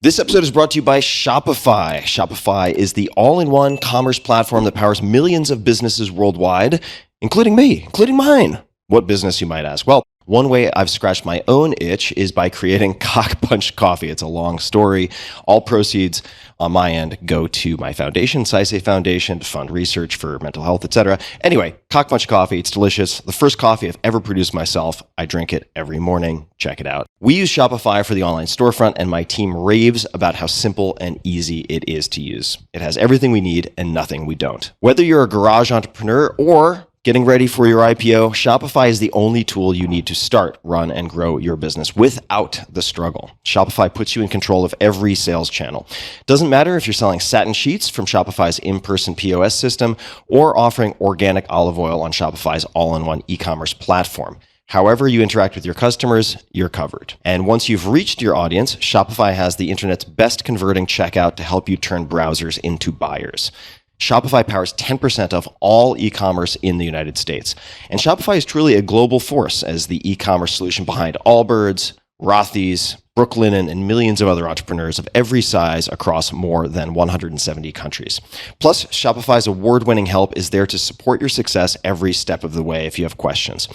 This episode is brought to you by Shopify. Shopify is the all-in-one commerce platform that powers millions of businesses worldwide, including me, including mine. What business, you might ask? Well, one way I've scratched my own itch is by creating Cock Punch Coffee. It's a long story. All proceeds on my end go to my foundation, SciSafe Foundation, to fund research for mental health, etc. Anyway, Cock Punch Coffee, it's delicious. The first coffee I've ever produced myself. I drink it every morning. Check it out. We use Shopify for the online storefront, and my team raves about how simple and easy it is to use. It has everything we need and nothing we don't. Whether you're a garage entrepreneur or getting ready for your IPO, Shopify is the only tool you need to start, run, and grow your business without the struggle. Shopify puts you in control of every sales channel. Doesn't matter if you're selling satin sheets from Shopify's in-person POS system or offering organic olive oil on Shopify's all-in-one e-commerce platform. However you interact with your customers, you're covered. And once you've reached your audience, Shopify has the internet's best converting checkout to help you turn browsers into buyers. Shopify powers 10% of all e-commerce in the United States. And Shopify is truly a global force as the e-commerce solution behind Allbirds, Rothy's, Brooklinen, and millions of other entrepreneurs of every size across more than 170 countries. Plus, Shopify's award-winning help is there to support your success every step of the way if you have questions.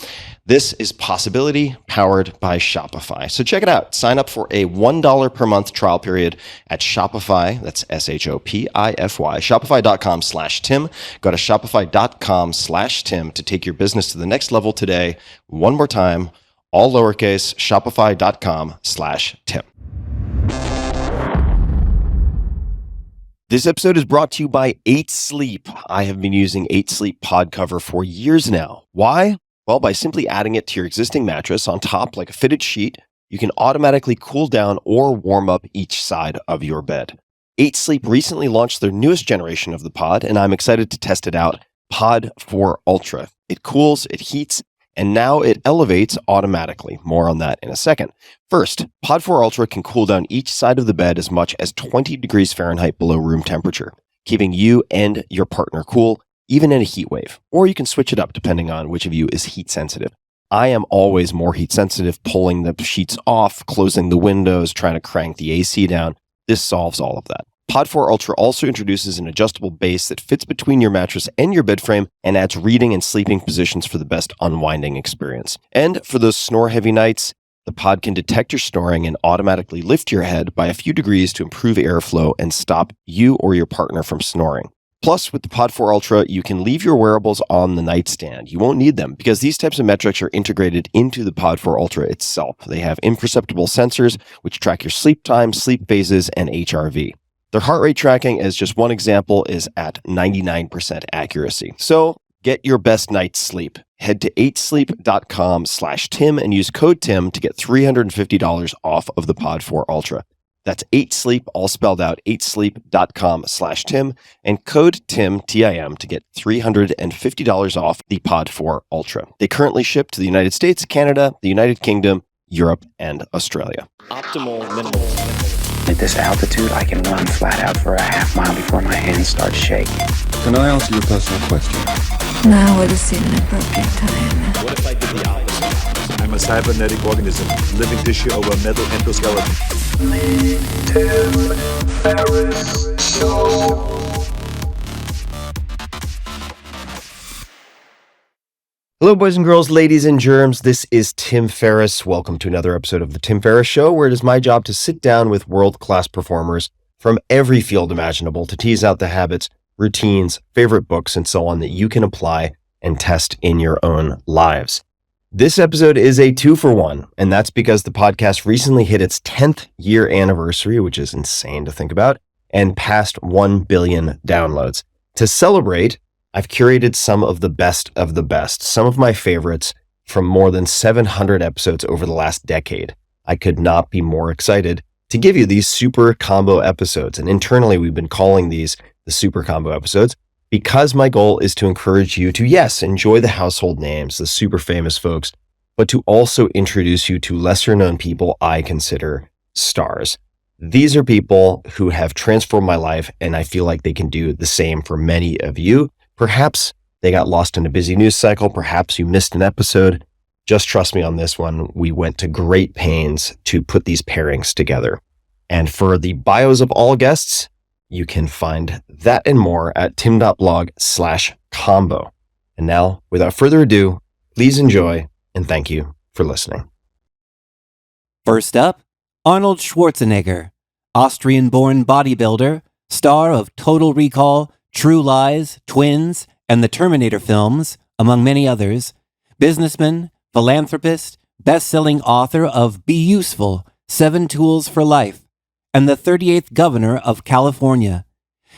This is Possibility powered by Shopify. So check it out. Sign up for a $1 per month trial period at Shopify. That's Shopify. Shopify.com/Tim. Go to Shopify.com/Tim to take your business to the next level today. One more time, all lowercase, Shopify.com/Tim. This episode is brought to you by 8 Sleep. I have been using 8 Sleep pod cover for years now. Why? Well, by simply adding it to your existing mattress on top like a fitted sheet, you can automatically cool down or warm up each side of your bed. 8 Sleep recently launched their newest generation of the pod, and I'm excited to test it out, Pod 4 Ultra. It cools, it heats, and now it elevates automatically. More on that in a second. First, Pod 4 Ultra can cool down each side of the bed as much as 20 degrees Fahrenheit below room temperature, keeping you and your partner cool, even in a heat wave. Or you can switch it up depending on which of you is heat sensitive. I am always more heat sensitive, pulling the sheets off, closing the windows, trying to crank the AC down. This solves all of that. Pod 4 Ultra also introduces an adjustable base that fits between your mattress and your bed frame and adds reading and sleeping positions for the best unwinding experience. And for those snore-heavy nights, the pod can detect your snoring and automatically lift your head by a few degrees to improve airflow and stop you or your partner from snoring. Plus, with the Pod 4 Ultra, you can leave your wearables on the nightstand. You won't need them because these types of metrics are integrated into the Pod 4 Ultra itself. They have imperceptible sensors which track your sleep time, sleep phases, and HRV. Their heart rate tracking, as just one example, is at 99% accuracy. So get your best night's sleep. Head to 8sleep.com/Tim and use code Tim to get $350 off of the Pod 4 Ultra. That's 8sleep, all spelled out, 8sleep.com/Tim, and code Tim, T-I-M, to get $350 off the Pod 4 Ultra. They currently ship to the United States, Canada, the United Kingdom, Europe, and Australia. Optimal minimal. At this altitude, I can run flat out for a half mile before my hands start shaking. Can I ask you a personal question? Now would have seemed an appropriate time. What if I did the opposite? I'm a cybernetic organism, living tissue over metal endoskeleton. Mayfield Fellows Show. Hello, boys and girls, ladies and germs. This is Tim Ferriss. Welcome to another episode of The Tim Ferriss Show, where it is my job to sit down with world-class performers from every field imaginable to tease out the habits, routines, favorite books, and so on that you can apply and test in your own lives. This episode is a 2-for-1, and that's because the podcast recently hit its 10th year anniversary, which is insane to think about, and passed 1 billion downloads. To celebrate, I've curated some of the best, some of my favorites from more than 700 episodes over the last decade. I could not be more excited to give you these super combo episodes. And internally, we've been calling these the super combo episodes because my goal is to encourage you to, yes, enjoy the household names, the super famous folks, but to also introduce you to lesser known people I consider stars. These are people who have transformed my life, and I feel like they can do the same for many of you. Perhaps they got lost in a busy news cycle. Perhaps you missed an episode. Just trust me on this one. We went to great pains to put these pairings together. And for the bios of all guests, you can find that and more at tim.blog/combo. And now, without further ado, please enjoy and thank you for listening. First up, Arnold Schwarzenegger, Austrian-born bodybuilder, star of Total Recall, True Lies, Twins, and the Terminator films, among many others, businessman, philanthropist, best-selling author of Be Useful, 7 Tools for Life, and the 38th governor of California.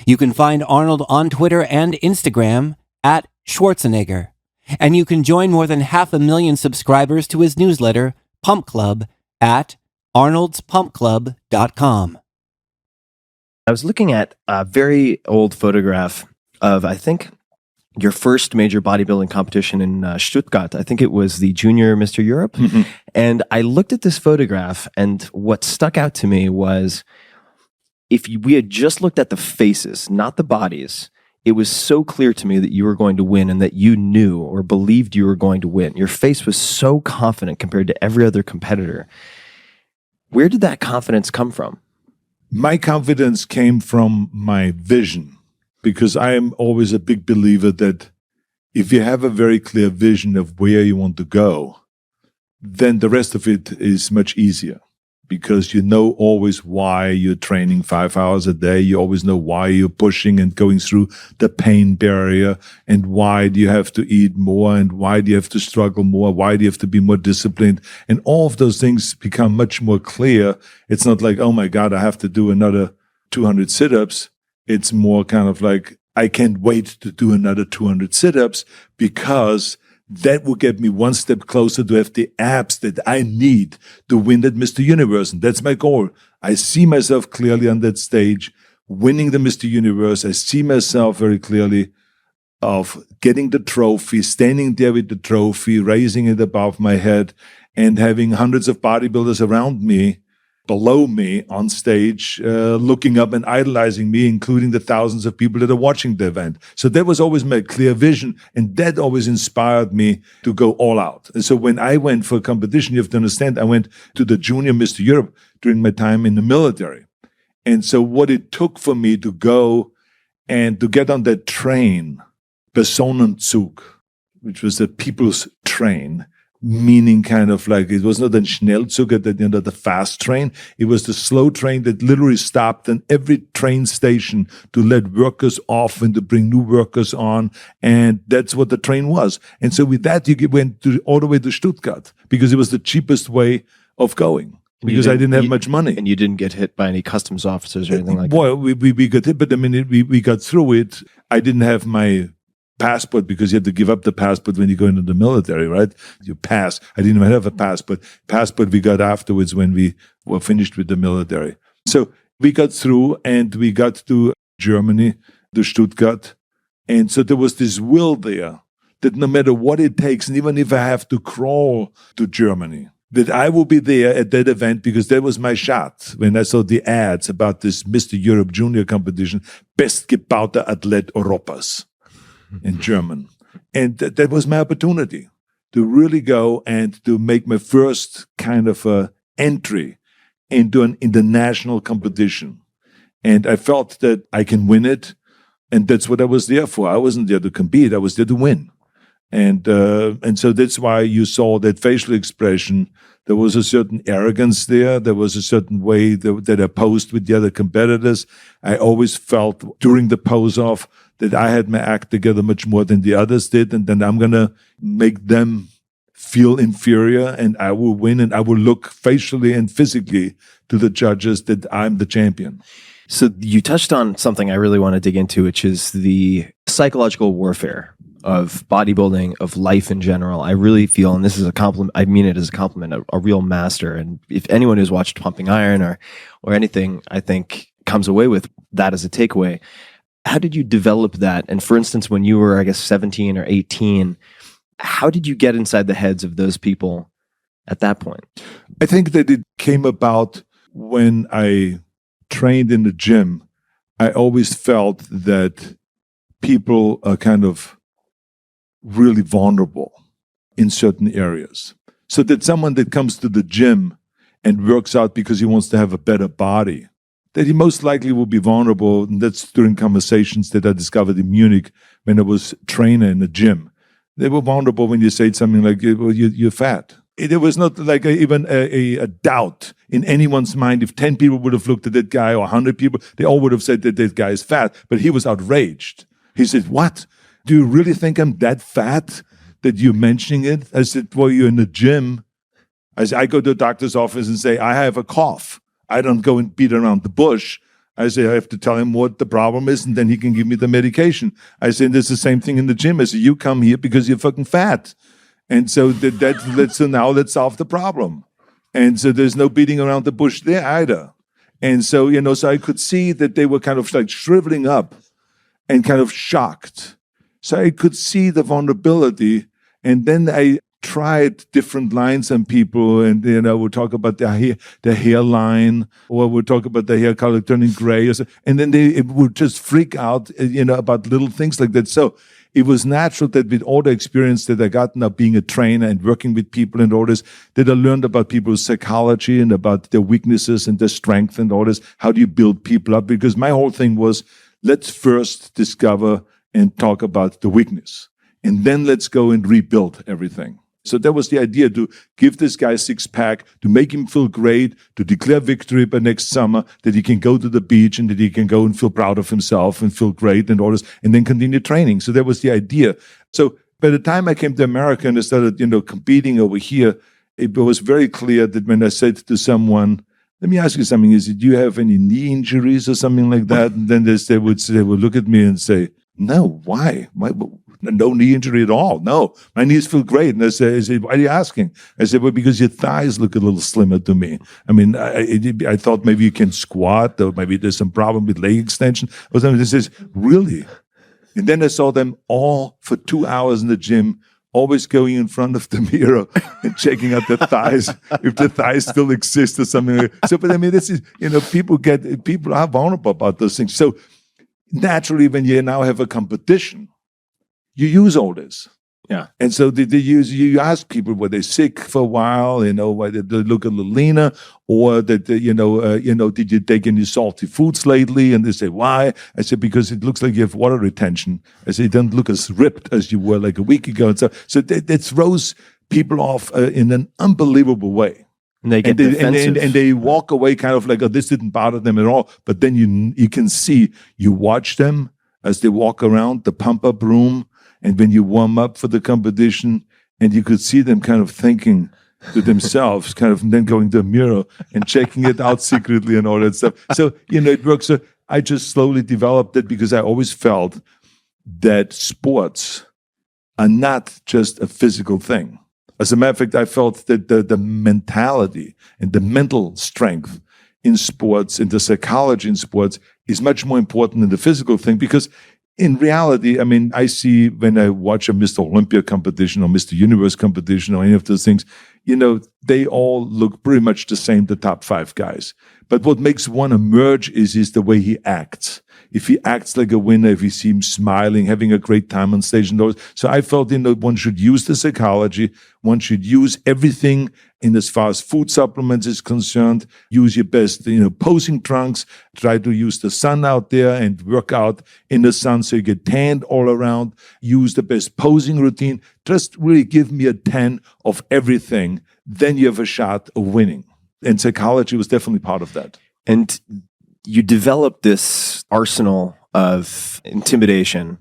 You can find Arnold on Twitter and Instagram at Schwarzenegger, and you can join more than 500,000 subscribers to his newsletter, Pump Club, at arnoldspumpclub.com. I was looking at a very old photograph of, I think, your first major bodybuilding competition in Stuttgart. I think it was the Junior Mr. Europe. Mm-hmm. And I looked at this photograph, and what stuck out to me was we had just looked at the faces, not the bodies, it was so clear to me that you were going to win and that you knew or believed you were going to win. Your face was so confident compared to every other competitor. Where did that confidence come from? My confidence came from my vision, because I am always a big believer that if you have a very clear vision of where you want to go, then the rest of it is much easier, because you know always why you're training 5 hours a day. You always know why you're pushing and going through the pain barrier, and why do you have to eat more, and why do you have to struggle more, why do you have to be more disciplined, and all of those things become much more clear. It's not like, oh my God, I have to do another 200 sit-ups. It's more kind of like, I can't wait to do another 200 sit-ups, because that will get me one step closer to have the abs that I need to win that Mr. Universe. And that's my goal. I see myself clearly on that stage, winning the Mr. Universe. I see myself very clearly of getting the trophy, standing there with the trophy, raising it above my head, and having hundreds of bodybuilders around me, below me on stage, looking up and idolizing me, including the thousands of people that are watching the event. So that was always my clear vision, and that always inspired me to go all out. And so when I went for a competition, you have to understand, I went to the Junior Mr. Europe during my time in the military. And so what it took for me to go and to get on that train, Personenzug, which was the people's train, meaning kind of like, it was not a Schnellzug at the end of the fast train. It was the slow train that literally stopped in every train station to let workers off and to bring new workers on. And that's what the train was. And so with that, you went all the way to Stuttgart, because it was the cheapest way of going, because I didn't have much money. And you didn't get hit by any customs officers or anything like that? Well, we got hit, but I mean, we got through it. I didn't have my passport, because you have to give up the passport when you go into the military, right? You pass. I didn't even have a passport. Passport we got afterwards when we were finished with the military. So we got through, and we got to Germany, to Stuttgart. And so there was this will there that no matter what it takes, and even if I have to crawl to Germany, that I will be there at that event, because that was my shot. When I saw the ads about this Mr. Europe Junior competition, Bestgebauter Athlet Europas, in German. And that was my opportunity to really go and to make my first kind of entry into an international competition. And I felt that I can win it. And that's what I was there for. I wasn't there to compete. I was there to win. And so that's why you saw that facial expression. There was a certain arrogance there. There was a certain way that I posed with the other competitors. I always felt during the pose-off that I had my act together much more than the others did, and then I'm going to make them feel inferior, and I will win, and I will look facially and physically to the judges that I'm the champion. So you touched on something I really want to dig into, which is the psychological warfare of bodybuilding, of life in general. I really feel, and this is a compliment, I mean it as a compliment, a real master. And if anyone who's watched Pumping Iron or anything, I think comes away with that as a takeaway. How did you develop that? And for instance, when you were, I guess, 17 or 18, how did you get inside the heads of those people at that point? I think that it came about when I trained in the gym. I always felt that people are kind of really vulnerable in certain areas. So that someone that comes to the gym and works out because he wants to have a better body, that he most likely will be vulnerable. And that's during conversations that I discovered in Munich when I was trainer in the gym. They were vulnerable when you say something like, well, you're fat. There was not like even a doubt in anyone's mind. If 10 people would have looked at that guy or 100 people, they all would have said that that guy is fat. But he was outraged. He said, what? Do you really think I'm that fat that you're mentioning it? I said, well, you're in the gym. I said, I go to a doctor's office and say, I have a cough. I don't go and beat around the bush. I say, I have to tell him what the problem is, and then he can give me the medication. I say, there's the same thing in the gym. I say, you come here because you're fucking fat. And so so now let's solve the problem. And so there's no beating around the bush there either. And so, so I could see that they were kind of like shriveling up and kind of shocked. So I could see the vulnerability. And then I tried different lines on people, and we'll talk about their hairline, or we'll talk about their hair color turning gray, or so, and then it would just freak out, about little things like that. So it was natural that with all the experience that I got now being a trainer and working with people and all this, that I learned about people's psychology and about their weaknesses and their strength and all this. How do you build people up? Because my whole thing was, let's first discover and talk about the weakness, and then let's go and rebuild everything. So that was the idea, to give this guy a six-pack, to make him feel great, to declare victory by next summer, that he can go to the beach and that he can go and feel proud of himself and feel great and all this, and then continue training. So that was the idea. So by the time I came to America and I started, competing over here, it was very clear that when I said to someone, let me ask you something, do you have any knee injuries or something like that? And then they would look at me and say, no, why? No knee injury at all. No, my knees feel great. And I said, why are you asking? I said, well, because your thighs look a little slimmer to me. I mean, I thought maybe you can squat, or maybe there's some problem with leg extension or something. They says, really? And then I saw them all for 2 hours in the gym, always going in front of the mirror and checking out their thighs, if the thighs still exist or something. So, but I mean, this is, people are vulnerable about those things. So naturally, when you now have a competition, you use all this. Yeah. And so you ask people, were they sick for a while, why did they look a little leaner, or that, did you take any salty foods lately? And they say, why? I said, because it looks like you have water retention. I said, you don't look as ripped as you were like a week ago. And so that throws people off in an unbelievable way. And they get defensive. And they walk away kind of like, oh, this didn't bother them at all. But then you can see, you watch them as they walk around the pump-up room, and when you warm up for the competition, and you could see them kind of thinking to themselves, kind of, and then going to a mirror and checking it out secretly and all that stuff. So, it works. So I just slowly developed it, because I always felt that sports are not just a physical thing. As a matter of fact, I felt that the mentality and the mental strength in sports and the psychology in sports is much more important than the physical thing, because in reality, I mean, I see when I watch a Mr. Olympia competition or Mr. Universe competition or any of those things, they all look pretty much the same, the top 5 guys. But what makes one emerge is the way he acts. If he acts like a winner, if he seems smiling, having a great time on stage and those. So I felt, one should use the psychology. One should use everything in as far as food supplements is concerned. Use your best, posing trunks. Try to use the sun out there and work out in the sun so you get tanned all around. Use the best posing routine. Just really give me a 10 of everything. Then you have a shot of winning. And psychology was definitely part of that. And you developed this arsenal of intimidation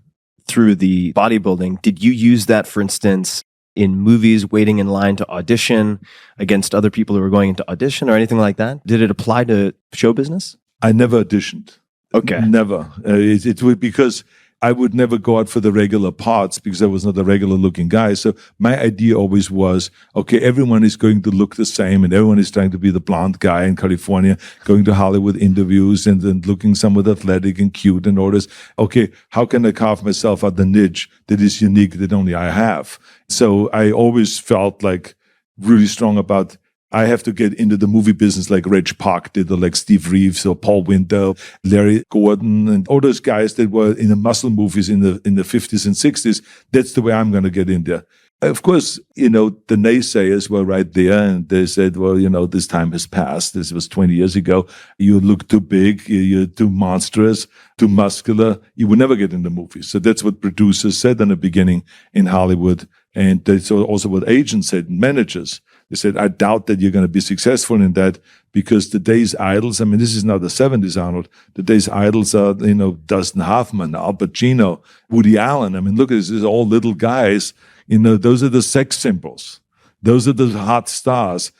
through the bodybuilding. Did you use that, for instance, in movies, waiting in line to audition against other people who were going into audition or anything like that? Did it apply to show business? I never auditioned. Okay. Never. It would, because I would never go out for the regular parts, because I was not a regular looking guy. So my idea always was, okay, everyone is going to look the same, and everyone is trying to be the blonde guy in California, going to Hollywood interviews and then looking somewhat athletic and cute and all this. Okay, how can I carve myself out the niche that is unique, that only I have? So I always felt like really strong about, I have to get into the movie business like Reg Park did, or like Steve Reeves or Paul Winter, Larry Gordon, and all those guys that were in the muscle movies in the 50s and 60s. That's the way I'm going to get in there. Of course, the naysayers were right there, and they said, well, this time has passed. This was 20 years ago. You look too big, you're too monstrous, too muscular. You would never get in the movies. So that's what producers said in the beginning in Hollywood. And that's also what agents said, and managers. They said, I doubt that you're going to be successful in that, because today's idols, I mean, this is not the 70s, Arnold. Today's idols are, Dustin Hoffman, Al Pacino, Woody Allen. I mean, look, this is all little guys. Those are the sex symbols. Those are the hot stars.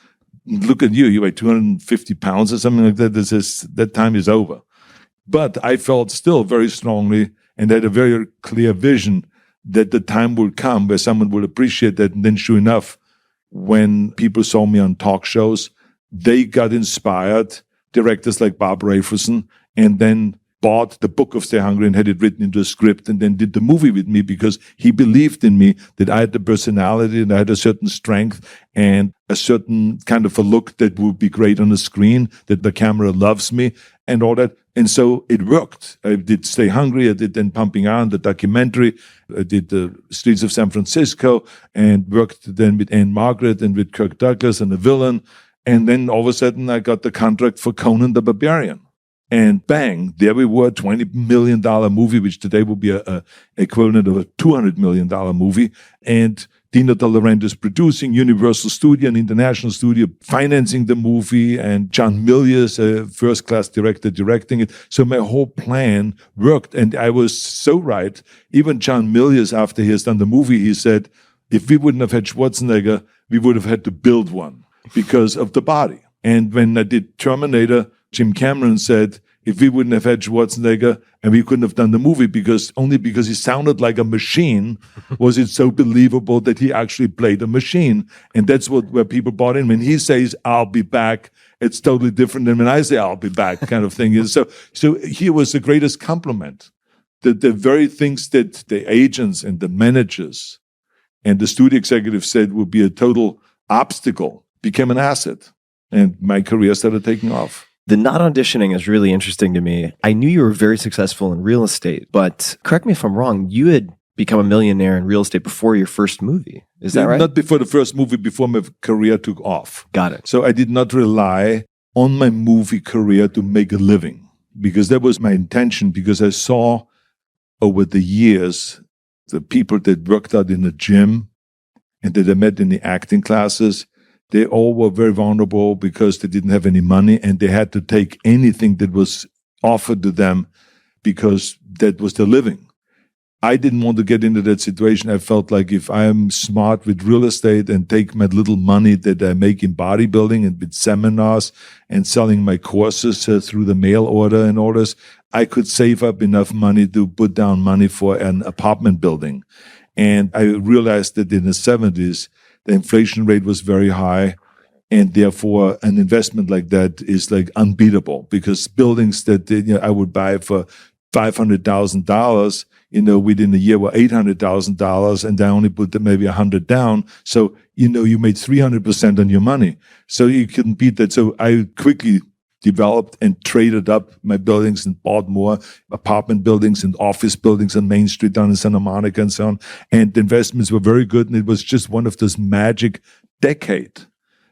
Look at you. You weigh 250 pounds or something like that. That time is over. But I felt still very strongly and had a very clear vision that the time will come where someone will appreciate that. And then sure enough, when people saw me on talk shows, they got inspired, directors like Bob Rafelson, and then bought the book of Stay Hungry and had it written into a script, and then did the movie with me because he believed in me, that I had the personality and I had a certain strength and a certain kind of a look that would be great on the screen, that the camera loves me and all that. And so it worked. I did Stay Hungry. I did then Pumping Iron, the documentary. I did the Streets of San Francisco and worked then with Anne Margaret and with Kirk Douglas and The Villain. And then all of a sudden I got the contract for Conan the Barbarian. And bang, there we were, $20 million movie, which today would be a equivalent of a $200 million movie. And Dino De Laurentiis producing, Universal Studio, an international studio, financing the movie, and John Milius, a first-class director, directing it. So my whole plan worked, and I was so right. Even John Milius, after he has done the movie, he said, if we wouldn't have had Schwarzenegger, we would have had to build one because of the body. And when I did Terminator, Jim Cameron said, if we wouldn't have had Schwarzenegger and we couldn't have done the movie because he sounded like a machine, was it so believable that he actually played a machine? And that's where people bought in. When he says, I'll be back, it's totally different than when I say, I'll be back kind of thing. So here was the greatest compliment. The very things that the agents and the managers and the studio executives said would be a total obstacle became an asset. And my career started taking off. The not auditioning is really interesting to me. I knew you were very successful in real estate, but correct me if I'm wrong, you had become a millionaire in real estate before your first movie. Is that right? Not before the first movie, before my career took off. Got it. So I did not rely on my movie career to make a living, because that was my intention, because I saw over the years the people that worked out in the gym and that I met in the acting classes. They all were very vulnerable because they didn't have any money, and they had to take anything that was offered to them because that was their living. I didn't want to get into that situation. I felt like if I am smart with real estate and take my little money that I make in bodybuilding and with seminars and selling my courses through the mail order and orders, I could save up enough money to put down money for an apartment building. And I realized that in the 70s, the inflation rate was very high, and therefore an investment like that is like unbeatable, because buildings that I would buy for $500,000, within a year were $800,000, and I only put maybe $100 down. So, you made 300% on your money. So you couldn't beat that. So I quickly developed and traded up my buildings and bought more apartment buildings and office buildings on Main Street down in Santa Monica and so on. And the investments were very good. And it was just one of those magic decade.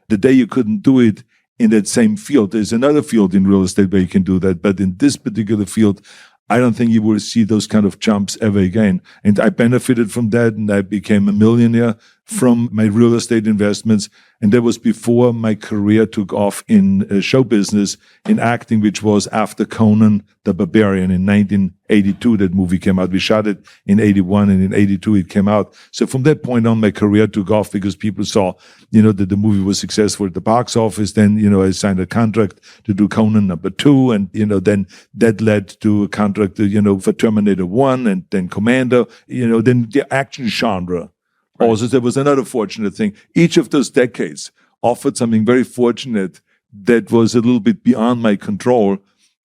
The day you couldn't do it in that same field. There's another field in real estate where you can do that. But in this particular field, I don't think you will see those kind of jumps ever again. And I benefited from that, and I became a millionaire from my real estate investments. And that was before my career took off in show business, in acting, which was after Conan the Barbarian in 1982. That movie came out. We shot it in 81, and in 82 it came out. So from that point on, my career took off because people saw, that the movie was successful at the box office. Then, I signed a contract to do Conan #2, and, then that led to a contract, for Terminator 1 and then Commando, then the action genre. Right. Also, there was another fortunate thing. Each of those decades offered something very fortunate that was a little bit beyond my control,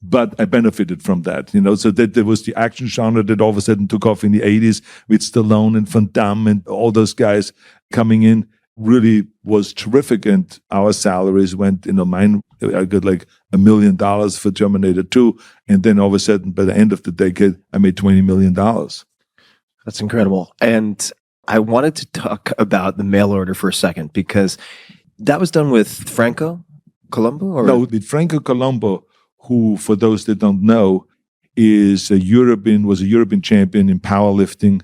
but I benefited from that, so that there was the action genre that all of a sudden took off in the 80s with Stallone and Van Damme and all those guys coming in, really was terrific. And our salaries went, mine, I got like $1 million for Terminator 2. And then all of a sudden, by the end of the decade, I made $20 million. That's incredible. And I wanted to talk about the mail order for a second because that was done with Franco Columbu? Or? No, with Franco Columbu, who, for those that don't know, was a European champion in powerlifting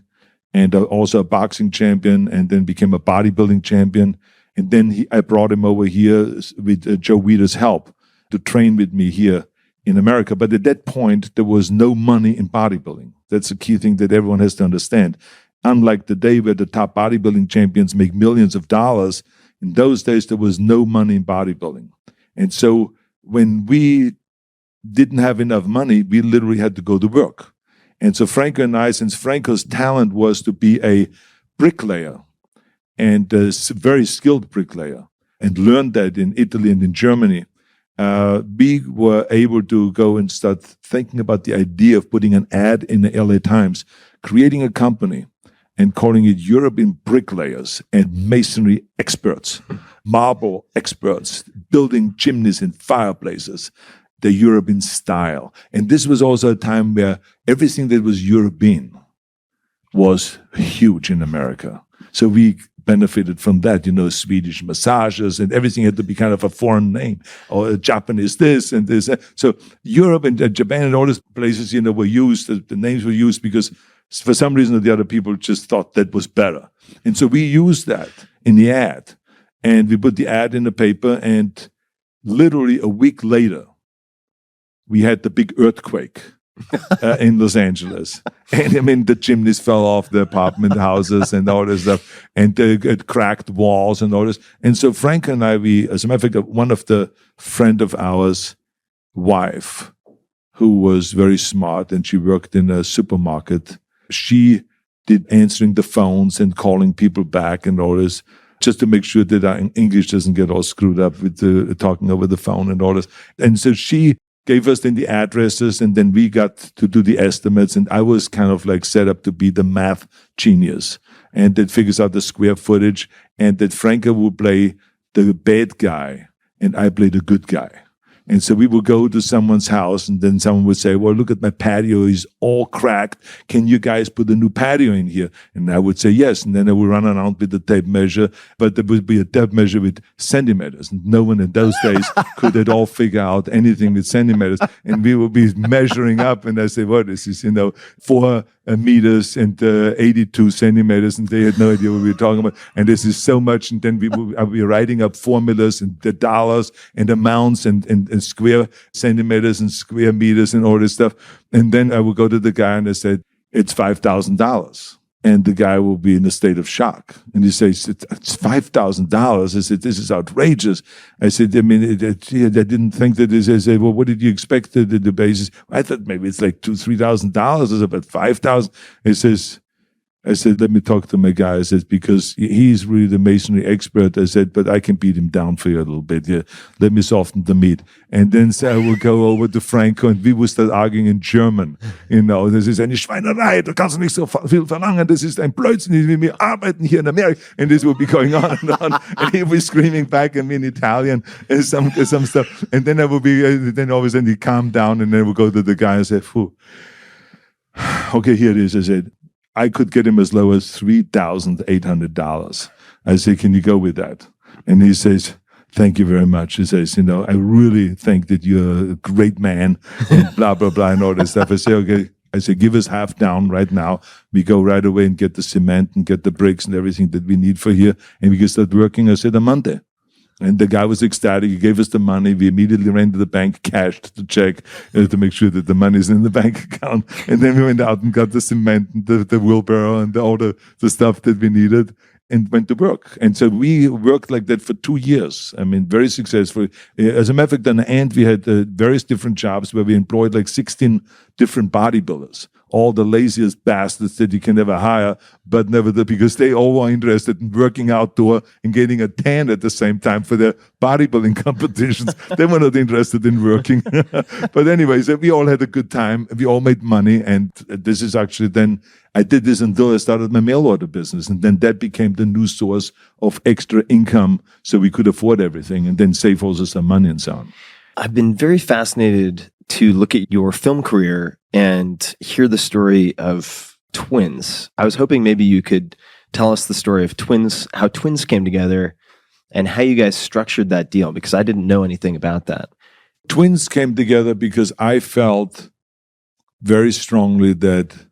and also a boxing champion, and then became a bodybuilding champion. And then I brought him over here with Joe Weider's help to train with me here in America. But at that point, there was no money in bodybuilding. That's a key thing that everyone has to understand. Unlike today where the top bodybuilding champions make millions of dollars, in those days, there was no money in bodybuilding. And so when we didn't have enough money, we literally had to go to work. And so Franco and I, since Franco's talent was to be a bricklayer, and a very skilled bricklayer, and learned that in Italy and in Germany, we were able to go and start thinking about the idea of putting an ad in the LA Times, creating a company and calling it European Bricklayers and Masonry Experts, marble experts, building chimneys and fireplaces, the European style. And this was also a time where everything that was European was huge in America. So we benefited from that, Swedish massages, and everything had to be kind of a foreign name, or Japanese this and this. So Europe and Japan and all these places, were used, the names were used because for some reason or the other, people just thought that was better. And so we used that in the ad, and we put the ad in the paper, and literally a week later, we had the big earthquake in Los Angeles. And the chimneys fell off the apartment houses and all this stuff, and it cracked walls and all this. And so Frank and I, as a matter of fact, one of the friend of ours' wife, who was very smart, and she worked in a supermarket, she did answering the phones and calling people back and all this, just to make sure that our English doesn't get all screwed up with talking over the phone and all this. And so she gave us then the addresses, and then we got to do the estimates, and I was kind of like set up to be the math genius, and that figures out the square footage, and that Franco would play the bad guy, and I play the good guy. And so we would go to someone's house, and then someone would say, well, look at my patio, it's all cracked. Can you guys put a new patio in here? And I would say yes. And then I would run around with the tape measure, but there would be a tape measure with centimeters. And no one in those days could at all figure out anything with centimeters. And we would be measuring up, and I say, well, this is, 4 meters and 82 centimeters, and they had no idea what we were talking about. And this is so much. And then I would be writing up formulas and the dollars and amounts and square centimeters and square meters and all this stuff. And then I would go to the guy and I said, it's $5,000. And the guy will be in a state of shock. And he says, it's $5,000. I said, this is outrageous. I said, I didn't think that this. I said, well, what did you expect the basis? I thought maybe it's like $2,000, $3,000. I said, but $5,000. I said, let me talk to my guy. I said, because he's really the masonry expert. I said, but I can beat him down for you a little bit. Yeah, let me soften the meat. And then I will go over to Franco, and we will start arguing in German. Das ist eine Schweinerei, du kannst nicht so viel verlangen, das ist ein Blödsinn, wir arbeiten hier in America. And this will be going on and on. And he will be screaming back at me in Italian and some stuff. And then I will be, then all of a sudden he calm down, and then we'll go to the guy and say, phew. Okay, here it is. I said, I could get him as low as $3,800. I say, can you go with that? And he says, thank you very much. He says, I really think that you're a great man, and blah, blah, blah, and all this stuff. I say, okay. I say, give us half down right now. We go right away and get the cement and get the bricks and everything that we need for here, and we can start working, I said, on Monday. And the guy was ecstatic. He gave us the money. We immediately ran to the bank, cashed the check to make sure that the money's in the bank account. And then we went out and got the cement and the wheelbarrow and all the stuff that we needed, and went to work. And so we worked like that for 2 years. Very successful. As a matter of fact, on the end, we had various different jobs where we employed like 16 different bodybuilders. All the laziest bastards that you can ever hire, but never because they all were interested in working outdoor and getting a tan at the same time for their bodybuilding competitions. They were not interested in working. But anyway, so we all had a good time. We all made money. And this is actually then, I did this until I started my mail order business. And then that became the new source of extra income, so we could afford everything and then save also some money and so on. I've been very fascinated to look at your film career and hear the story of twins. I was hoping maybe you could tell us the story of twins, how twins came together, and how you guys structured that deal, because I didn't know anything about that. Twins came together because I felt very strongly that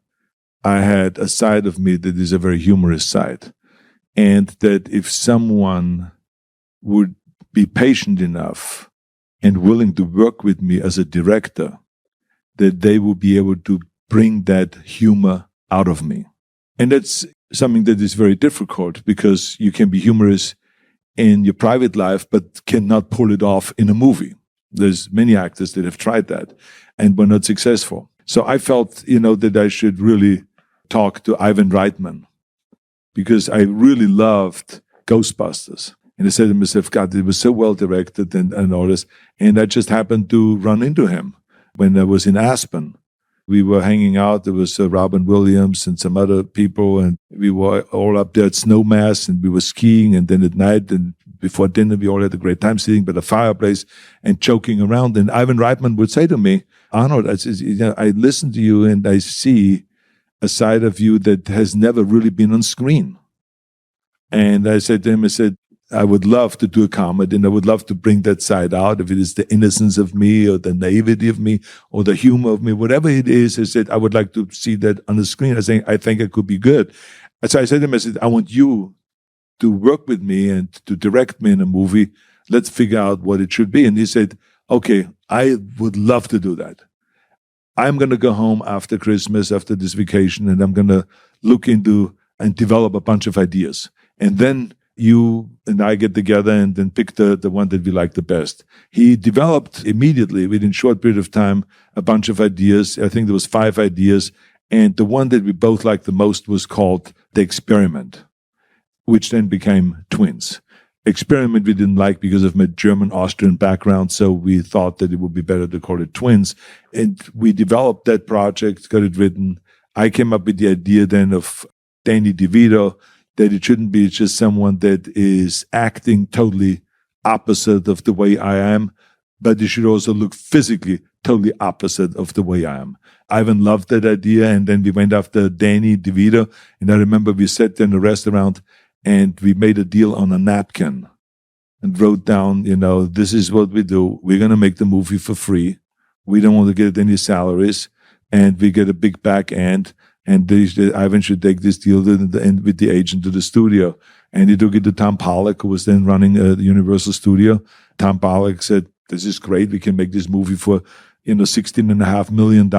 I had a side of me that is a very humorous side. And that if someone would be patient enough and willing to work with me as a director, that they would be able to bring that humor out of me. And that's something that is very difficult, because you can be humorous in your private life, but cannot pull it off in a movie. There's many actors that have tried that and were not successful. So I felt, that I should really talk to Ivan Reitman, because I really loved Ghostbusters. And I said to myself, God, it was so well directed and all this. And I just happened to run into him when I was in Aspen. We were hanging out. There was Robin Williams and some other people, and we were all up there at Snowmass, and we were skiing. And then at night and before dinner, we all had a great time sitting by the fireplace and joking around. And Ivan Reitman would say to me, Arnold, I listen to you and I see a side of you that has never really been on screen. And I said to him, I would love to do a comedy, and I would love to bring that side out. If it is the innocence of me or the naivety of me or the humor of me, whatever it is, I said, I would like to see that on the screen. I think it could be good. So I said to him, I want you to work with me and to direct me in a movie. Let's figure out what it should be. And he said, okay, I would love to do that. I'm going to go home after Christmas, after this vacation, and I'm going to look into and develop a bunch of ideas. And then you and I get together and then pick the one that we like the best. He developed immediately, within a short period of time, a bunch of ideas. I think there was 5 ideas. And the one that we both liked the most was called The Experiment, which then became Twins. Experiment we didn't like because of my German-Austrian background, so we thought that it would be better to call it Twins. And we developed that project, got it written. I came up with the idea then of Danny DeVito, that it shouldn't be just someone that is acting totally opposite of the way I am, but it should also look physically totally opposite of the way I am. Ivan loved that idea, and then we went after Danny DeVito, and I remember we sat in a restaurant and we made a deal on a napkin and wrote down, this is what we do. We're going to make the movie for free. We don't want to get any salaries, and we get a big back end. And Ivan should take this deal with the agent to the studio. And he took it to Tom Pollack, who was then running the Universal Studio. Tom Pollack said, this is great. We can make this movie for, $16.5 million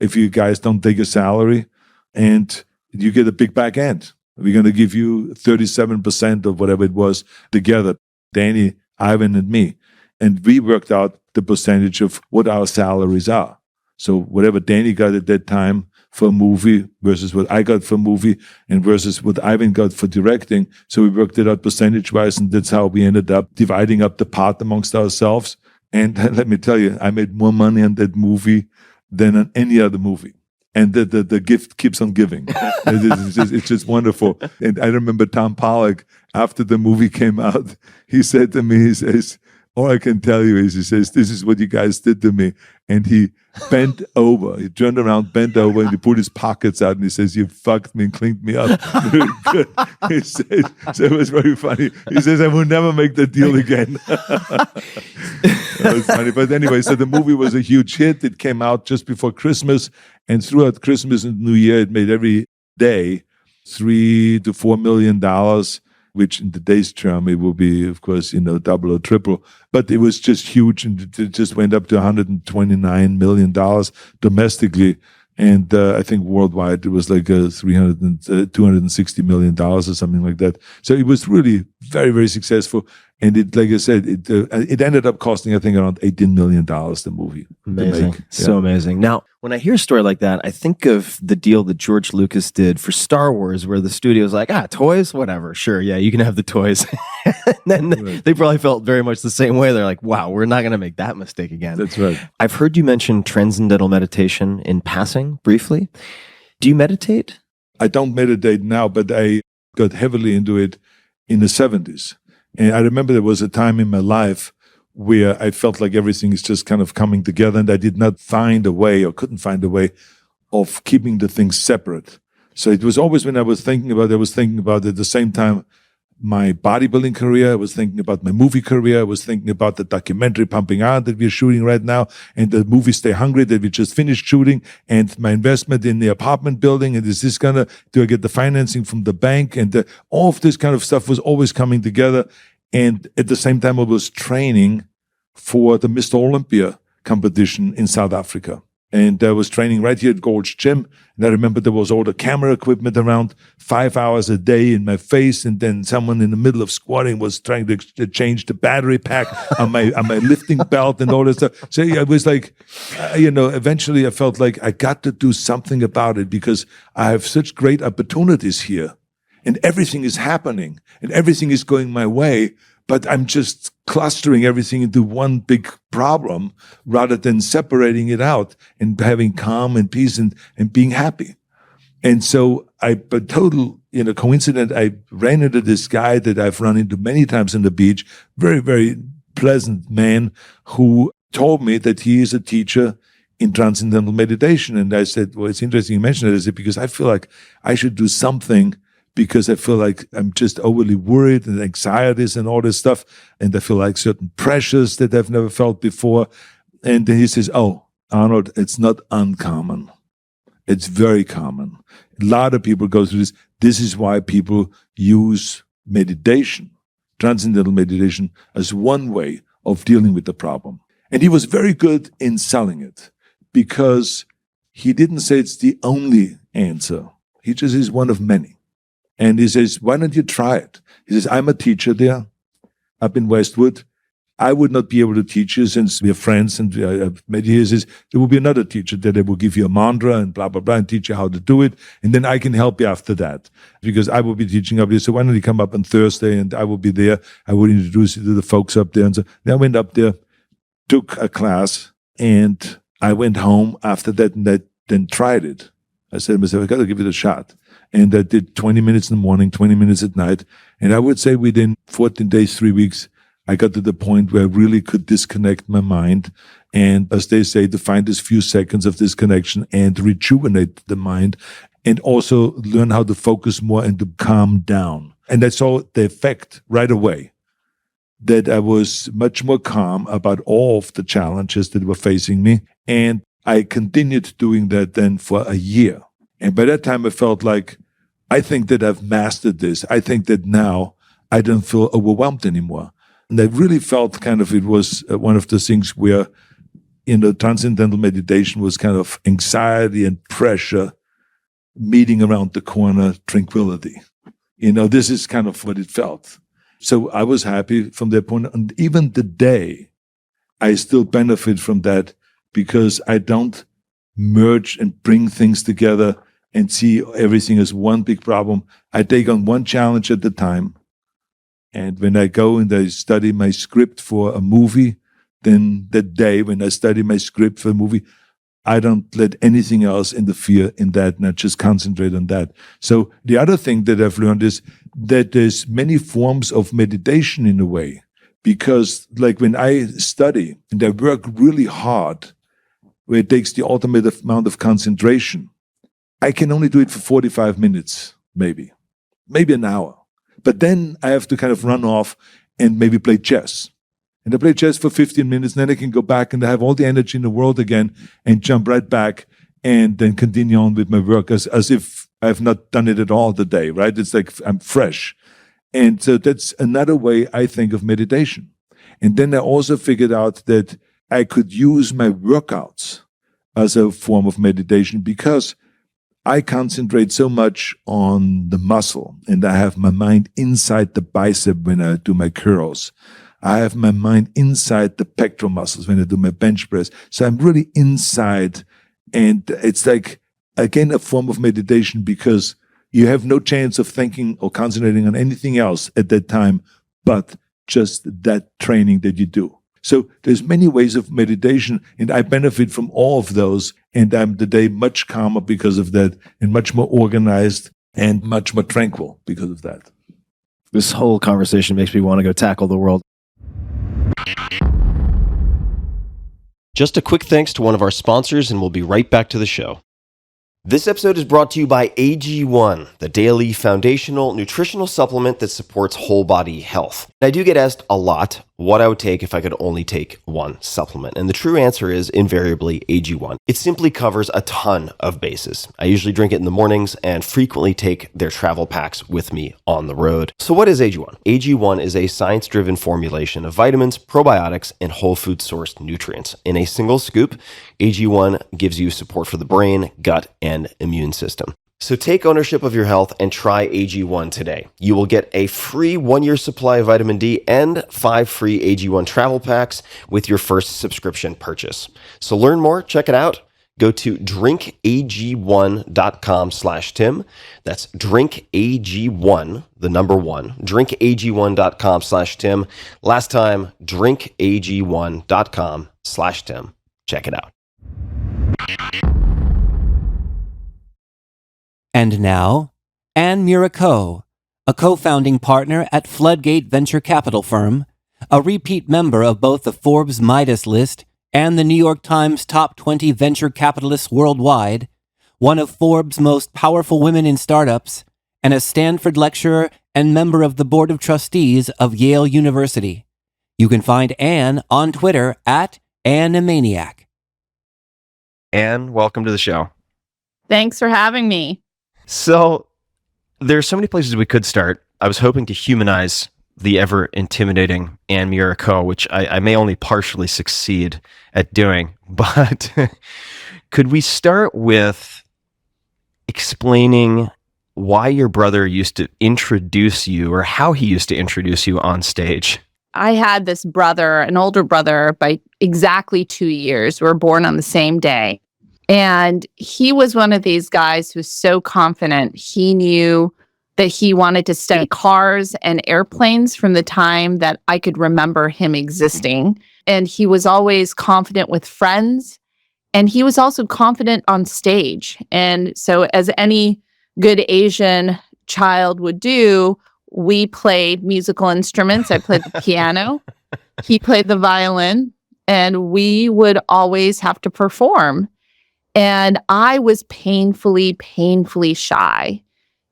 if you guys don't take a salary. And you get a big back end. We're going to give you 37% of whatever it was together, Danny, Ivan, and me. And we worked out the percentage of what our salaries are. So whatever Danny got at that time for a movie versus what I got for a movie and versus what Ivan got for directing. So we worked it out percentage-wise, and that's how we ended up dividing up the part amongst ourselves. And let me tell you, I made more money on that movie than on any other movie. And the gift keeps on giving. It's just wonderful. And I remember Tom Pollack, after the movie came out, he said to me, he says, all I can tell you is, he says, this is what you guys did to me. And he bent over, he turned around, bent over, and he pulled his pockets out, and he says, you fucked me and cleaned me up. Very good. He said, so it was very funny. He says, I will never make that deal again. That was funny. But anyway, so the movie was a huge hit. It came out just before Christmas, and throughout Christmas and New Year, it made every day $3 to $4 million, which in today's term, it will be, of course, double or triple. But it was just huge, and it just went up to $129 million domestically. And I think worldwide, it was like $260 million or something like that. So it was really very, very successful. And it, like I said, it ended up costing, I think, around $18 million, the movie. Amazing. So amazing. Now, when I hear a story like that, I think of the deal that George Lucas did for Star Wars, where the studio's like, toys, whatever. Sure, yeah, you can have the toys. And then they probably felt very much the same way. They're like, wow, we're not going to make that mistake again. That's right. I've heard you mention transcendental meditation in passing briefly. Do you meditate? I don't meditate now, but I got heavily into it in the 70s. And I remember there was a time in my life where I felt like everything is just kind of coming together, and I did not find a way, or couldn't find a way, of keeping the things separate. So it was always when I was thinking about it at the same time my bodybuilding career. I was thinking about my movie career. I was thinking about the documentary Pumping Iron that we're shooting right now, and the movie Stay Hungry that we just finished shooting, and my investment in the apartment building. And do I get the financing from the bank? And all of this kind of stuff was always coming together. And at the same time, I was training for the Mr. Olympia competition in South Africa. And I was training right here at Gold's Gym. And I remember there was all the camera equipment around, 5 hours a day in my face. And then someone in the middle of squatting was trying to change the battery pack on my lifting belt and all this stuff. So I was like, eventually I felt like I got to do something about it because I have such great opportunities here. And everything is happening and everything is going my way. But I'm just clustering everything into one big problem rather than separating it out and having calm and peace and being happy. And so by total, coincidence, I ran into this guy that I've run into many times on the beach, very, very pleasant man who told me that he is a teacher in transcendental meditation. And I said, well, it's interesting you mentioned it. I said, because I feel like I should do something because I feel like I'm just overly worried and anxieties and all this stuff. And I feel like certain pressures that I've never felt before. And then he says, oh, Arnold, it's not uncommon. It's very common. A lot of people go through this. This is why people use meditation, transcendental meditation, as one way of dealing with the problem. And he was very good in selling it because he didn't say it's the only answer. He just is one of many. And he says, why don't you try it? He says, I'm a teacher there up in Westwood. I would not be able to teach you since we're friends and I've met you. He says, there will be another teacher that will give you a mantra and blah, blah, blah, and teach you how to do it. And then I can help you after that because I will be teaching up there. So why don't you come up on Thursday and I will be there. I will introduce you to the folks up there. And so then I went up there, took a class, and I went home after that and I then tried it. I said to myself, I got to give it a shot. And I did 20 minutes in the morning, 20 minutes at night. And I would say within 14 days, 3 weeks, I got to the point where I really could disconnect my mind. And as they say, to find this few seconds of disconnection and rejuvenate the mind and also learn how to focus more and to calm down. And I saw the effect right away that I was much more calm about all of the challenges that were facing me. And I continued doing that then for a year. And by that time, I felt like, I think that I've mastered this. I think that now I don't feel overwhelmed anymore. And I really felt kind of it was one of the things where, transcendental meditation was kind of anxiety and pressure meeting around the corner, tranquility. This is kind of what it felt. So I was happy from that point. And even today, I still benefit from that because I don't merge and bring things together and see everything as one big problem. I take on one challenge at a time. And when I go and I study my script for a movie, then that day when I study my script for a movie, I don't let anything else interfere in that and I just concentrate on that. So the other thing that I've learned is that there's many forms of meditation in a way. Because like when I study and I work really hard, where it takes the ultimate amount of concentration, I can only do it for 45 minutes, maybe an hour. But then I have to kind of run off and maybe play chess. And I play chess for 15 minutes, and then I can go back and I have all the energy in the world again and jump right back and then continue on with my work as if I've not done it at all today, right? It's like I'm fresh. And so that's another way I think of meditation. And then I also figured out that I could use my workouts as a form of meditation because I concentrate so much on the muscle and I have my mind inside the bicep when I do my curls. I have my mind inside the pectoral muscles when I do my bench press. So I'm really inside, and it's like, again, a form of meditation because you have no chance of thinking or concentrating on anything else at that time but just that training that you do. So there's many ways of meditation, and I benefit from all of those, and I'm today much calmer because of that, and much more organized and much more tranquil because of that. This whole conversation makes me want to go tackle the world. Just a quick thanks to one of our sponsors, and we'll be right back to the show. This episode is brought to you by AG1, the daily foundational nutritional supplement that supports whole body health. I do get asked a lot what I would take if I could only take one supplement. And the true answer is invariably AG1. It simply covers a ton of bases. I usually drink it in the mornings and frequently take their travel packs with me on the road. So what is AG1? AG1 is a science-driven formulation of vitamins, probiotics, and whole food sourced nutrients. In a single scoop, AG1 gives you support for the brain, gut, and immune system. So take ownership of your health and try AG1 today. You will get a free 1-year supply of vitamin D and 5 free AG1 travel packs with your first subscription purchase. So learn more, check it out. Go to drinkag1.com/Tim. That's drinkag1, the number 1, drinkag1.com/Tim. Last time, drinkag1.com/Tim. Check it out. And now, Ann-Miura Ko, a co-founding partner at Floodgate venture capital firm, a repeat member of both the Forbes Midas list and the New York Times top 20 venture capitalists worldwide, one of Forbes' most powerful women in startups, and a Stanford lecturer and member of the board of trustees of Yale University. You can find Ann on Twitter at Ann-a-Maniac. Ann, welcome to the show. Thanks for having me. So there's so many places we could start. I was hoping to humanize the ever intimidating Ann-Miura Ko, which I may only partially succeed at doing. But could we start with explaining why your brother used to introduce you, or how he used to introduce you on stage? I had this brother, an older brother, by exactly 2 years. We were born on the same day. And he was one of these guys who's so confident. He knew that he wanted to study cars and airplanes from the time that I could remember him existing. And he was always confident with friends. And he was also confident on stage. And so as any good Asian child would do, we played musical instruments. I played the piano. He played the violin. And we would always have to perform. And I was painfully shy.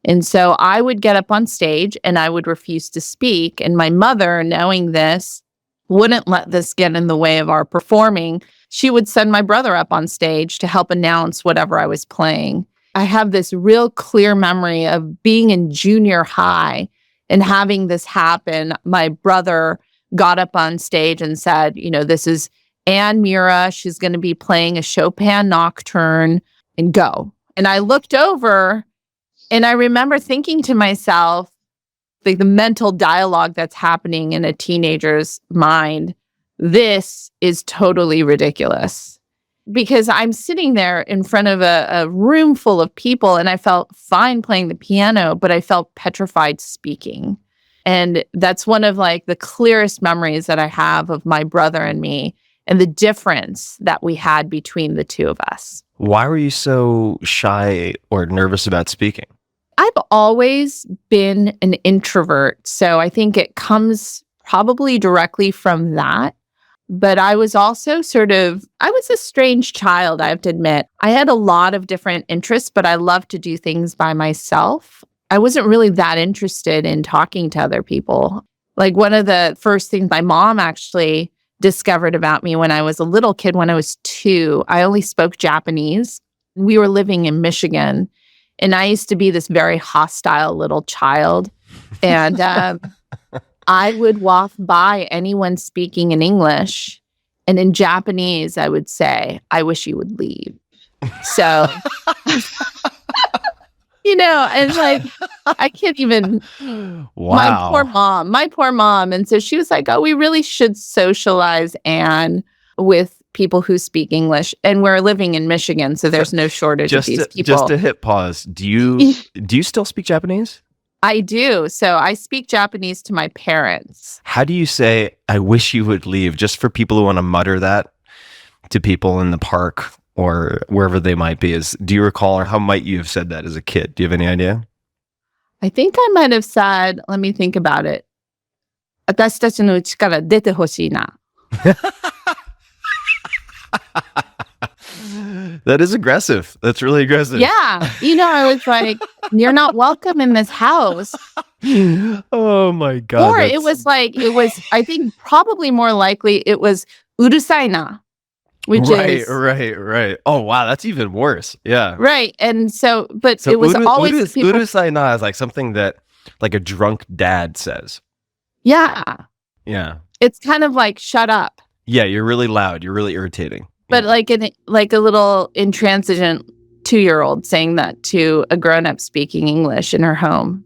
And so I would get up on stage and I would refuse to speak. And my mother, knowing this, wouldn't let this get in the way of our performing. She would send my brother up on stage to help announce whatever I was playing. I have this real clear memory of being in junior high and having this happen. My brother got up on stage and said, this is Ann-Miura, she's going to be playing a Chopin nocturne, and go. And I looked over and I remember thinking to myself, like the mental dialogue that's happening in a teenager's mind, this is totally ridiculous. Because I'm sitting there in front of a room full of people and I felt fine playing the piano, but I felt petrified speaking. And that's one of the clearest memories that I have of my brother and me, and the difference that we had between the two of us. Why were you so shy or nervous about speaking? I've always been an introvert, so I think it comes probably directly from that. But I was also I was a strange child, I have to admit. I had a lot of different interests, but I loved to do things by myself. I wasn't really that interested in talking to other people. One of the first things my mom actually discovered about me when I was a little kid, when I was 2, I only spoke Japanese. We were living in Michigan, and I used to be this very hostile little child. And I would walk by anyone speaking in English, and in Japanese, I would say, "I wish you would leave." So, and I can't even. Wow. My poor mom. And so she was like, "Oh, we really should socialize Anne with people who speak English." And we're living in Michigan, so there's no shortage of these people. Just to hit pause, do you still speak Japanese? I do. So I speak Japanese to my parents. How do you say, "I wish you would leave," just for people who want to mutter that to people in the park or wherever they might be? Do you recall, or how might you have said that as a kid? Do you have any idea? I think I might have said, let me think about it. 私たちの家から出てほしいな. That is aggressive. That's really aggressive. Yeah. I was like, you're not welcome in this house. Oh my God. Or it was, I think probably more likely it was urusai na, which is. Right. Oh, wow. That's even worse. Yeah. Right. And so, but it was always people. Urusai na is like something that like a drunk dad says. Yeah. Yeah. It's kind of like, shut up. Yeah. You're really loud. You're really irritating. But like a little intransigent 2-year-old saying that to a grown-up speaking English in her home.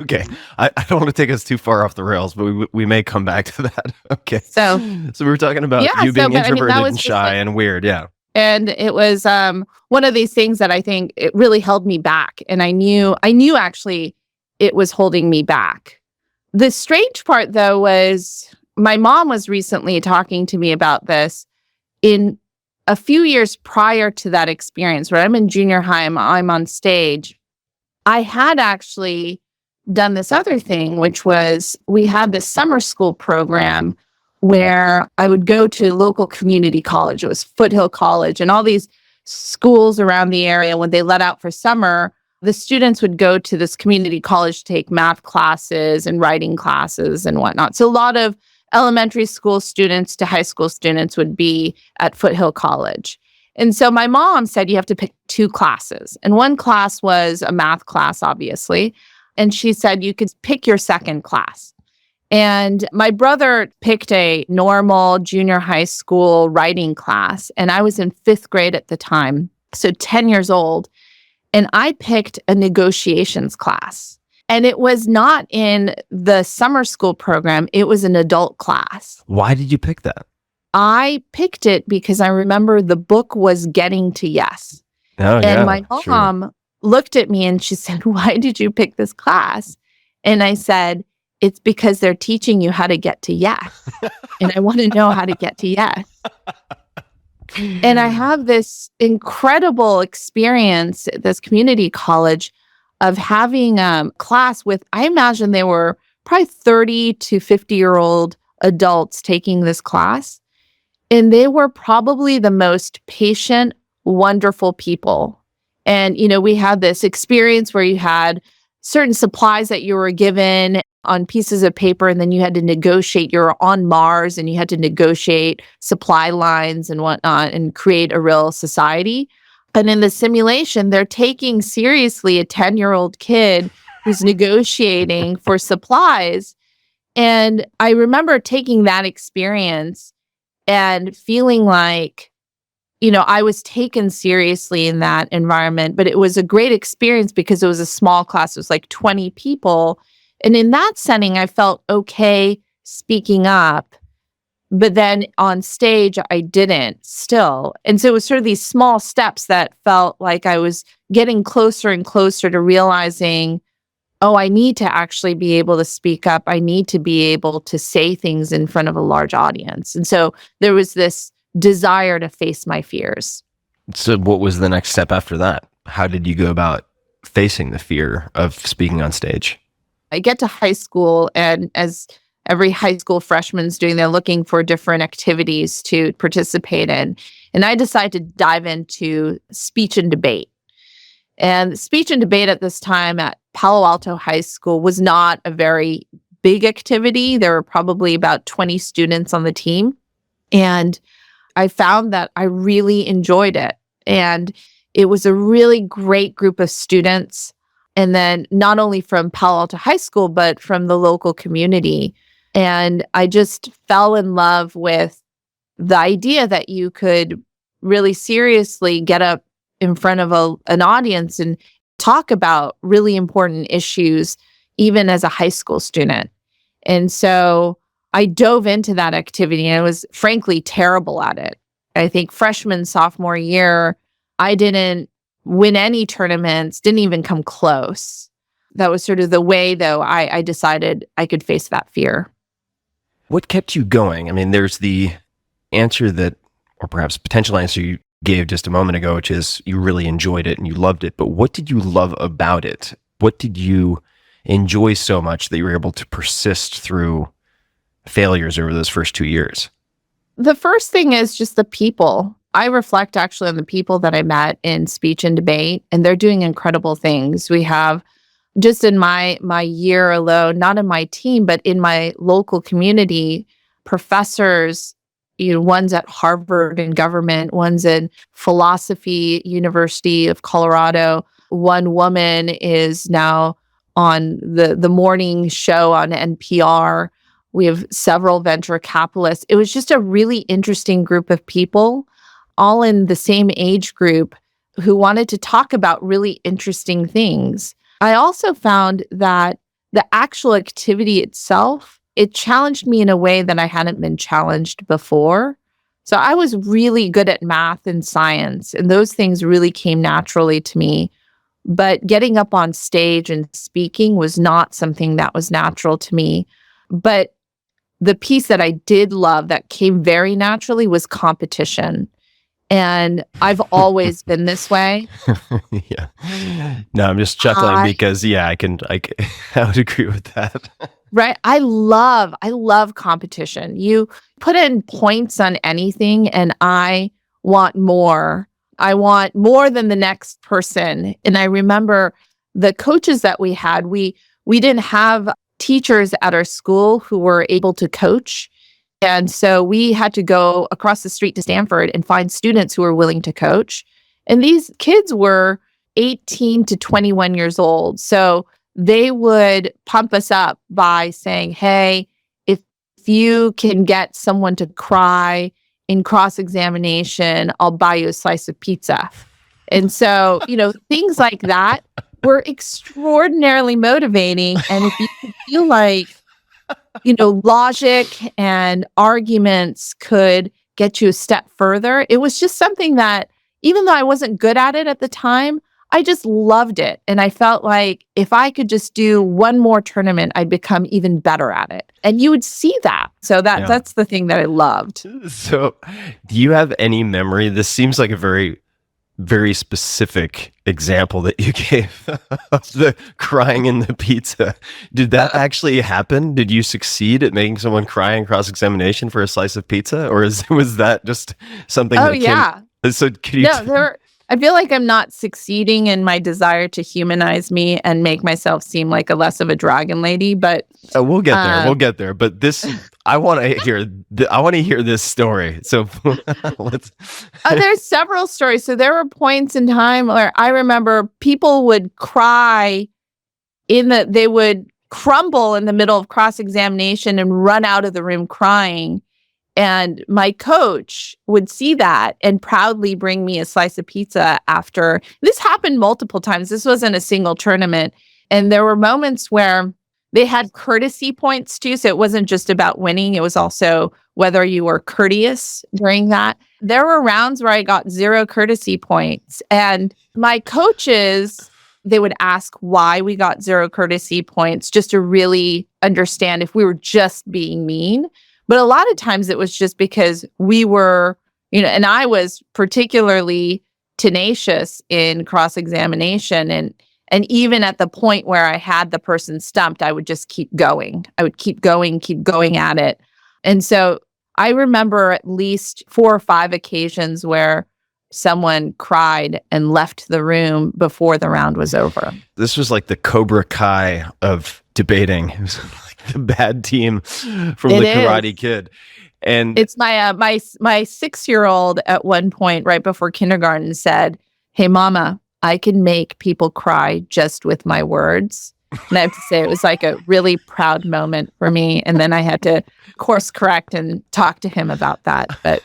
Okay. I don't want to take us too far off the rails, but we may come back to that. Okay. So we were talking about you being introverted and shy and weird. Yeah. And it was one of these things that I think it really held me back. And I knew actually it was holding me back. The strange part, though, was my mom was recently talking to me about this. In a few years prior to that experience, where I'm in junior high, I'm on stage, I had actually done this other thing, which was we had this summer school program where I would go to local community college. It was Foothill College, and all these schools around the area, when they let out for summer, the students would go to this community college to take math classes and writing classes and whatnot. So a lot of elementary school students to high school students would be at Foothill College. And so my mom said you have to pick 2 classes. And one class was a math class, obviously. And she said you could pick your second class. And my brother picked a normal junior high school writing class. And I was in 5th grade at the time, so 10 years old. And I picked a negotiations class. And it was not in the summer school program. It was an adult class. Why did you pick that? I picked it because I remember the book was Getting to Yes. Oh, and yeah, my mom looked at me and she said, why did you pick this class? And I said, it's because they're teaching you how to get to yes. And I want to know how to get to yes. And I have this incredible experience at this community college of having a class with, I imagine they were probably 30 to 50-year-old adults taking this class. And they were probably the most patient, wonderful people. And, we had this experience where you had certain supplies that you were given on pieces of paper, and then you had to negotiate. You're on Mars, and you had to negotiate supply lines and whatnot and create a real society. And in the simulation, they're taking seriously a 10-year-old kid who's negotiating for supplies. And I remember taking that experience and feeling like, I was taken seriously in that environment, but it was a great experience because it was a small class. It was like 20 people. And in that setting, I felt okay speaking up. But then on stage, I didn't still. And so it was sort of these small steps that felt like I was getting closer and closer to realizing, oh, I need to actually be able to speak up. I need to be able to say things in front of a large audience. And so there was this desire to face my fears. So what was the next step after that? How did you go about facing the fear of speaking on stage? I get to high school, and as every high school freshman's doing, they're looking for different activities to participate in. And I decided to dive into speech and debate. And speech and debate at this time at Palo Alto High School was not a very big activity. There were probably about 20 students on the team. And I found that I really enjoyed it. And it was a really great group of students. And then not only from Palo Alto High School, but from the local community. And I just fell in love with the idea that you could really seriously get up in front of an audience and talk about really important issues, even as a high school student. And so I dove into that activity, and I was frankly terrible at it. I think freshman, sophomore year, I didn't win any tournaments, didn't even come close. That was sort of the way, though, I decided I could face that fear. What kept you going? I mean, there's the answer that, or perhaps potential answer you gave just a moment ago, which is you really enjoyed it and you loved it. But what did you love about it? What did you enjoy so much that you were able to persist through failures over those first 2 years? The first thing is just the people. I reflect actually on the people that I met in speech and debate, and they're doing incredible things. We have just in my year alone, not in my team, but in my local community, professors, one's at Harvard in government, one's in philosophy, University of Colorado. One woman is now on the morning show on NPR. We have several venture capitalists. It was just a really interesting group of people, all in the same age group, who wanted to talk about really interesting things. I also found that the actual activity itself, it challenged me in a way that I hadn't been challenged before. So I was really good at math and science, and those things really came naturally to me. But getting up on stage and speaking was not something that was natural to me. But the piece that I did love that came very naturally was competition. And I've always been this way. Yeah. No, I'm just chuckling because I would agree with that. Right. I love competition. You put in points on anything and I want more. I want more than the next person. And I remember the coaches that we had, we didn't have teachers at our school who were able to coach. And so we had to go across the street to Stanford and find students who were willing to coach. And these kids were 18 to 21 years old. So they would pump us up by saying, hey, if you can get someone to cry in cross-examination, I'll buy you a slice of pizza. And so, things like that were extraordinarily motivating. And if you feel like, logic and arguments could get you a step further, it was just something that, even though I wasn't good at it at the time, I just loved it. And I felt like if I could just do one more tournament, I'd become even better at it. And you would see that. So that's the thing that I loved. So do you have any memory? This seems like a very, very specific example that you gave of the crying in the pizza. Did that actually happen? Did you succeed at making someone cry in cross-examination for a slice of pizza? Or was that just something that came? So could you... I feel like I'm not succeeding in my desire to humanize me and make myself seem like a less of a dragon lady, but we'll get there. We'll get there. But this, I want to hear this story. So let's. There's several stories. So there were points in time where I remember people would cry they would crumble in the middle of cross-examination and run out of the room crying. And my coach would see that and proudly bring me a slice of pizza after. This happened multiple times. This wasn't a single tournament. And there were moments where they had courtesy points too. So it wasn't just about winning. It was also whether you were courteous during that. There were rounds where I got 0 courtesy points. And my coaches, they would ask why we got 0 courtesy points just to really understand if we were just being mean. But a lot of times it was just because we were, and I was particularly tenacious in cross-examination. And even at the point where I had the person stumped, I would just keep going. I would keep going at it. And so I remember at least 4 or 5 occasions where someone cried and left the room before the round was over. This was like the Cobra Kai of debating. It was like the bad team from the Karate Kid. And it's my 6-year-old at one point right before kindergarten said, "Hey, Mama, I can make people cry just with my words." And I have to say it was like a really proud moment for me. And then I had to course correct and talk to him about that. But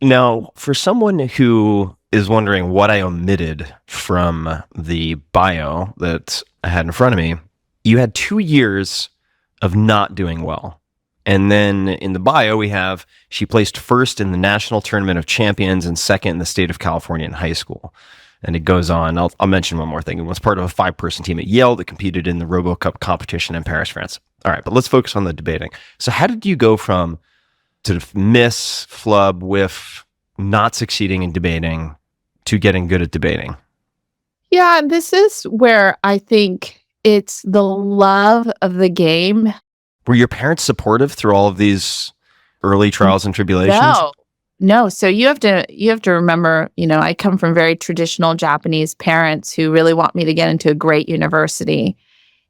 now, for someone who is wondering what I omitted from the bio that I had in front of me, you had 2 years of not doing well. And then in the bio, we have she placed first in the National Tournament of Champions and second in the state of California in high school. And it goes on. I'll mention one more thing. It was part of a 5-person team at Yale that competed in the RoboCup competition in Paris, France. All right, but let's focus on the debating. So how did you go from to miss, flub, whiff, not succeeding in debating to getting good at debating? Yeah, this is where I think it's the love of the game. Were your parents supportive through all of these early trials and tribulations? No, so you have to remember, I come from very traditional Japanese parents who really want me to get into a great university.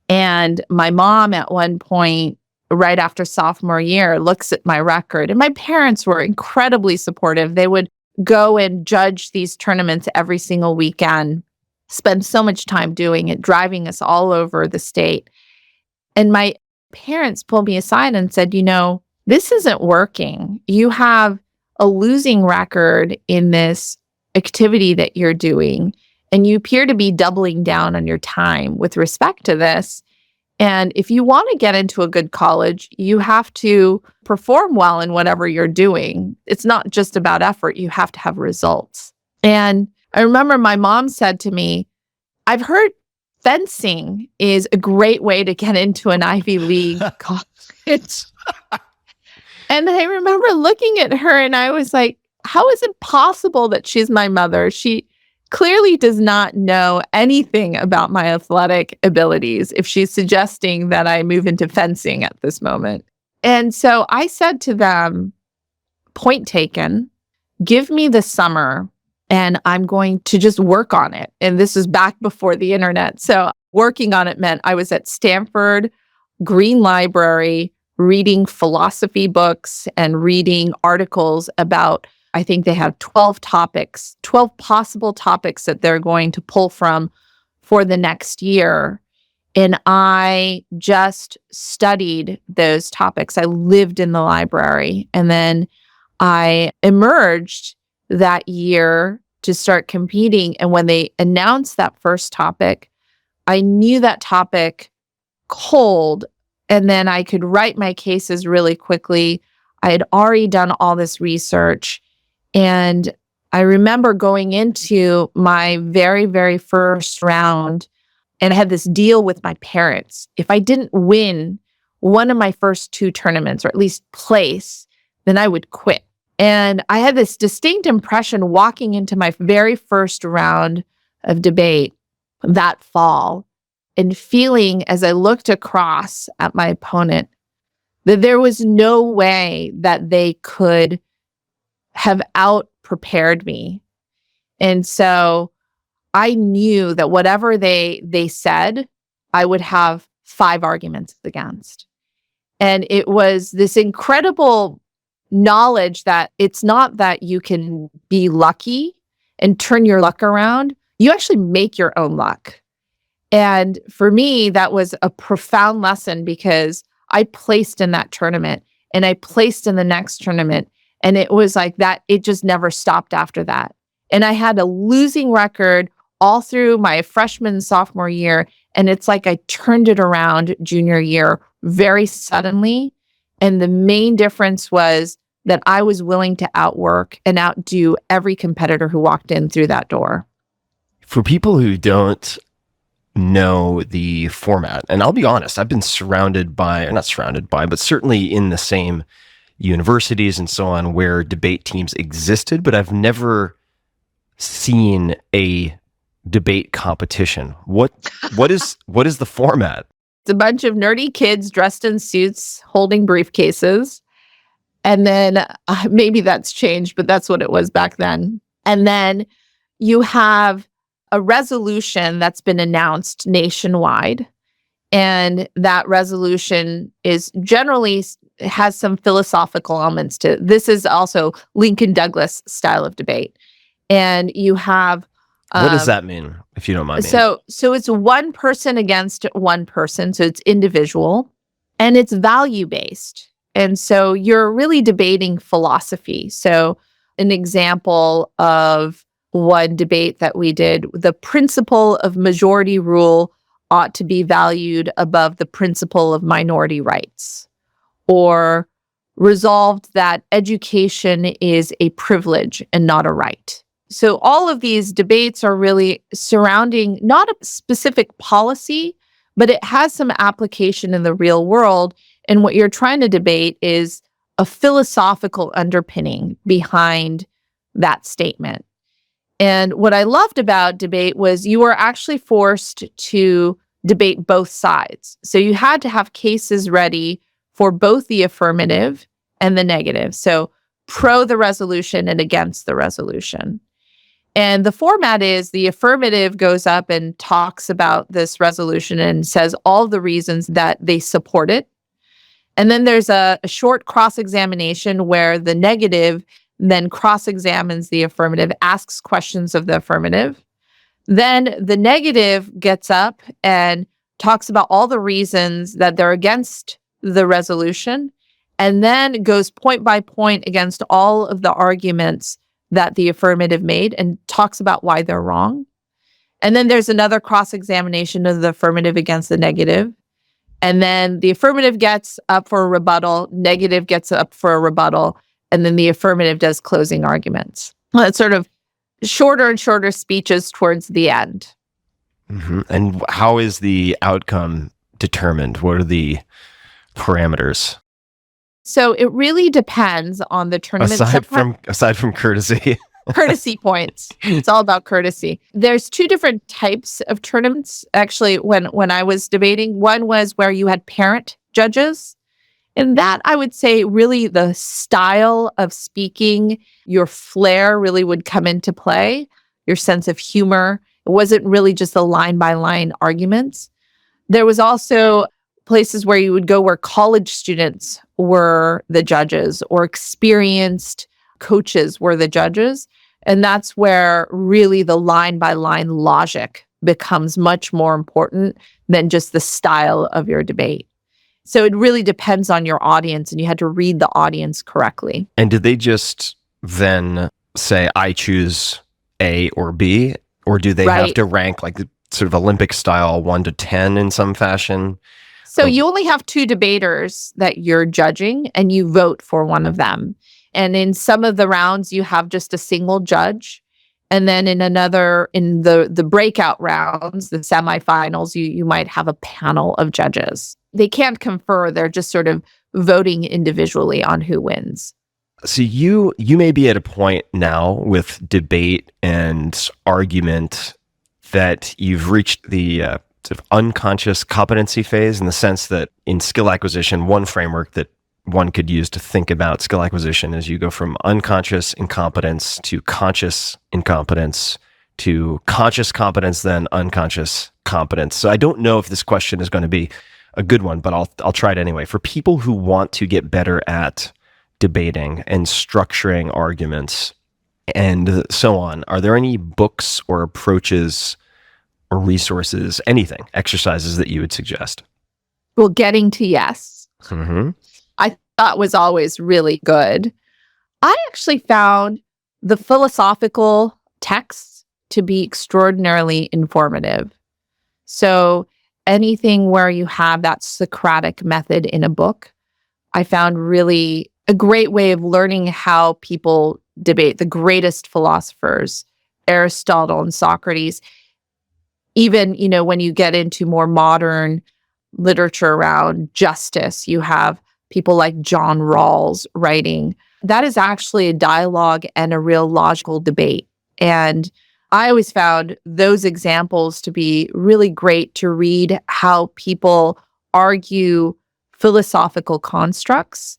And my mom at one point, right after sophomore year, looks at my record. And my parents were incredibly supportive. They would go and judge these tournaments every single weekend, spend so much time doing it, driving us all over the state. And my parents pulled me aside and said, this isn't working. You have a losing record in this activity that you're doing, and you appear to be doubling down on your time with respect to this. And if you want to get into a good college, you have to perform well in whatever you're doing. It's not just about effort. You have to have results. And I remember my mom said to me, I've heard fencing is a great way to get into an Ivy League college. And I remember looking at her and I was like, how is it possible that she's my mother? She clearly does not know anything about my athletic abilities if she's suggesting that I move into fencing at this moment. And so I said to them, point taken, give me the summer and I'm going to just work on it. And this is back before the internet. So working on it meant I was at Stanford Green Library reading philosophy books and reading articles about, I think they have 12 topics, 12 possible topics that they're going to pull from for the next year. And I just studied those topics. I lived in the library. And then I emerged that year to start competing. And when they announced that first topic, I knew that topic cold. And then I could write my cases really quickly. I had already done all this research. And I remember going into my very, very first round and I had this deal with my parents. If I didn't win one of my first two tournaments, or at least place, then I would quit. And I had this distinct impression walking into my very first round of debate that fall and feeling as I looked across at my opponent that there was no way that they could have out prepared me. And so I knew that whatever they said, I would have 5 arguments against. And it was this incredible knowledge that it's not that you can be lucky and turn your luck around. You actually make your own luck. And for me, that was a profound lesson because I placed in that tournament and I placed in the next tournament. And it was like that, it just never stopped after that. And I had a losing record all through my freshman and sophomore year. And it's like I turned it around junior year very suddenly. And the main difference was that I was willing to outwork and outdo every competitor who walked in through that door. For people who don't know the format, and I'll be honest, I've been surrounded by, or not surrounded by, but certainly in the same universities and so on where debate teams existed, but I've never seen a debate competition. What is the format? It's a bunch of nerdy kids dressed in suits holding briefcases. And then maybe that's changed, but that's what it was back then. And then you have a resolution that's been announced nationwide. And that resolution is generally has some philosophical elements to it. This is also Lincoln Douglas style of debate. And you have what does that mean, if you don't mind me? So it's one person against one person. So it's individual and it's value-based. And so you're really debating philosophy. So an example of one debate that we did, the principle of majority rule ought to be valued above the principle of minority rights, or resolved that education is a privilege and not a right. So all of these debates are really surrounding not a specific policy, but it has some application in the real world. And what you're trying to debate is a philosophical underpinning behind that statement. And what I loved about debate was you were actually forced to debate both sides. So you had to have cases ready for both the affirmative and the negative. So pro the resolution and against the resolution. And the format is the affirmative goes up and talks about this resolution and says all the reasons that they support it. And then there's a short cross-examination where the negative then cross-examines the affirmative, asks questions of the affirmative. Then the negative gets up and talks about all the reasons that they're against the resolution, and then goes point by point against all of the arguments that the affirmative made and talks about why they're wrong. And then there's another cross-examination of the affirmative against the negative. And then the affirmative gets up for a rebuttal, negative gets up for a rebuttal, and then the affirmative does closing arguments. Well, it's sort of shorter and shorter speeches towards the end. Mm-hmm. And how is the outcome determined? What are the parameters? So it really depends on the tournament. Aside from courtesy. Courtesy points. It's all about courtesy. There's two different types of tournaments. Actually, when I was debating, one was where you had parent judges. And that, I would say, really the style of speaking, your flair really would come into play, your sense of humor. It wasn't really just the line-by-line arguments. There was also places where you would go where college students were the judges or experienced coaches were the judges. And that's where really the line-by-line logic becomes much more important than just the style of your debate. So it really depends on your audience, and you had to read the audience correctly. And did they just then say, I choose A or B? Or do they have to rank like sort of Olympic style 1 to 10 in some fashion? So you only have two debaters that you're judging, and you vote for one of them. And in some of the rounds, you have just a single judge. And then in the breakout rounds, the semifinals, you might have a panel of judges. They can't confer. They're just sort of voting individually on who wins. So you may be at a point now with debate and argument that you've reached the sort of unconscious competency phase, in the sense that in skill acquisition, one framework that one could use to think about skill acquisition is you go from unconscious incompetence to conscious incompetence to conscious competence, then unconscious competence. So I don't know if this question is going to be a good one, but I'll try it anyway. For people who want to get better at debating and structuring arguments and so on, are there any books or approaches or resources, anything, exercises that you would suggest? Well, getting to yes, Mm-hmm. I thought was always really good. I actually found the philosophical texts to be extraordinarily informative. So anything where you have that Socratic method in a book, I found really a great way of learning how people debate. The greatest philosophers, Aristotle and Socrates. Even, when you get into more modern literature around justice, you have people like John Rawls writing. That is actually a dialogue and a real logical debate. And I always found those examples to be really great to read how people argue philosophical constructs.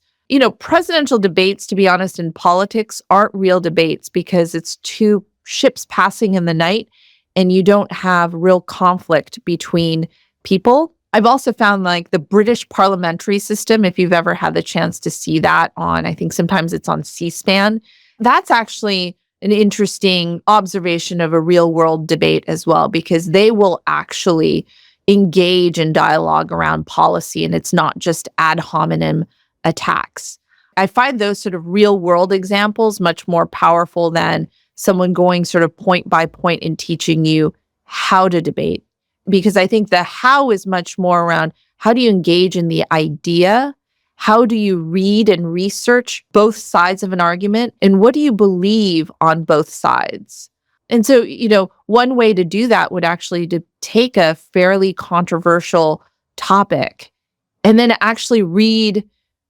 Presidential debates, to be honest, in politics aren't real debates because it's two ships passing in the night and you don't have real conflict between people. I've also found like the British parliamentary system, if you've ever had the chance to see that on, I think sometimes it's on C-SPAN, that's actually an interesting observation of a real world debate as well, because they will actually engage in dialogue around policy and it's not just ad hominem attacks. I find those sort of real world examples much more powerful than someone going sort of point by point and teaching you how to debate. Because I think the how is much more around how do you engage in the idea? How do you read and research both sides of an argument? And what do you believe on both sides? And so, one way to do that would actually to take a fairly controversial topic and then actually read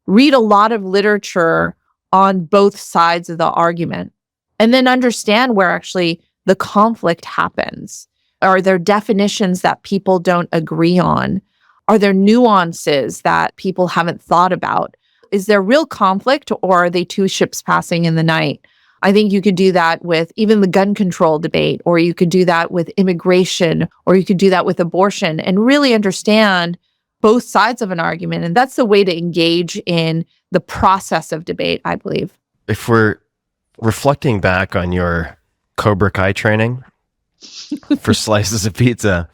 a lot of literature on both sides of the argument, and then understand where actually the conflict happens. Are there definitions that people don't agree on? Are there nuances that people haven't thought about? is there real conflict, or are they two ships passing in the night? I think you could do that with even the gun control debate, or you could do that with immigration, or you could do that with abortion, and really understand both sides of an argument. And that's the way to engage in the process of debate, I believe. If we're reflecting back on your Cobra Kai training for slices of pizza,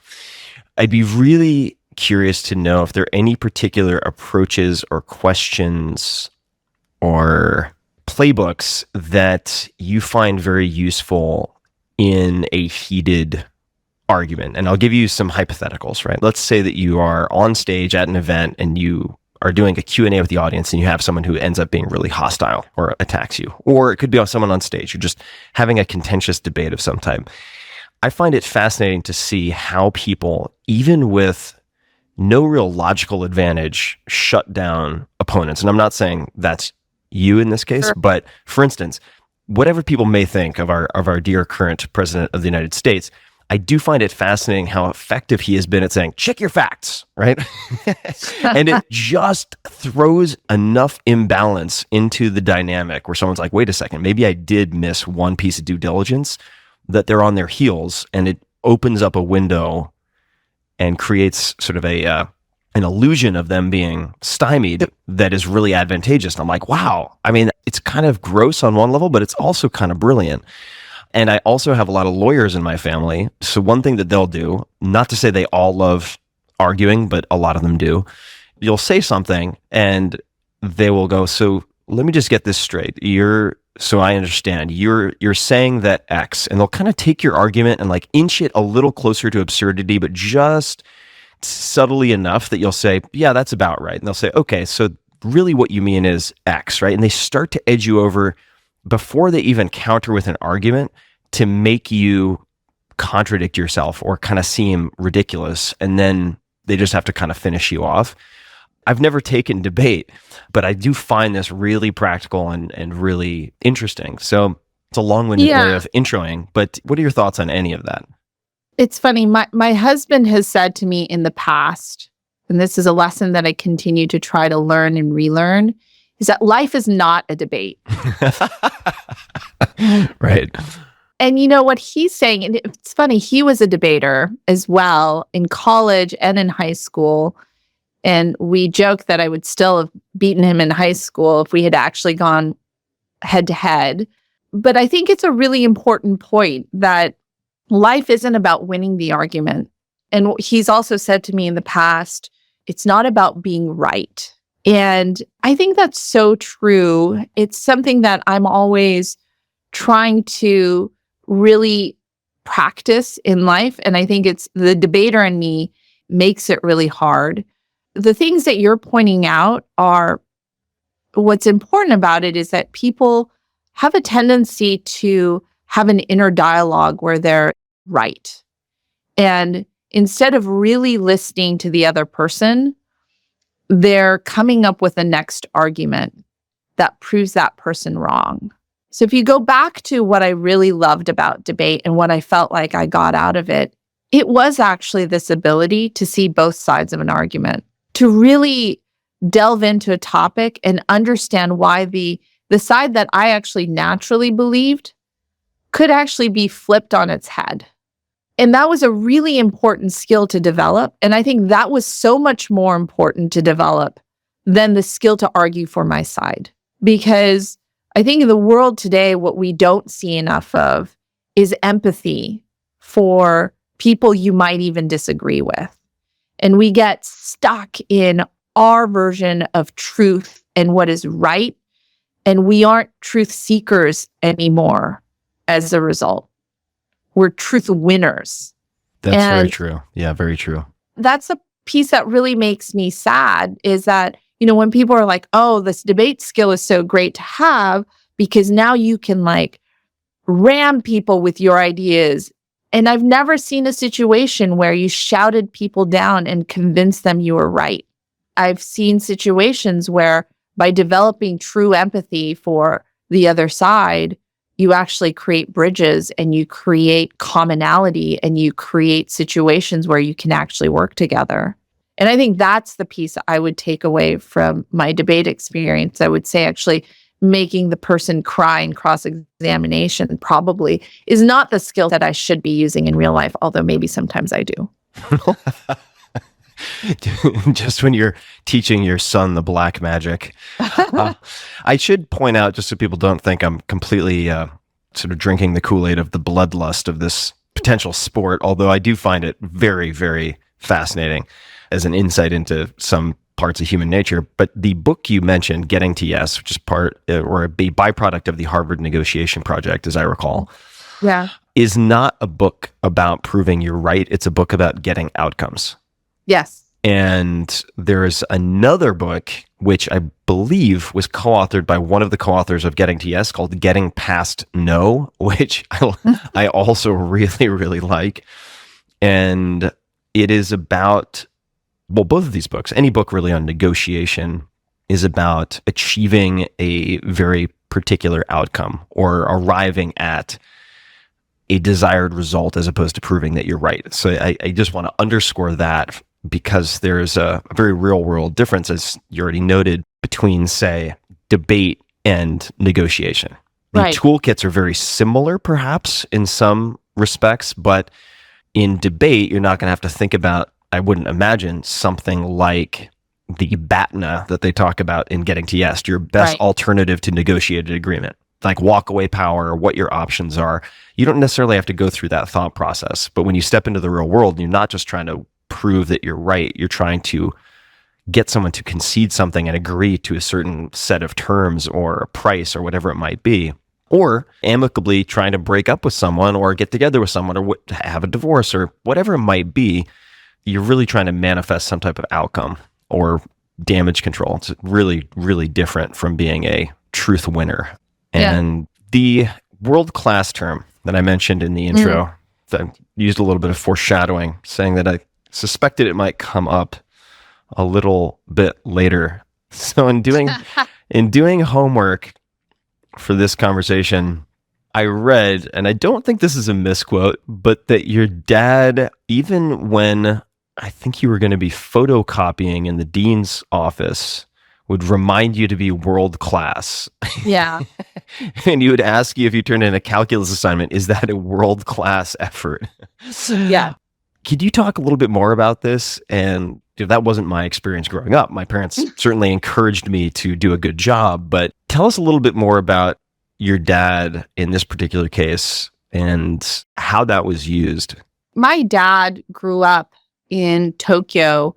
I'd be really curious to know if there are any particular approaches or questions or playbooks that you find very useful in a heated argument. And I'll give you some hypotheticals, right? Let's say that you are on stage at an event and you are doing a Q&A with the audience and you have someone who ends up being really hostile or attacks you. Or it could be someone on stage. You're just having a contentious debate of some type. I find it fascinating to see how people, even with no real logical advantage, shut down opponents. And I'm not saying that's you in this case, but for instance, whatever people may think of our dear current president of the United States, I do find it fascinating how effective he has been at saying, check your facts, right? And it just throws enough imbalance into the dynamic where someone's like, wait a second, maybe I did miss one piece of due diligence, that they're on their heels, and it opens up a window and creates sort of an illusion of them being stymied that is really advantageous. And I'm like, wow. I mean, it's kind of gross on one level, but it's also kind of brilliant. And I also have a lot of lawyers in my family. So one thing that they'll do, not to say they all love arguing, but a lot of them do, you'll say something and they will go, so let me just get this straight. So I understand, you're saying that X, and they'll kind of take your argument and like inch it a little closer to absurdity, but just subtly enough that you'll say, yeah, that's about right. And they'll say, okay, so really what you mean is X, right? And they start to edge you over before they even counter with an argument to make you contradict yourself or kind of seem ridiculous. And then they just have to kind of finish you off. I've never taken debate, but I do find this really practical and really interesting. So it's a long-winded way of introing, but what are your thoughts on any of that? It's funny. My husband has said to me in the past, and this is a lesson that I continue to try to learn and relearn, is that life is not a debate. Right. And you know what he's saying, and it's funny, he was a debater as well in college and in high school. And we joke that I would still have beaten him in high school if we had actually gone head to head. But I think it's a really important point that life isn't about winning the argument. And he's also said to me in the past, it's not about being right. And I think that's so true. It's something that I'm always trying to really practice in life. And I think it's the debater in me makes it really hard. The things that you're pointing out are what's important about it is that people have a tendency to have an inner dialogue where they're right. And instead of really listening to the other person, they're coming up with the next argument that proves that person wrong. So if you go back to what I really loved about debate and what I felt like I got out of it, it was actually this ability to see both sides of an argument, to really delve into a topic and understand why the side that I actually naturally believed could actually be flipped on its head. And that was a really important skill to develop. And I think that was so much more important to develop than the skill to argue for my side. Because I think in the world today, what we don't see enough of is empathy for people you might even disagree with. And we get stuck in our version of truth and what is right. And we aren't truth seekers anymore as a result. We're truth winners. That's very true. Yeah, very true. That's a piece that really makes me sad is that, you know, when people are like, oh, this debate skill is so great to have because now you can like ram people with your ideas. And I've never seen a situation where you shouted people down and convinced them you were right. I've seen situations where by developing true empathy for the other side, you actually create bridges and you create commonality and you create situations where you can actually work together. And I think that's the piece I would take away from my debate experience. I would say actually making the person cry in cross-examination probably is not the skill that I should be using in real life, although maybe sometimes I do. Just when you're teaching your son the black magic. I should point out, just so people don't think I'm completely sort of drinking the Kool-Aid of the bloodlust of this potential sport, although I do find it very, very fascinating as an insight into some parts of human nature. But the book you mentioned, Getting to Yes, which is part or a byproduct of the Harvard Negotiation Project, as I recall, is not a book about proving you're right. It's a book about getting outcomes. Yes. And there's another book, which I believe was co-authored by one of the co-authors of Getting to Yes, called Getting Past No, which I also really, really like. And it is about, well, both of these books, any book really on negotiation, is about achieving a very particular outcome or arriving at a desired result as opposed to proving that you're right. So I just want to underscore that, because there's a very real world difference, as you already noted, between, say, debate and negotiation. The toolkits are very similar, perhaps, in some respects, but in debate, you're not going to have to think about, I wouldn't imagine, something like the BATNA that they talk about in Getting to Yes, your best alternative to negotiated agreement, like walkaway power or what your options are. You don't necessarily have to go through that thought process. But when you step into the real world, you're not just trying to prove that you're right. You're trying to get someone to concede something and agree to a certain set of terms or a price or whatever it might be, or amicably trying to break up with someone or get together with someone or have a divorce or whatever it might be. You're really trying to manifest some type of outcome or damage control. It's really, really different from being a truth winner. And the world-class term that I mentioned in the intro, that I used a little bit of foreshadowing, saying that I suspected it might come up a little bit later. So in doing homework for this conversation, I read, and I don't think this is a misquote, but that your dad, even when I think you were going to be photocopying in the dean's office, would remind you to be world class. Yeah. And he would ask you, if you turned in a calculus assignment, is that a world class effort? Yeah. Could you talk a little bit more about this? And that wasn't my experience growing up. My parents certainly encouraged me to do a good job, but tell us a little bit more about your dad in this particular case and how that was used. My dad grew up in Tokyo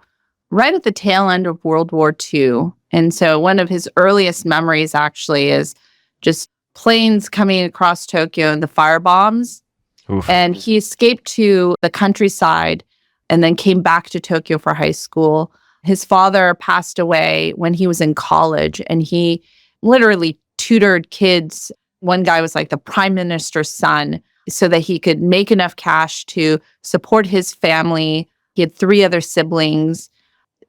right at the tail end of World War II. And so one of his earliest memories actually is just planes coming across Tokyo and the fire bombs. Oof. And he escaped to the countryside and then came back to Tokyo for high school. His father passed away when he was in college, and he literally tutored kids. One guy was like the prime minister's son, so that he could make enough cash to support his family. He had 3 other siblings,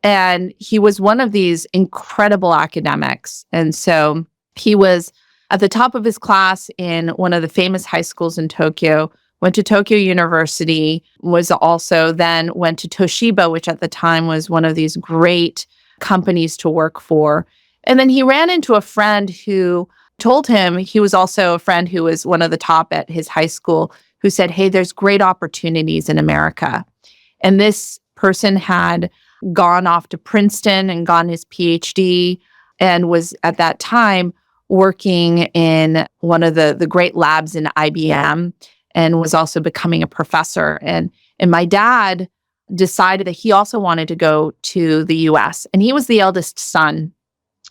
and he was one of these incredible academics. And so he was at the top of his class in one of the famous high schools in Tokyo, went to Tokyo University, was also then went to Toshiba, which at the time was one of these great companies to work for. And then he ran into a friend who told him, he was also a friend who was one of the top at his high school, who said, hey, there's great opportunities in America. And this person had gone off to Princeton and gotten his PhD and was at that time working in one of the great labs in IBM and was also becoming a professor. And my dad decided that he also wanted to go to the US, and he was the eldest son.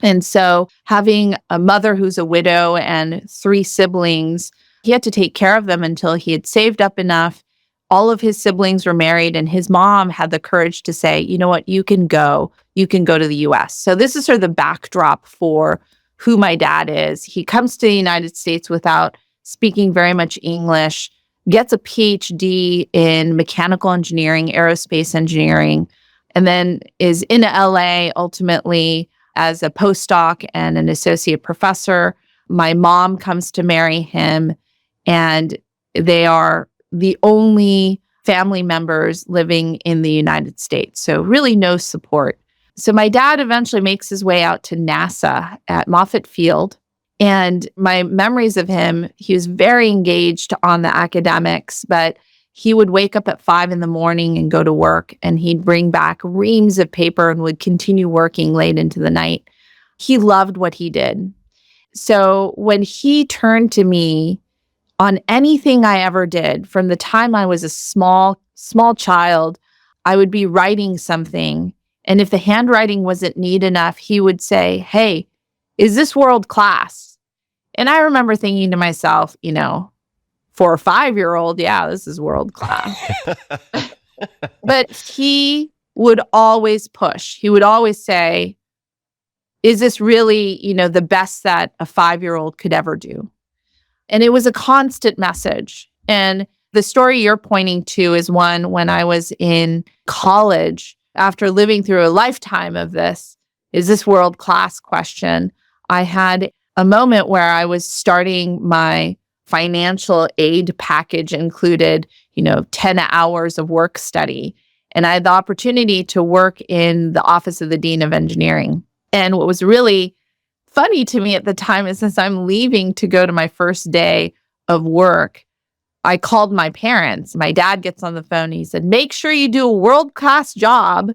And so having a mother who's a widow and 3 siblings, he had to take care of them until he had saved up enough. All of his siblings were married, and his mom had the courage to say, you know what, you can go to the US. So this is sort of the backdrop for who my dad is. He comes to the United States without speaking very much English, gets a PhD in mechanical engineering, aerospace engineering, and then is in LA ultimately as a postdoc and an associate professor. My mom comes to marry him, and they are the only family members living in the United States. So really no support. So my dad eventually makes his way out to NASA at Moffett Field. And my memories of him, he was very engaged on the academics, but he would wake up at 5 a.m. and go to work, and he'd bring back reams of paper and would continue working late into the night. He loved what he did. So when he turned to me on anything I ever did, from the time I was a small child, I would be writing something. And if the handwriting wasn't neat enough, he would say, "Hey, is this world class?" And I remember thinking to myself, for a 5-year-old, yeah, this is world class. But he would always push. He would always say, "Is this really, the best that a 5-year-old could ever do?" And it was a constant message. And the story you're pointing to is one when I was in college, after living through a lifetime of this, is this world class question, I had a moment where I was starting my financial aid package included, 10 hours of work study. And I had the opportunity to work in the office of the Dean of Engineering. And what was really funny to me at the time is, since I'm leaving to go to my first day of work, I called my parents. My dad gets on the phone. He said, "Make sure you do a world-class job."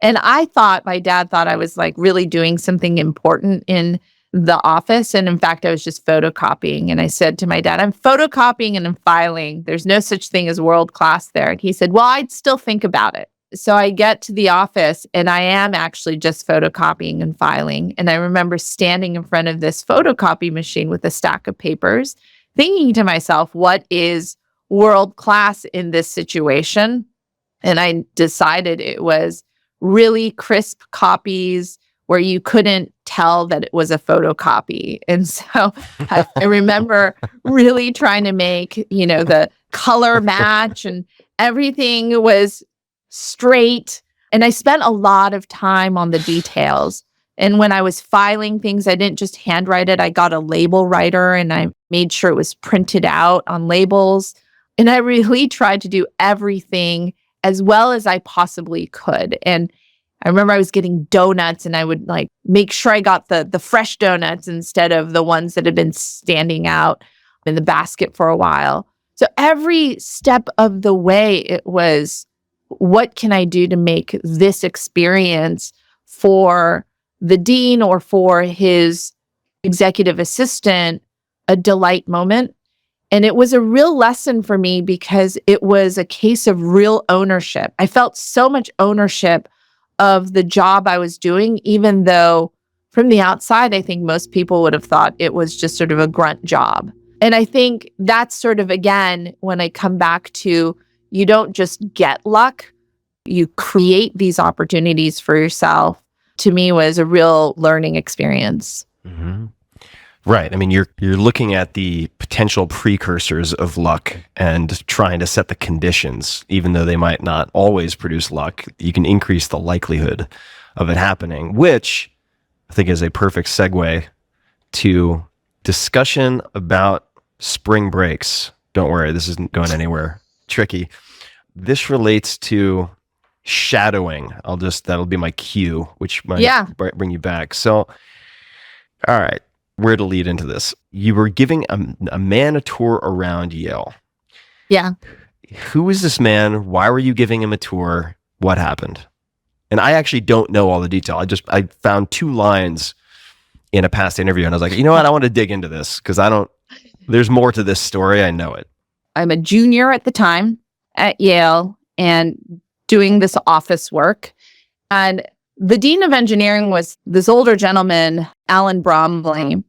And I thought my dad thought I was like really doing something important in the office. And in fact, I was just photocopying. And I said to my dad, "I'm photocopying and I'm filing. There's no such thing as world-class there." And he said, "Well, I'd still think about it." So I get to the office and I am actually just photocopying and filing. And I remember standing in front of this photocopy machine with a stack of papers, thinking to myself, what is world class in this situation? And I decided it was really crisp copies where you couldn't tell that it was a photocopy. And so I remember really trying to make, the color match, and everything was straight. And I spent a lot of time on the details. And when I was filing things, I didn't just handwrite it. I got a label writer and I made sure it was printed out on labels. And I really tried to do everything as well as I possibly could. And I remember I was getting donuts and I would make sure I got the fresh donuts instead of the ones that had been standing out in the basket for a while. So every step of the way, it was, what can I do to make this experience for the dean or for his executive assistant a delight moment? And it was a real lesson for me because it was a case of real ownership. I felt so much ownership of the job I was doing, even though from the outside, I think most people would have thought it was just sort of a grunt job. And I think that's sort of, again, when I come back to, you don't just get luck, you create these opportunities for yourself, to me was a real learning experience. Mm-hmm. Right. I mean, you're looking at the potential precursors of luck and trying to set the conditions, even though they might not always produce luck. You can increase the likelihood of it happening, which I think is a perfect segue to discussion about spring breaks. Don't worry, this isn't going anywhere tricky. This relates to shadowing. That'll be my cue, which might bring you back. So, all right. Where to lead into this? You were giving a man a tour around Yale. Yeah. Who is this man? Why were you giving him a tour? What happened? And I actually don't know all the detail. I found 2 lines in a past interview and I was like, you know what? I want to dig into this because there's more to this story. I know it. I'm a junior at the time at Yale and doing this office work. And the dean of engineering was this older gentleman, Alan Bromley.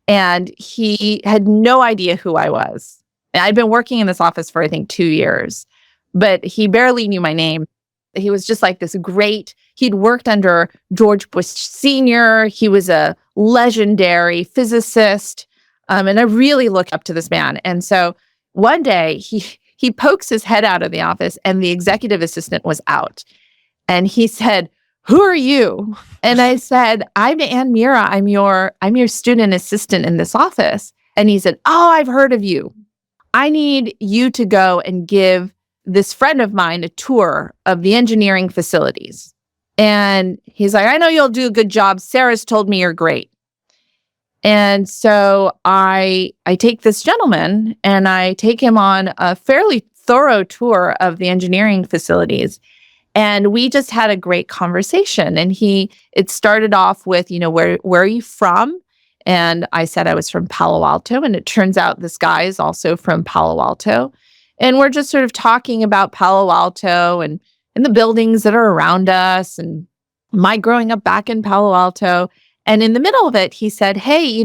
And he had no idea who I was. And I'd been working in this office for, I think, 2 years, but he barely knew my name. He was just like this he'd worked under George Bush Sr. He was a legendary physicist. And I really looked up to this man. And so one day he pokes his head out of the office and the executive assistant was out. And he said, "Who are you?" And I said, "I'm Ann-Miura. I'm your student assistant in this office." And he said, "Oh, I've heard of you. I need you to go and give this friend of mine a tour of the engineering facilities. And he's like, I know you'll do a good job. Sarah's told me you're great. And so I take this gentleman and I take him on a fairly thorough tour of the engineering facilities. And we just had a great conversation. And it started off with, where are you from? And I said I was from Palo Alto. And it turns out this guy is also from Palo Alto. And we're just sort of talking about Palo Alto and the buildings that are around us and my growing up back in Palo Alto. And in the middle of it, he said, hey,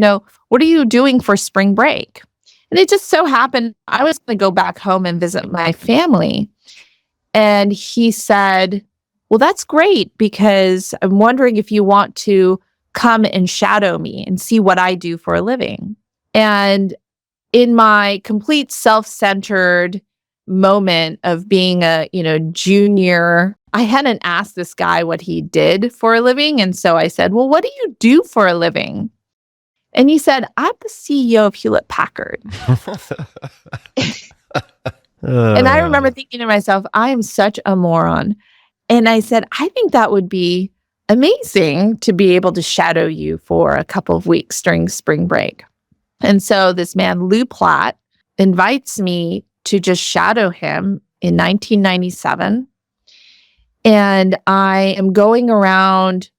what are you doing for spring break? And it just so happened I was going to go back home and visit my family. And he said, well, that's great because I'm wondering if you want to come and shadow me and see what I do for a living. And in my complete self-centered moment of being a, junior, I hadn't asked this guy what he did for a living. And so I said, well, what do you do for a living? And he said, I'm the CEO of Hewlett Packard. And I remember thinking to myself, I am such a moron. And I said, I think that would be amazing to be able to shadow you for a couple of weeks during spring break. And so this man, Lou Platt, invites me to just shadow him in 1997. And I am going around.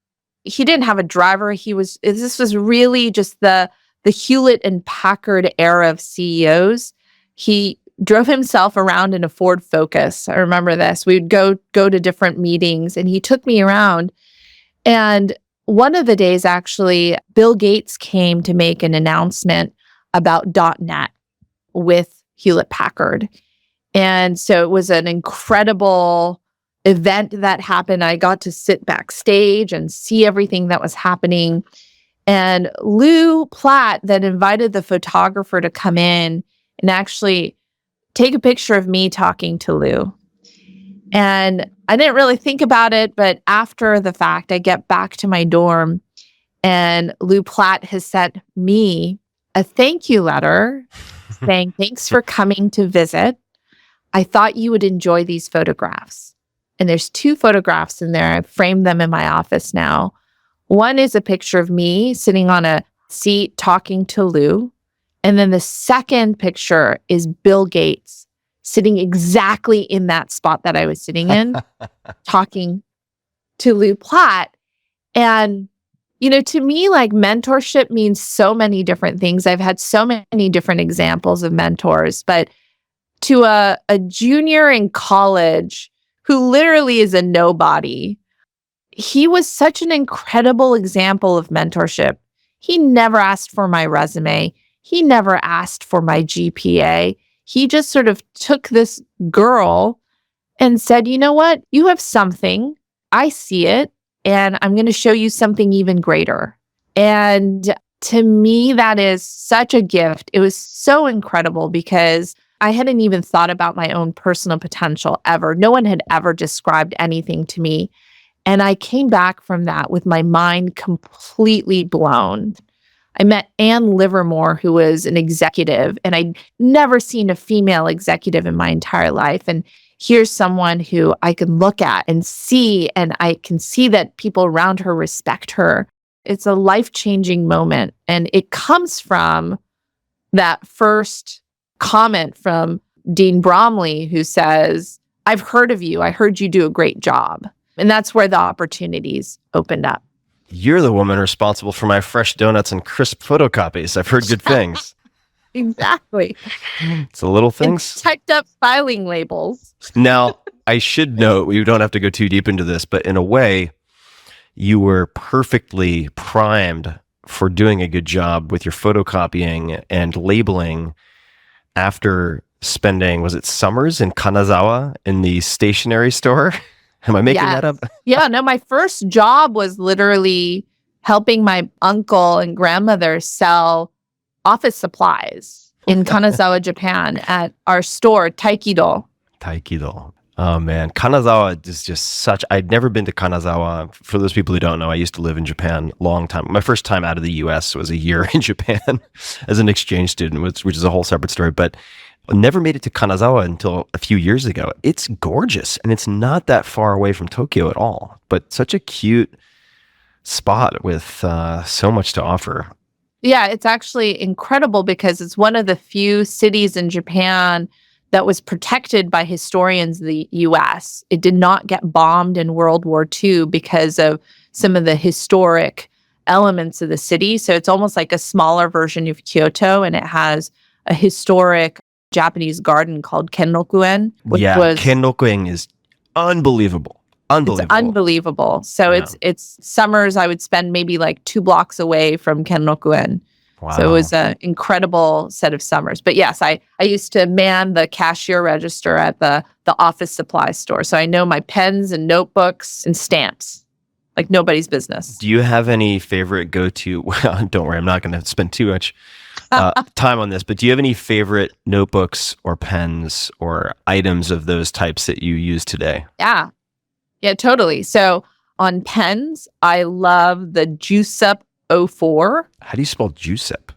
He didn't have a driver. This was really just the Hewlett and Packard era of CEOs. He drove himself around in a Ford Focus. I remember this. We'd go to different meetings and he took me around. And one of the days, actually, Bill Gates came to make an announcement about .NET with Hewlett Packard. And so it was an incredible event that happened. I got to sit backstage and see everything that was happening. And Lou Platt then invited the photographer to come in and actually take a picture of me talking to Lou. And I didn't really think about it, but after the fact, I get back to my dorm and Lou Platt has sent me a thank you letter saying, thanks for coming to visit. I thought you would enjoy these photographs. And there's 2 photographs in there. I've framed them in my office now. One is a picture of me sitting on a seat talking to Lou. And then the second picture is Bill Gates sitting exactly in that spot that I was sitting in, talking to Lou Platt. And, to me, like mentorship means so many different things. I've had so many different examples of mentors, but to a junior in college who literally is a nobody, he was such an incredible example of mentorship. He never asked for my resume. He never asked for my GPA. He just sort of took this girl and said, you know what? You have something. I see it. And I'm going to show you something even greater. And to me, that is such a gift. It was so incredible because I hadn't even thought about my own personal potential ever. No one had ever described anything to me. And I came back from that with my mind completely blown. I met Ann Livermore, who was an executive, and I'd never seen a female executive in my entire life. And here's someone who I can look at and see, and I can see that people around her respect her. It's a life-changing moment. And it comes from that first comment from Dean Bromley, who says, I've heard of you. I heard you do a great job. And that's where the opportunities opened up. You're the woman responsible for my fresh donuts and crisp photocopies. I've heard good things. Exactly. It's the little things. And typed up filing labels. Now, I should note, we don't have to go too deep into this, but in a way, you were perfectly primed for doing a good job with your photocopying and labeling after spending, was it summers in Kanazawa in the stationery store? Am I making that up? Yeah, no, my first job was literally helping my uncle and grandmother sell office supplies in Kanazawa, Japan at our store, Taikido. Taikido. Oh, man. Kanazawa is just such... I'd never been to Kanazawa. For those people who don't know, I used to live in Japan a long time. My first time out of the U.S. was a year in Japan as an exchange student, which is a whole separate story. But Never made it to Kanazawa until a few years ago. It's gorgeous, and it's not that far away from Tokyo at all, but such a cute spot with so much to offer. Yeah, it's actually incredible because it's one of the few cities in Japan that was protected by historians of the US. It did not get bombed in World War II because of some of the historic elements of the city. So it's almost like a smaller version of Kyoto, and it has a historic Japanese garden called Kenrokuen, which was Kenrokuen is unbelievable. It's unbelievable. So it's summers I would spend maybe like 2 blocks away from Kenrokuen. Wow. So it was an incredible set of summers. But yes, I used to man the cashier register at the office supply store. So I know my pens and notebooks and stamps like nobody's business. Do you have any favorite go-to? Well, don't worry, I'm not going to spend too much time on this, but do you have any favorite notebooks or pens or items of those types that you use today? Yeah, totally. So on pens, I love the Juice Up 04. How do you spell juice up?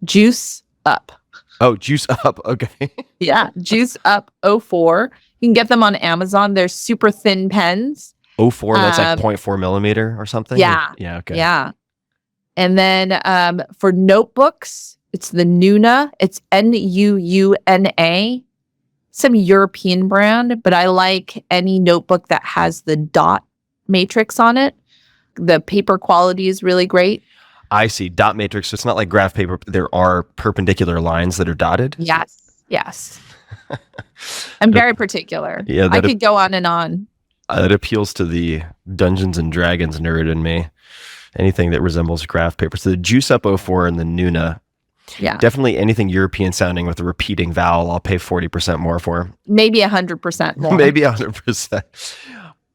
Juice Up. Oh, juice up. Okay. Yeah, Juice Up 04. You can get them on Amazon. They're super thin pens. 04, that's like 0.4 millimeter or something? Yeah. Yeah, okay. Yeah. And then for notebooks, it's the Nuna. It's Nuuna. Some European brand, but I like any notebook that has the dot matrix on it. The paper quality is really great. I see. Dot matrix. So it's not like graph paper. But there are perpendicular lines that are dotted. Yes. I'm very particular. Yeah, I could go on and on. That appeals to the Dungeons and Dragons nerd in me. Anything that resembles graph paper. So the Juice Up 04 and the Nuna. Yeah. Definitely anything European sounding with a repeating vowel, I'll pay 40% more for. Maybe 100% more. Maybe 100%.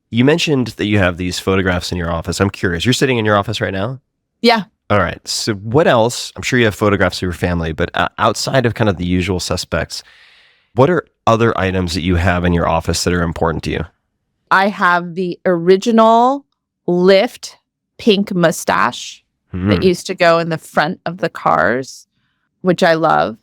You mentioned that you have these photographs in your office. I'm curious. You're sitting in your office right now? Yeah. All right. So what else? I'm sure you have photographs of your family, but outside of kind of the usual suspects, what are other items that you have in your office that are important to you? I have the original lift pink mustache that used to go in the front of the cars, which I love.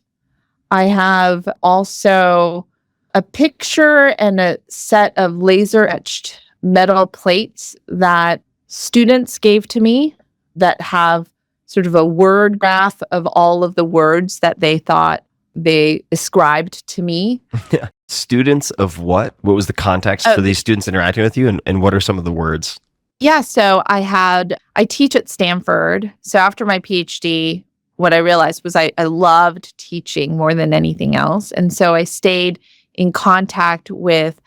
I have also a picture and a set of laser etched metal plates that students gave to me that have sort of a word graph of all of the words that they thought they ascribed to me. Students of what? What was the context for these students interacting with you, and what are some of the words? Yeah, so I teach at Stanford. So after my PhD, what I realized was I loved teaching more than anything else. And so I stayed in contact with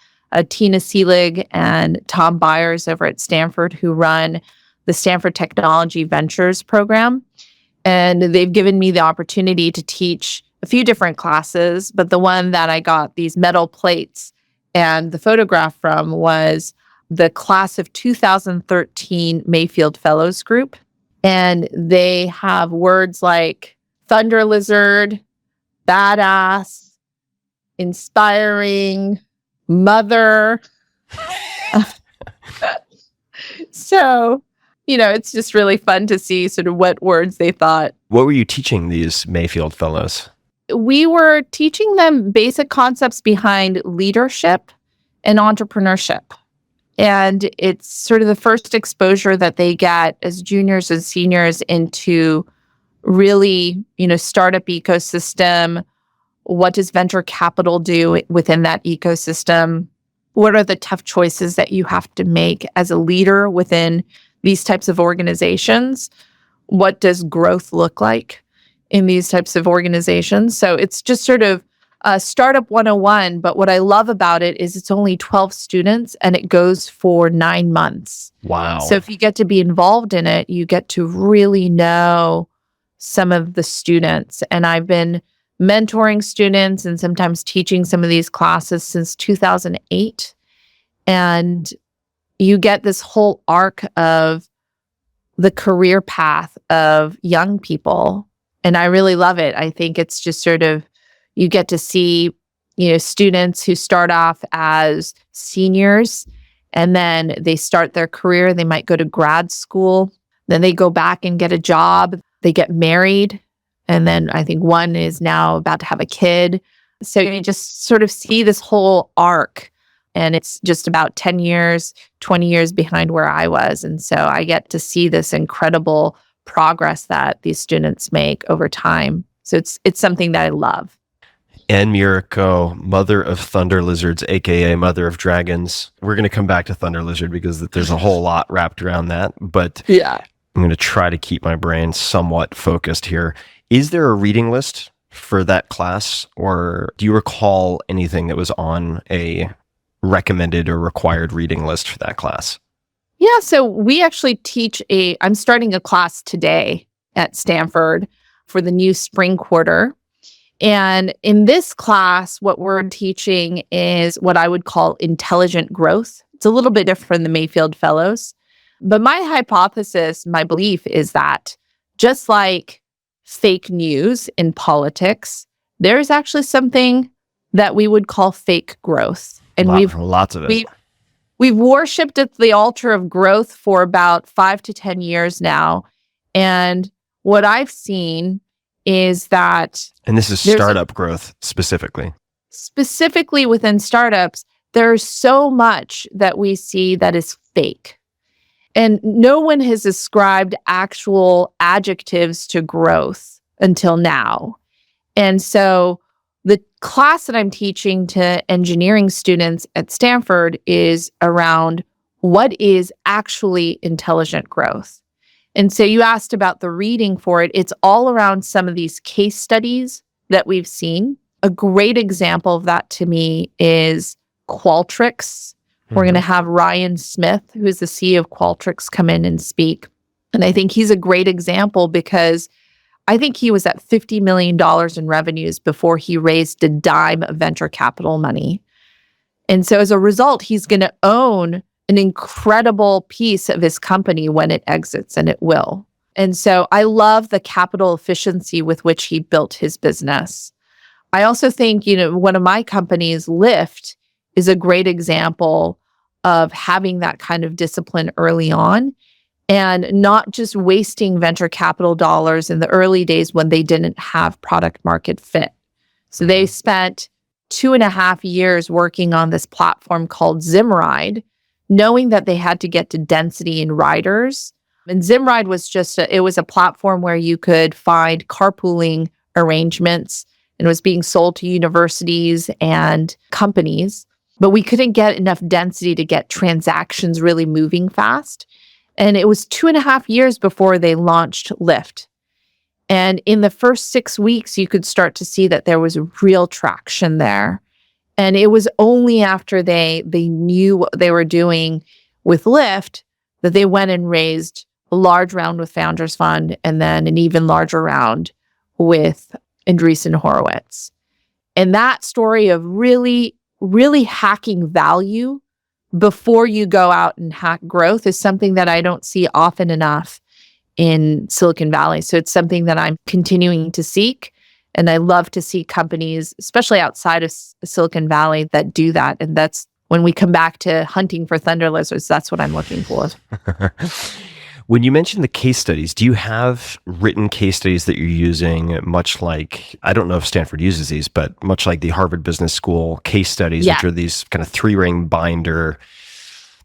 Tina Seelig and Tom Byers over at Stanford, who run the Stanford Technology Ventures program. And they've given me the opportunity to teach a few different classes, but the one that I got these metal plates and the photograph from was the class of 2013 Mayfield Fellows group. And they have words like thunder lizard, badass, inspiring, mother. So, it's just really fun to see sort of what words they thought. What were you teaching these Mayfield Fellows? We were teaching them basic concepts behind leadership and entrepreneurship. And it's sort of the first exposure that they get as juniors and seniors into really, startup ecosystem. What does venture capital do within that ecosystem? What are the tough choices that you have to make as a leader within these types of organizations? What does growth look like in these types of organizations? So it's just sort of Startup 101, but what I love about it is it's only 12 students and it goes for 9 months. Wow. So if you get to be involved in it, you get to really know some of the students. And I've been mentoring students and sometimes teaching some of these classes since 2008. And you get this whole arc of the career path of young people. And I really love it. I think it's just sort of, you get to see, students who start off as seniors and then they start their career. They might go to grad school. Then they go back and get a job. They get married. And then I think one is now about to have a kid. So you just sort of see this whole arc, and it's just about 10 years, 20 years behind where I was. And so I get to see this incredible progress that these students make over time. So it's something that I love. Ann-Miura Ko, mother of thunder lizards, aka mother of dragons. We're going to come back to thunder lizard because there's a whole lot wrapped around that, but Yeah. I'm going to try to keep my brain somewhat focused here. Is there a reading list for that class, or do you recall anything that was on a recommended or required reading list for that class? Yeah, so we actually I'm starting a class today at Stanford for the new spring quarter. And in this class, what we're teaching is what I would call intelligent growth. It's a little bit different from the Mayfield Fellows. But my hypothesis, my belief is that just like fake news in politics, there's actually something that we would call fake growth. And lots of it. We've worshipped at the altar of growth for about 5 to 10 years now. And what I've seen is that... And this is startup growth specifically. Specifically within startups, there's so much that we see that is fake. And no one has ascribed actual adjectives to growth until now. And so the class that I'm teaching to engineering students at Stanford is around what is actually intelligent growth. And so you asked about the reading for it. It's all around some of these case studies that we've seen. A great example of that to me is Qualtrics. We're going to have Ryan Smith, who is the CEO of Qualtrics, come in and speak. And I think he's a great example because I think he was at $50 million in revenues before he raised a dime of venture capital money. And so as a result, he's going to own an incredible piece of his company when it exits, and it will. And so I love the capital efficiency with which he built his business. I also think, one of my companies, Lyft, is a great example of having that kind of discipline early on and not just wasting venture capital dollars in the early days when they didn't have product market fit. So they spent 2.5 years working on this platform called Zimride, knowing that they had to get to density in riders. And Zimride was it was a platform where you could find carpooling arrangements, and it was being sold to universities and companies. But we couldn't get enough density to get transactions really moving fast. And it was 2.5 years before they launched Lyft. And in the first 6 weeks, you could start to see that there was real traction there. And it was only after they knew what they were doing with Lyft that they went and raised a large round with Founders Fund and then an even larger round with Andreessen Horowitz. And that story of really, really hacking value before you go out and hack growth is something that I don't see often enough in Silicon Valley. So it's something that I'm continuing to seek. And I love to see companies, especially outside of Silicon Valley, that do that. And that's when we come back to hunting for thunder lizards, that's what I'm looking for. When you mentioned the case studies, do you have written case studies that you're using, much like, I don't know if Stanford uses these, but much like the Harvard Business School case studies, which are these kind of 3-ring binder,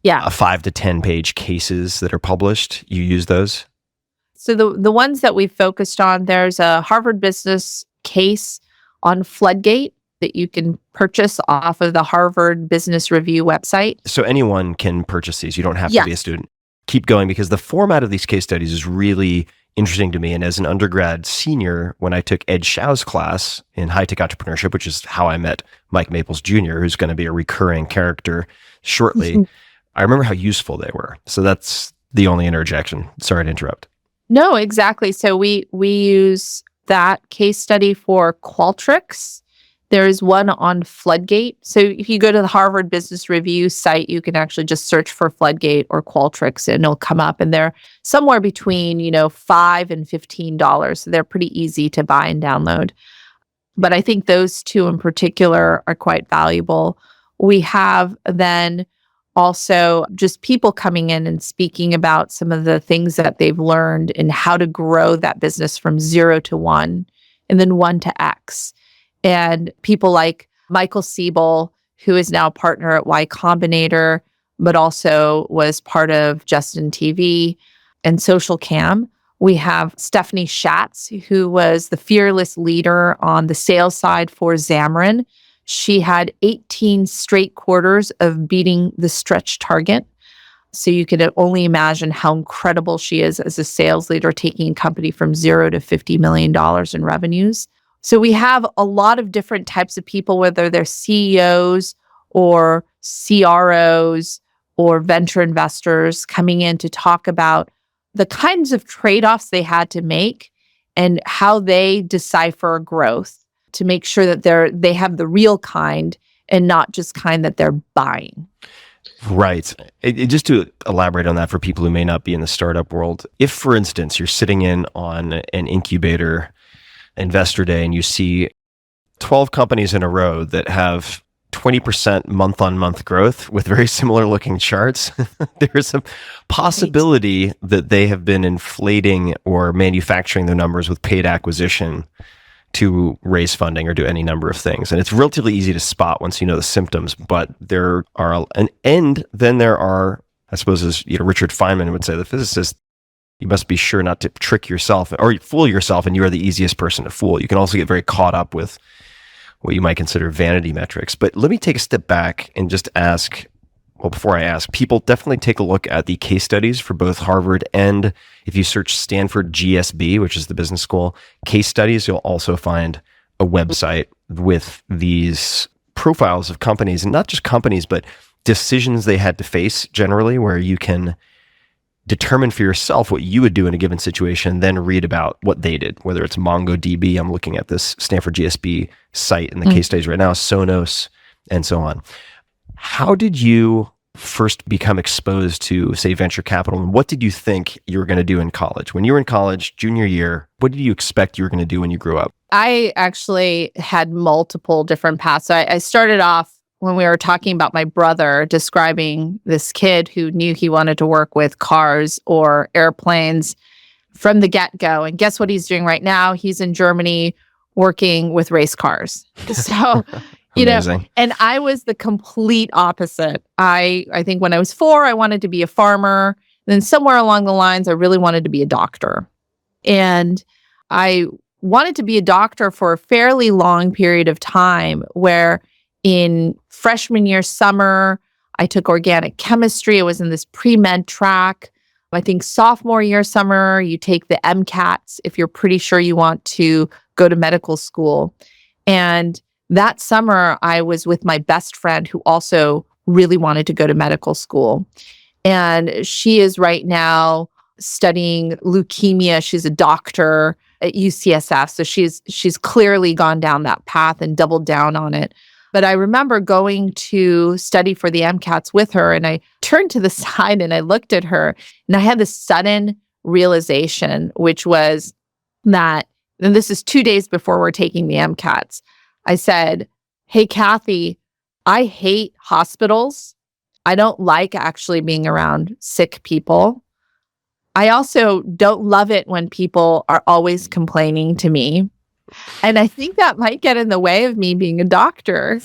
5 to 10 page cases that are published? You use those? So the ones that we've focused on, there's a Harvard Business case on Floodgate that you can purchase off of the Harvard Business Review website. So anyone can purchase these. You don't have to be a student. Keep going, because the format of these case studies is really interesting to me. And as an undergrad senior, when I took Ed Xiao's class in high-tech entrepreneurship, which is how I met Mike Maples Jr., who's going to be a recurring character shortly, I remember how useful they were. So that's the only interjection. Sorry to interrupt. No, exactly. So we use that case study for Qualtrics. There is one on Floodgate. So if you go to the Harvard Business Review site, you can actually just search for Floodgate or Qualtrics and it'll come up. And they're somewhere between, $5 and $15. So they're pretty easy to buy and download. But I think those two in particular are quite valuable. We have then also just people coming in and speaking about some of the things that they've learned and how to grow that business from 0 to 1 and then 1 to X. And people like Michael Siebel, who is now a partner at Y Combinator, but also was part of Justin TV and Social Cam. We have Stephanie Schatz, who was the fearless leader on the sales side for Xamarin. She had 18 straight quarters of beating the stretch target. So you can only imagine how incredible she is as a sales leader, taking a company from $0 to $50 million in revenues. So we have a lot of different types of people, whether they're CEOs or CROs or venture investors, coming in to talk about the kinds of trade-offs they had to make and how they decipher growth to make sure that they have the real kind and not just kind that they're buying. Right. Just to elaborate on that for people who may not be in the startup world, if, for instance, you're sitting in on an incubator investor day and you see 12 companies in a row that have 20% month-on-month growth with very similar looking charts, there's a possibility that they have been inflating or manufacturing their numbers with paid acquisition to raise funding or do any number of things. And it's relatively easy to spot once you know the symptoms, but there are then there are, I suppose, as Richard Feynman would say, the physicist, you must be sure not to trick yourself or fool yourself, and you are the easiest person to fool. You can also get very caught up with what you might consider vanity metrics. But let me take a step back and just ask, well, before I ask, people definitely take a look at the case studies for both Harvard and, if you search Stanford GSB, which is the business school, case studies, you'll also find a website with these profiles of companies, and not just companies, but decisions they had to face generally, where you can determine for yourself what you would do in a given situation, then read about what they did, whether it's MongoDB. I'm looking at this Stanford GSB site in the case studies right now, Sonos, and so on. How did you first become exposed to, say, venture capital, and what did you think you were going to do in college? When you were in college, junior year, what did you expect you were going to do when you grew up? I actually had multiple different paths. So I started off when we were talking about my brother, describing this kid who knew he wanted to work with cars or airplanes from the get-go. And guess what he's doing right now? He's in Germany working with race cars. So, and I was the complete opposite. I think when I was 4, I wanted to be a farmer. Then somewhere along the lines, I really wanted to be a doctor. And I wanted to be a doctor for a fairly long period of time, where in freshman year summer, I took organic chemistry. I was in this pre-med track. I think sophomore year summer, you take the MCATs if you're pretty sure you want to go to medical school. And that summer, I was with my best friend who also really wanted to go to medical school. And she is right now studying leukemia. She's a doctor at UCSF. So she's clearly gone down that path and doubled down on it. But I remember going to study for the MCATs with her, and I turned to the side and I looked at her, and I had this sudden realization, which was that, and this is 2 days before we're taking the MCATs, I said, "Hey, Kathy, I hate hospitals. I don't like actually being around sick people. I also don't love it when people are always complaining to me. And I think that might get in the way of me being a doctor."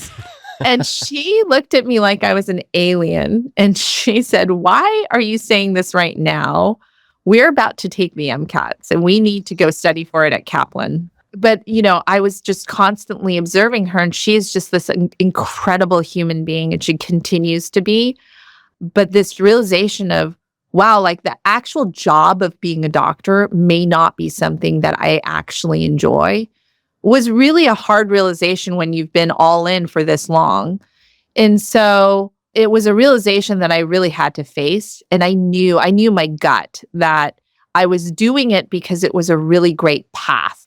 And she looked at me like I was an alien. And she said, "Why are you saying this right now? We're about to take the MCATs and we need to go study for it at Kaplan." But, I was just constantly observing her, and she is just this incredible human being, and she continues to be. But this realization of, wow, like the actual job of being a doctor may not be something that I actually enjoy, was really a hard realization when you've been all in for this long. And so it was a realization that I really had to face. And I knew my gut that I was doing it because it was a really great path.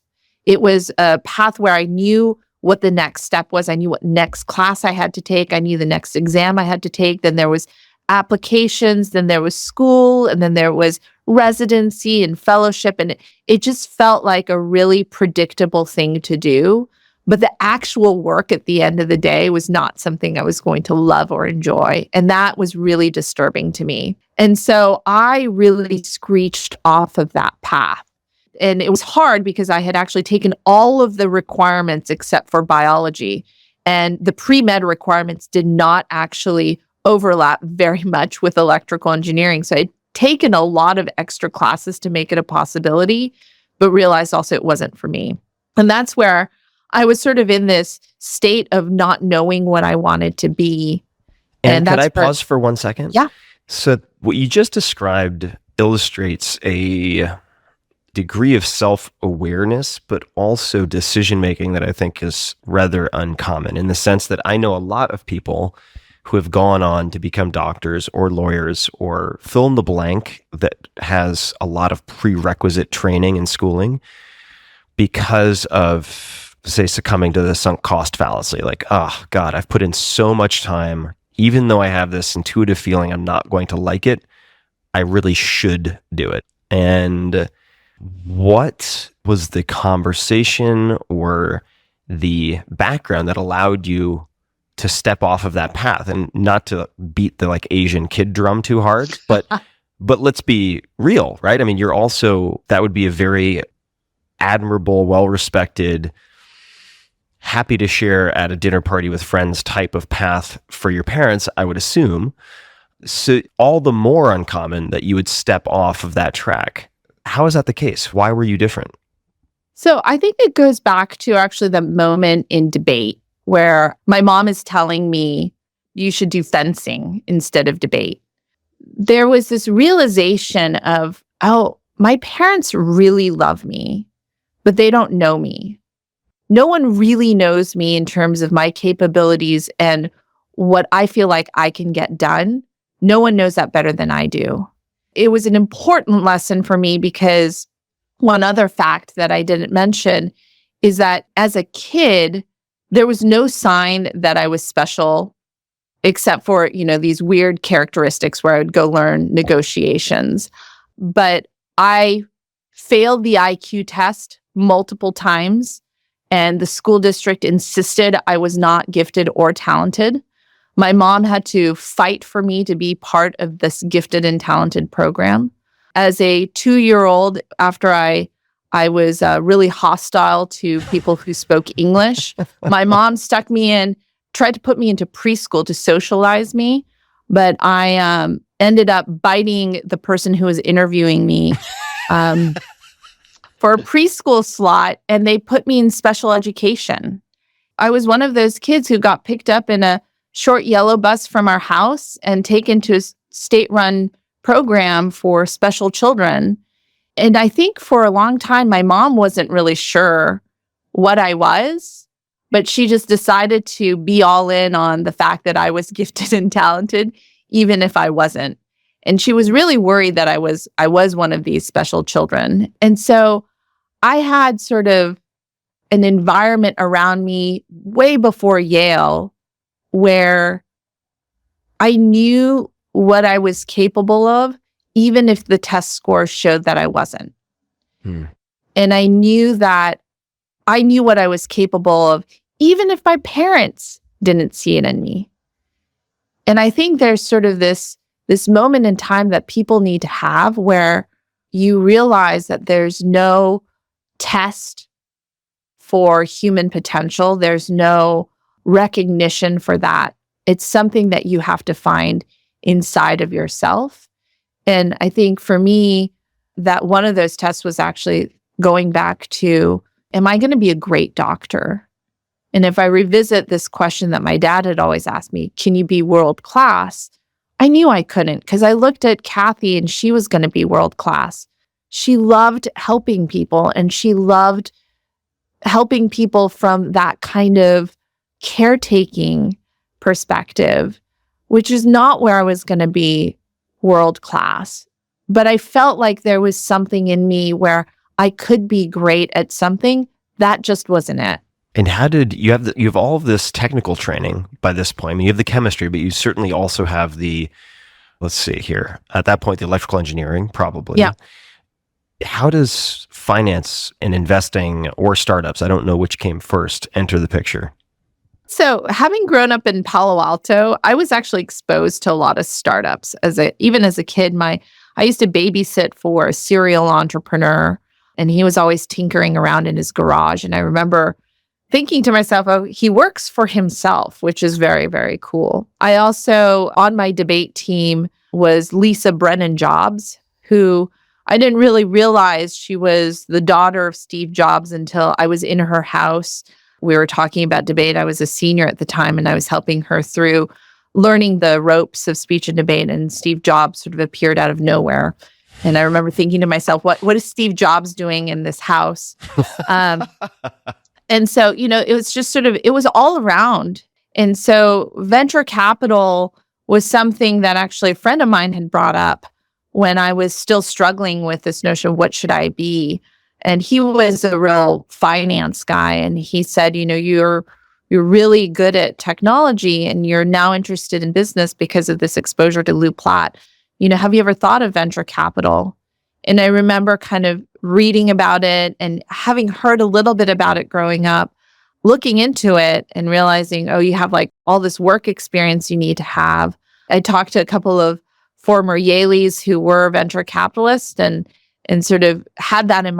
It was a path where I knew what the next step was. I knew what next class I had to take. I knew the next exam I had to take. Then there was applications, then there was school, and then there was residency and fellowship. And it just felt like a really predictable thing to do. But the actual work at the end of the day was not something I was going to love or enjoy. And that was really disturbing to me. And so I really screeched off of that path. And it was hard because I had actually taken all of the requirements except for biology. And the pre-med requirements did not actually overlap very much with electrical engineering. So I'd taken a lot of extra classes to make it a possibility, but realized also it wasn't for me. And that's where I was sort of in this state of not knowing what I wanted to be. And that's could I pause for 1 second? Yeah. So what you just described illustrates a degree of self-awareness, but also decision-making that I think is rather uncommon, in the sense that I know a lot of people who have gone on to become doctors or lawyers or fill in the blank that has a lot of prerequisite training and schooling because of, say, succumbing to the sunk cost fallacy. Like, oh God, I've put in so much time, even though I have this intuitive feeling I'm not going to like it, I really should do it. And what was the conversation or the background that allowed you to step off of that path? And not to beat the like Asian kid drum too hard, but let's be real, right? I mean, you're also, that would be a very admirable, well-respected, happy to share at a dinner party with friends type of path for your parents, I would assume. So all the more uncommon that you would step off of that track. How is that the case? Why were you different? So I think it goes back to actually the moment in debate where my mom is telling me you should do fencing instead of debate. There was this realization of, oh, my parents really love me, but they don't know me. No one really knows me in terms of my capabilities and what I feel like I can get done. No one knows that better than I do. It was an important lesson for me because one other fact that I didn't mention is that as a kid, there was no sign that I was special except for, these weird characteristics where I would go learn negotiations. But I failed the IQ test multiple times, and the school district insisted I was not gifted or talented. My mom had to fight for me to be part of this gifted and talented program. As a 2-year-old, after I was really hostile to people who spoke English, my mom tried to put me into preschool to socialize me, but I ended up biting the person who was interviewing me for a preschool slot, and they put me in special education. I was one of those kids who got picked up in a short yellow bus from our house and taken to a state-run program for special children. And I think for a long time, my mom wasn't really sure what I was, but she just decided to be all in on the fact that I was gifted and talented, even if I wasn't. And she was really worried that I was one of these special children. And so I had sort of an environment around me way before Yale where I knew what I was capable of, even if the test scores showed that I wasn't. And I knew what I was capable of, even if my parents didn't see it in me. And I think there's sort of this moment in time that people need to have where you realize that there's no test for human potential. There's no recognition for that. It's something that you have to find inside of yourself. And I think for me, that one of those tests was actually going back to, am I going to be a great doctor? And if I revisit this question that my dad had always asked me, can you be world class? I knew I couldn't because I looked at Kathy and she was going to be world class. She loved helping people, and she loved helping people from that kind of caretaking perspective, which is not where I was going to be world class. But I felt like there was something in me where I could be great at something. That just wasn't it. And how did you have all of this technical training by this point? I mean, you have the chemistry, but you certainly also have the, let's see here, at that point, the electrical engineering, probably. Yeah. How does finance and investing or startups, I don't know which came first, enter the picture? So having grown up in Palo Alto, I was actually exposed to a lot of startups. Even as a kid, I used to babysit for a serial entrepreneur. and he was always tinkering around in his garage. And I remember thinking to myself, oh, he works for himself, which is very, very cool. I also, on my debate team, was Lisa Brennan Jobs, who I didn't really realize she was the daughter of Steve Jobs until I was in her house. We were talking about debate. I was a senior at the time, and I was helping her through learning the ropes of speech and debate, and Steve Jobs sort of appeared out of nowhere. And I remember thinking to myself, what is Steve Jobs doing in this house? And so, it was just it was all around. And so venture capital was something that actually a friend of mine had brought up when I was still struggling with this notion of what should I be. And he was a real finance guy. And he said, you're really good at technology and you're now interested in business because of this exposure to Lou Platt. Have you ever thought of venture capital? And I remember kind of reading about it and having heard a little bit about it growing up, looking into it and realizing, oh, you have like all this work experience you need to have. I talked to a couple of former Yaleys who were venture capitalists and sort of had that in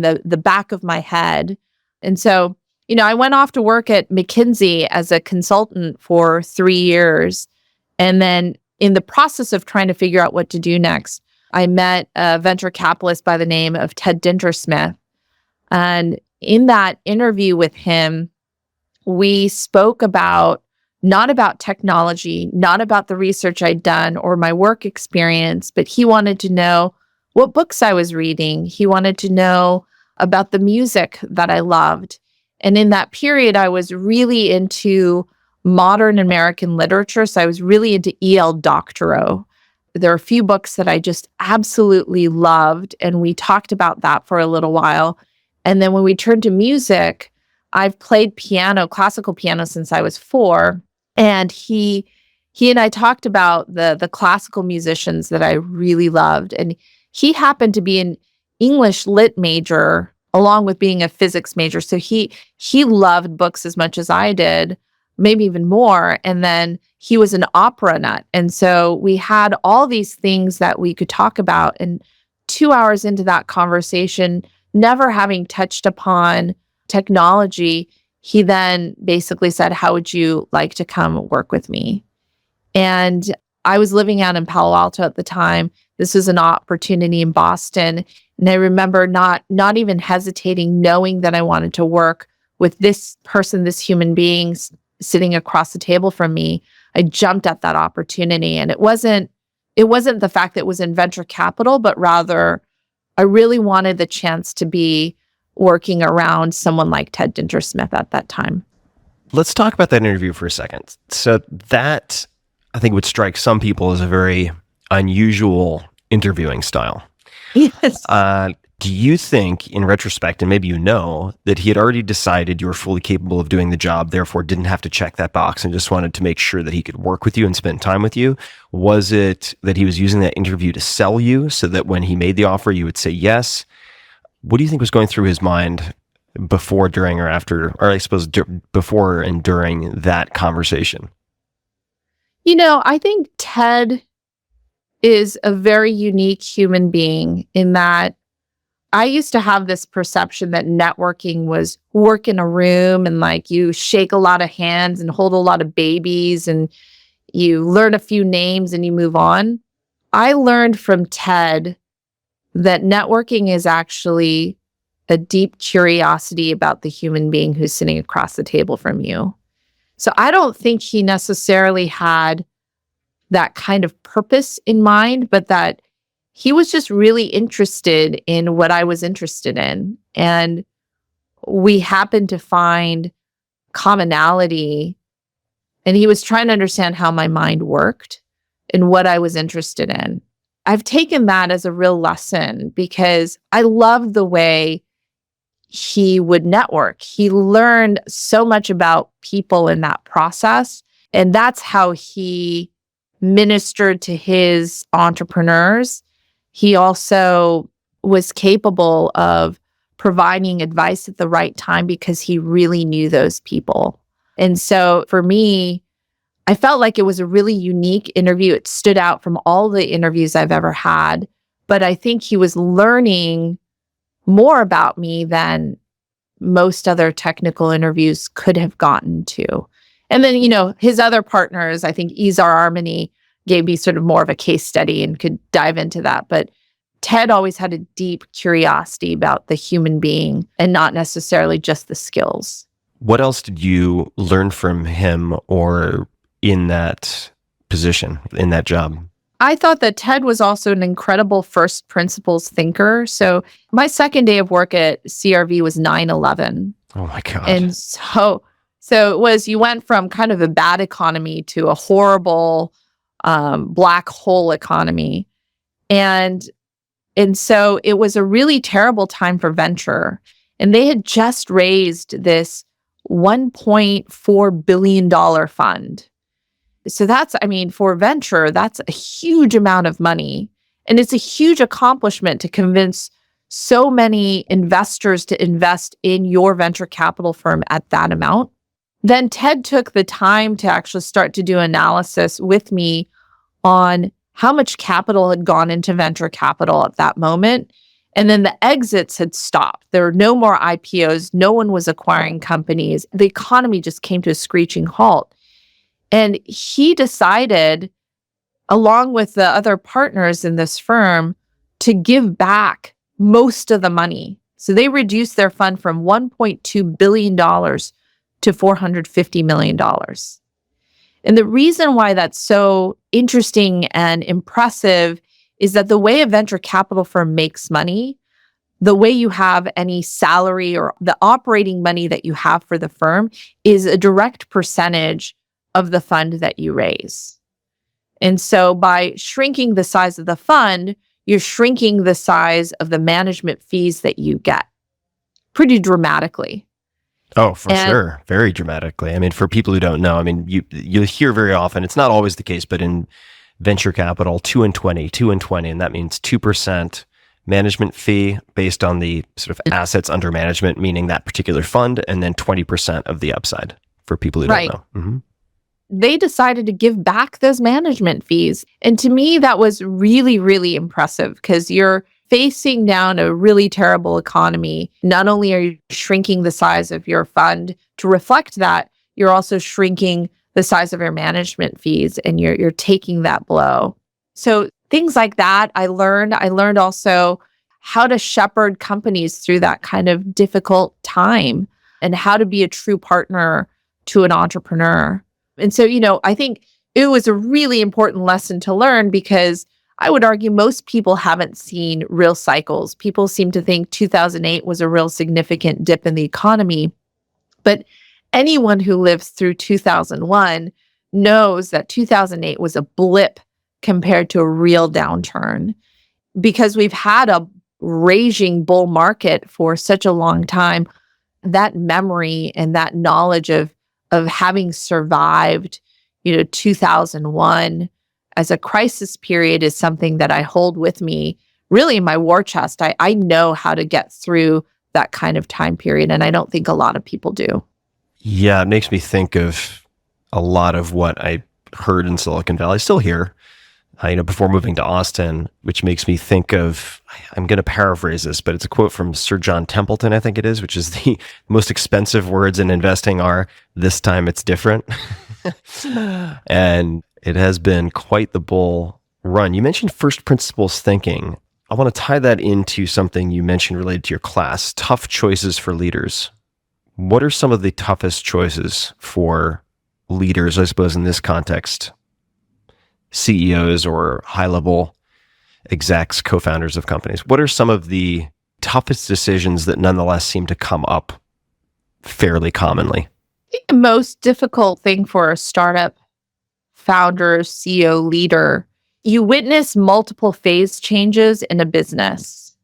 the back of my head. And so, I went off to work at McKinsey as a consultant for 3 years. And then in the process of trying to figure out what to do next, I met a venture capitalist by the name of Ted Dintersmith. And in that interview with him, we spoke not about technology, not about the research I'd done or my work experience, but he wanted to know what books I was reading. He wanted to know about the music that I loved. And in that period, I was really into modern American literature. So I was really into E.L. Doctorow. There are a few books that I just absolutely loved, and we talked about that for a little while. And then when we turned to music, I've played piano, classical piano, since I was 4. And he and I talked about the classical musicians that I really loved. And he happened to be an English lit major along with being a physics major. So he loved books as much as I did, maybe even more. And then he was an opera nut. And so we had all these things that we could talk about. And 2 hours into that conversation, never having touched upon technology, he then basically said, how would you like to come work with me? And I was living out in Palo Alto at the time. This was an opportunity in Boston. And I remember not even hesitating, knowing that I wanted to work with this person, this human being sitting across the table from me. I jumped at that opportunity. And it wasn't the fact that it was in venture capital, but rather I really wanted the chance to be working around someone like Ted Dintersmith at that time. Let's talk about that interview for a second. So that, I think, would strike some people as a very unusual interviewing style. Yes. Do you think, in retrospect, and maybe that he had already decided you were fully capable of doing the job, therefore didn't have to check that box and just wanted to make sure that he could work with you and spend time with you? Was it that he was using that interview to sell you so that when he made the offer, you would say yes? What do you think was going through his mind before, during, or after, or I suppose before and during that conversation? I think Ted is a very unique human being in that I used to have this perception that networking was work in a room and like you shake a lot of hands and hold a lot of babies and you learn a few names and you move on. I learned from Ted that networking is actually a deep curiosity about the human being who's sitting across the table from you. So I don't think he necessarily had that kind of purpose in mind, but that he was just really interested in what I was interested in. And we happened to find commonality. And he was trying to understand how my mind worked and what I was interested in. I've taken that as a real lesson because I love the way he would network. He learned so much about people in that process. And that's how he ministered to his entrepreneurs. He also was capable of providing advice at the right time because he really knew those people. And so for me, I felt like it was a really unique interview. It stood out from all the interviews I've ever had. But I think he was learning more about me than most other technical interviews could have gotten to. And then, his other partners, I think Izar Armani gave me sort of more of a case study and could dive into that. But Ted always had a deep curiosity about the human being and not necessarily just the skills. What else did you learn from him or in that position, in that job? I thought that Ted was also an incredible first principles thinker. So my second day of work at CRV was 9/11. Oh my God. And so it was, you went from kind of a bad economy to a horrible black hole economy. And so it was a really terrible time for venture. And they had just raised this $1.4 billion fund. So that's, for venture, that's a huge amount of money. And it's a huge accomplishment to convince so many investors to invest in your venture capital firm at that amount. Then Ted took the time to actually start to do analysis with me on how much capital had gone into venture capital at that moment. And then the exits had stopped. There were no more IPOs. No one was acquiring companies. The economy just came to a screeching halt. And he decided, along with the other partners in this firm, to give back most of the money. So they reduced their fund from $1.2 billion to $450 million. And the reason why that's so interesting and impressive is that the way a venture capital firm makes money, the way you have any salary or the operating money that you have for the firm is a direct percentage of the fund that you raise. And so by shrinking the size of the fund, you're shrinking the size of the management fees that you get pretty dramatically. Oh, for sure. Very dramatically. For people who don't know, you hear very often, it's not always the case, but in venture capital, 2 and 20, and that means 2% management fee based on the sort of assets under management, meaning that particular fund, and then 20% of the upside for people who don't know. Mm-hmm. They decided to give back those management fees. And to me, that was really, really impressive because you're facing down a really terrible economy. Not only are you shrinking the size of your fund to reflect that, you're also shrinking the size of your management fees and you're taking that blow. So things like that I learned. I learned also how to shepherd companies through that kind of difficult time and how to be a true partner to an entrepreneur. And so, I think it was a really important lesson to learn because I would argue most people haven't seen real cycles. People seem to think 2008 was a real significant dip in the economy. But anyone who lives through 2001 knows that 2008 was a blip compared to a real downturn because we've had a raging bull market for such a long time. That memory and that knowledge of having survived, 2001 as a crisis period is something that I hold with me really in my war chest. I know how to get through that kind of time period, and I don't think a lot of people do. Yeah, it makes me think of a lot of what I heard in Silicon Valley, still hear, before moving to Austin, which makes me think of, I'm going to paraphrase this, but it's a quote from Sir John Templeton, I think it is, which is the most expensive words in investing are, "This time it's different." And it has been quite the bull run. You mentioned first principles thinking. I want to tie that into something you mentioned related to your class, tough choices for leaders. What are some of the toughest choices for leaders, I suppose, in this context? CEOs or high-level execs, co-founders of companies. What are some of the toughest decisions that nonetheless seem to come up fairly commonly? I think the most difficult thing for a startup founder, CEO, leader, you witness multiple phase changes in a business.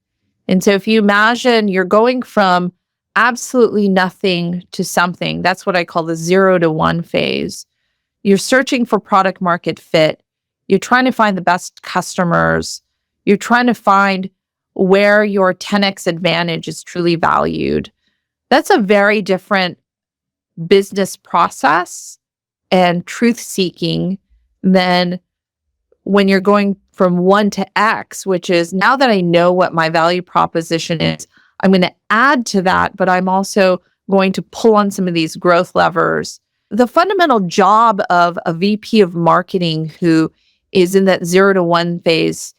And so if you imagine you're going from absolutely nothing to something, that's what I call the 0 to 1 phase. You're searching for product market fit. You're trying to find the best customers. You're trying to find where your 10x advantage is truly valued. That's a very different business process and truth seeking than when you're going from 1 to X, which is now that I know what my value proposition is, I'm going to add to that, but I'm also going to pull on some of these growth levers. The fundamental job of a VP of marketing who is in that 0 to 1 phase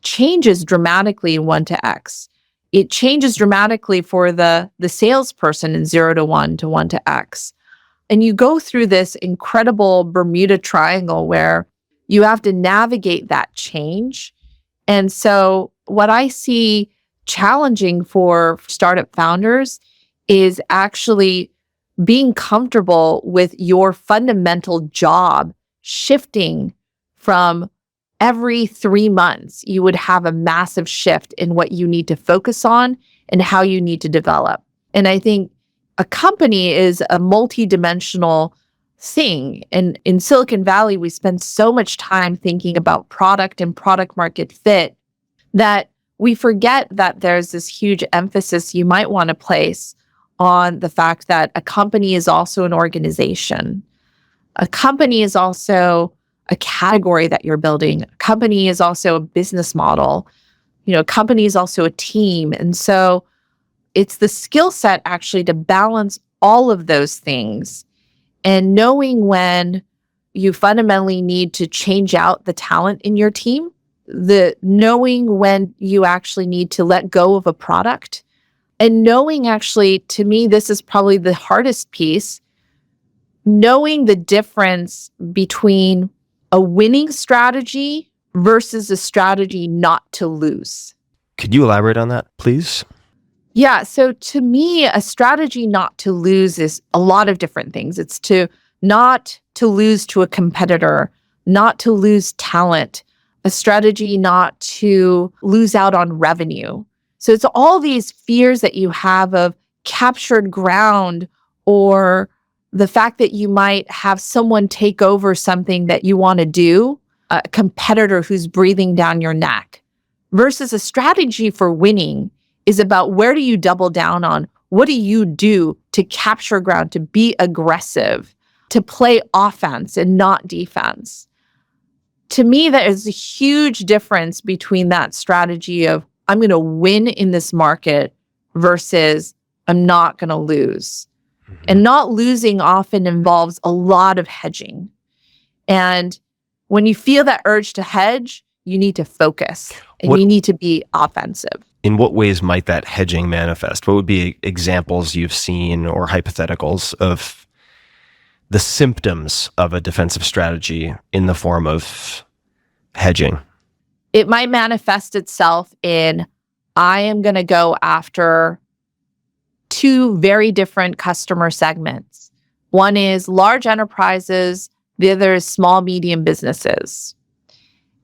changes dramatically in 1 to X. It changes dramatically for the salesperson in 0 to 1 to 1 to X. And you go through this incredible Bermuda Triangle where you have to navigate that change. And so what I see challenging for startup founders is actually being comfortable with your fundamental job shifting from every 3 months. You would have a massive shift in what you need to focus on and how you need to develop. And I think a company is a multidimensional thing. And in Silicon Valley, we spend so much time thinking about product and product market fit that we forget that there's this huge emphasis you might want to place on the fact that a company is also an organization. A company is also a category that you're building. A company is also a business model. A company is also a team. And so it's the skill set actually to balance all of those things and knowing when you fundamentally need to change out the talent in your team, the knowing when you actually need to let go of a product, and knowing actually, to me, this is probably the hardest piece, knowing the difference between a winning strategy versus a strategy not to lose. Could you elaborate on that, please? Yeah. So to me, a strategy not to lose is a lot of different things. It's to not to lose to a competitor, not to lose talent, a strategy not to lose out on revenue. So it's all these fears that you have of captured ground or the fact that you might have someone take over something that you want to do, a competitor who's breathing down your neck, versus a strategy for winning is about where do you double down on? What do you do to capture ground, to be aggressive, to play offense and not defense? To me, that is a huge difference between that strategy of I'm going to win in this market versus I'm not going to lose. Mm-hmm. And not losing often involves a lot of hedging. And when you feel that urge to hedge, you need to focus and you need to be offensive. In what ways might that hedging manifest? What would be examples you've seen or hypotheticals of the symptoms of a defensive strategy in the form of hedging? It might manifest itself in, I am going to go after 2 very different customer segments. One is large enterprises, the other is small, medium businesses.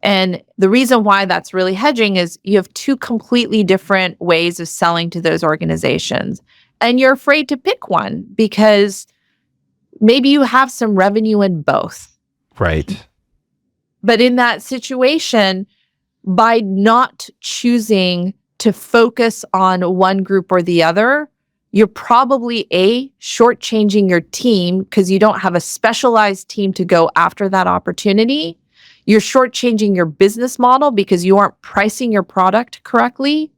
And the reason why that's really hedging is you have 2 completely different ways of selling to those organizations. And you're afraid to pick one because maybe you have some revenue in both. Right. But in that situation, by not choosing to focus on one group or the other, you're probably shortchanging your team because you don't have a specialized team to go after that opportunity. You're shortchanging your business model because you aren't pricing your product correctly.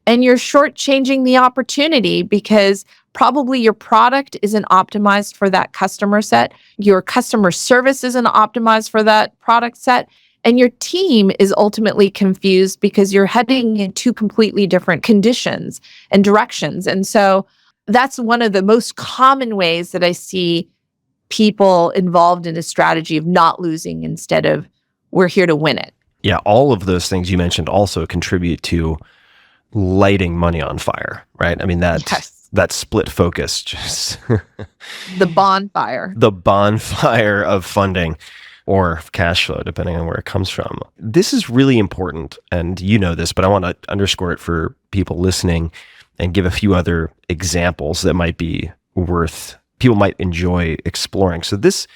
And you're shortchanging the opportunity because probably your product isn't optimized for that customer set. Your customer service isn't optimized for that product set. And your team is ultimately confused because you're heading in 2 completely different conditions and directions. And so that's one of the most common ways that I see people involved in a strategy of not losing instead of we're here to win it. Yeah, all of those things you mentioned also contribute to lighting money on fire, right? I mean, that split focus, just the bonfire. The bonfire of funding or cash flow, depending on where it comes from. This is really important, and you know this, but I want to underscore it for people listening and give a few other examples that might be people might enjoy exploring. So this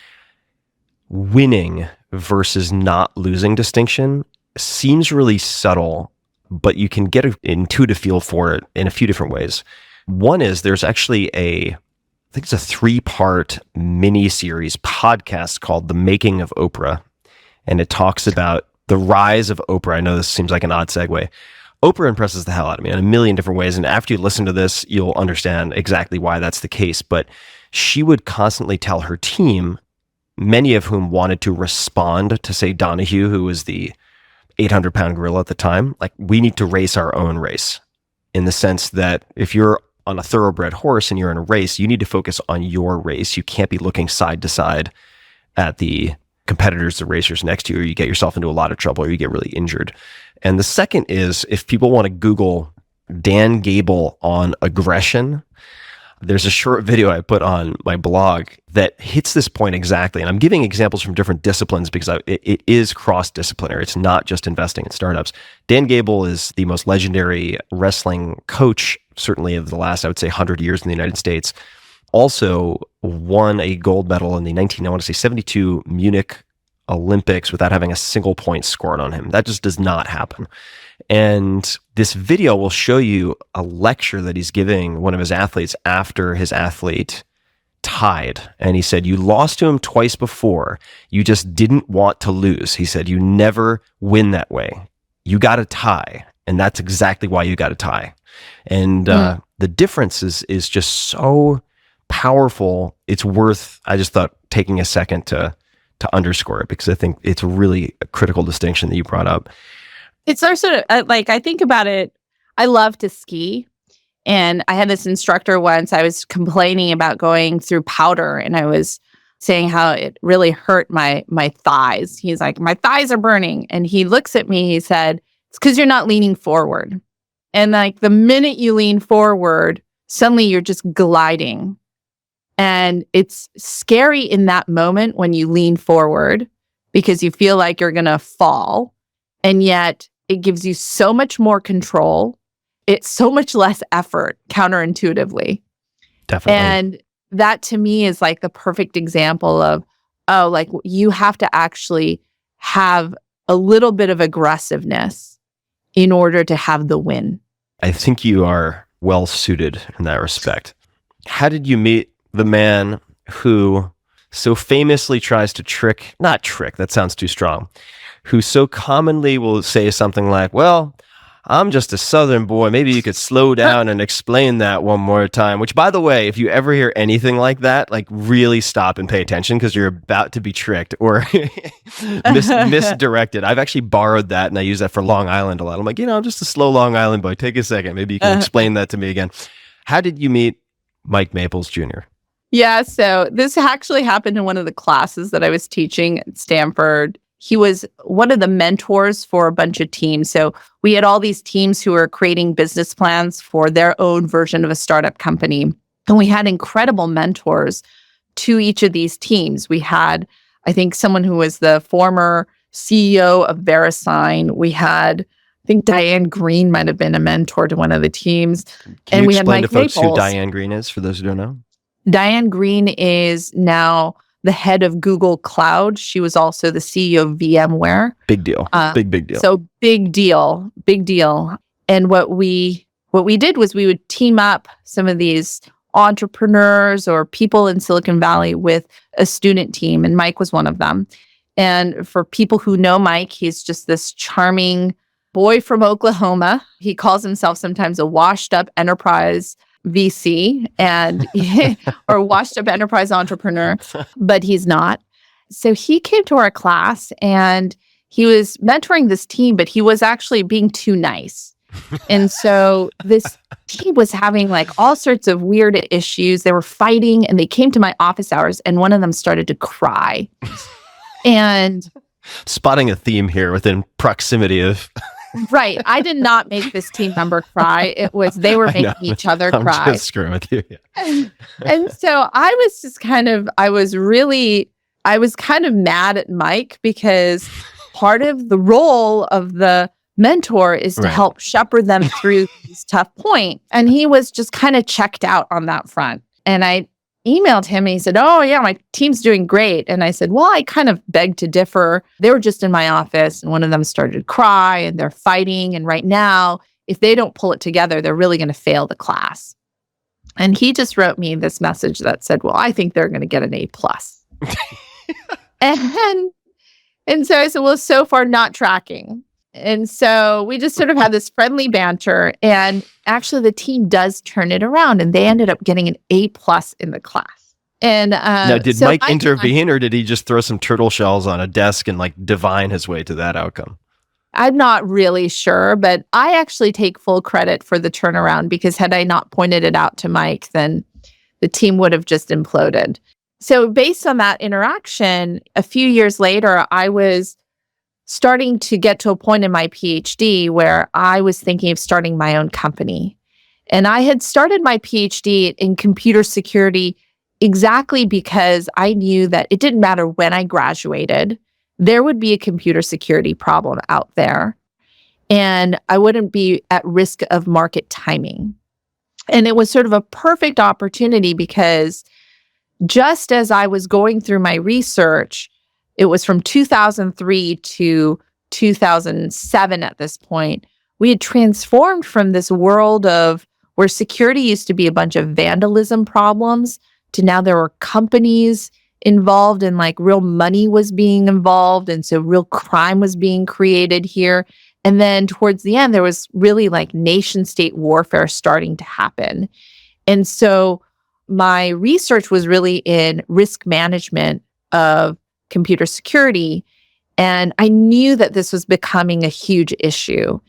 winning versus not losing distinction seems really subtle, but you can get an intuitive feel for it in a few different ways. One is there's actually I think it's a 3-part mini-series podcast called The Making of Oprah. And it talks about the rise of Oprah. I know this seems like an odd segue. Oprah impresses the hell out of me in a million different ways. And after you listen to this, you'll understand exactly why that's the case. But she would constantly tell her team, many of whom wanted to respond to, say, Donahue, who was the 800-pound gorilla at the time, like, we need to race our own race, in the sense that if you're on a thoroughbred horse and you're in a race, you need to focus on your race. You can't be looking side to side at the competitors, the racers next to you, or you get yourself into a lot of trouble or you get really injured. And the second is, if people want to Google Dan Gable on aggression, there's a short video I put on my blog that hits this point exactly. And I'm giving examples from different disciplines because it is cross-disciplinary. It's not just investing in startups. Dan Gable is the most legendary wrestling coach, certainly of the last, I would say, 100 years in the United States. Also won a gold medal in the 72 Munich Olympics without having a single point scored on him. That just does not happen. And this video will show you a lecture that he's giving one of his athletes after his athlete tied. And he said, you lost to him twice before. You just didn't want to lose. He said, you never win that way. You got to tie. And that's exactly why you got to tie. And the difference is just so powerful. It's worth, I just thought, taking a second to underscore it, because I think it's really a critical distinction that you brought up. It's also like, I think about it, I love to ski. And I had this instructor once, I was complaining about going through powder and I was saying how it really hurt my thighs. He's like, my thighs are burning. And he looks at me, he said, it's because you're not leaning forward. And like the minute you lean forward, suddenly you're just gliding. And it's scary in that moment when you lean forward because you feel like you're going to fall. And yet it gives you so much more control. It's so much less effort, counterintuitively. Definitely. And that to me is like the perfect example of, oh, like you have to actually have a little bit of aggressiveness in order to have the win. I think you are well suited in that respect. How did you meet the man who so famously tries to not trick, that sounds too strong, who so commonly will say something like, well, I'm just a Southern boy. Maybe you could slow down and explain that one more time. Which, by the way, if you ever hear anything like that, like really stop and pay attention, because you're about to be tricked or misdirected. I've actually borrowed that and I use that for Long Island a lot. I'm like, I'm just a slow Long Island boy. Take a second. Maybe you can explain that to me again. How did you meet Mike Maples Jr.? Yeah, so this actually happened in one of the classes that I was teaching at Stanford. He was one of the mentors for a bunch of teams. So we had all these teams who were creating business plans for their own version of a startup company. And we had incredible mentors to each of these teams. We had, I think, someone who was the former CEO of VeriSign. We had, I think, Diane Green might have been a mentor to one of the teams. Can you we explain had to Mike folks Maples. who Diane Green is, for those who don't know? Diane Green is now the head of Google Cloud. She was also the CEO of VMware. Big deal. Big deal. So big deal. And what we did was we would team up some of these entrepreneurs or people in Silicon Valley with a student team, and Mike was one of them. And for people who know Mike, he's just this charming boy from Oklahoma. He calls himself sometimes a washed up enterprise VC and or washed up enterprise entrepreneur, but he's not. So he came to our class and he was mentoring this team, but he was actually being too nice. And so this team was having like all sorts of weird issues. They were fighting and they came to my office hours and one of them started to cry. And spotting a theme here within proximity of right. I did not make this team member cry. It was they were making each other cry. I'm just screwing with you. Yeah. And so I was just I was kind of mad at Mike because part of the role of the mentor is to help shepherd them through these tough points. And he was just kind of checked out on that front. And I emailed him and he said, oh yeah, my team's doing great. And I said, well, I kind of beg to differ. They were just in my office and one of them started to cry and they're fighting. And right now, if they don't pull it together, they're really going to fail the class. And he just wrote me this message that said, well, I think they're going to get an A+. And so I said, well, so far not tracking. And so we just sort of had this friendly banter. And actually, the team does turn it around, and they ended up getting an A+ in the class. And now, did so Mike intervene, or did he just throw some turtle shells on a desk and like divine his way to that outcome? I'm not really sure, but I actually take full credit for the turnaround, because had I not pointed it out to Mike, then the team would have just imploded. So based on that interaction, a few years later, I was starting to get to a point in my PhD where I was thinking of starting my own company. And I had started my PhD in computer security exactly because I knew that it didn't matter when I graduated, there would be a computer security problem out there, and I wouldn't be at risk of market timing. And it was sort of a perfect opportunity, because just as I was going through my research, it was from 2003 to 2007 at this point, we had transformed from this world of where security used to be a bunch of vandalism problems to now there were companies involved, and like real money was being involved. And so real crime was being created here. And then towards the end, there was really like nation state warfare starting to happen. And so my research was really in risk management of computer security. And I knew that this was becoming a huge issue.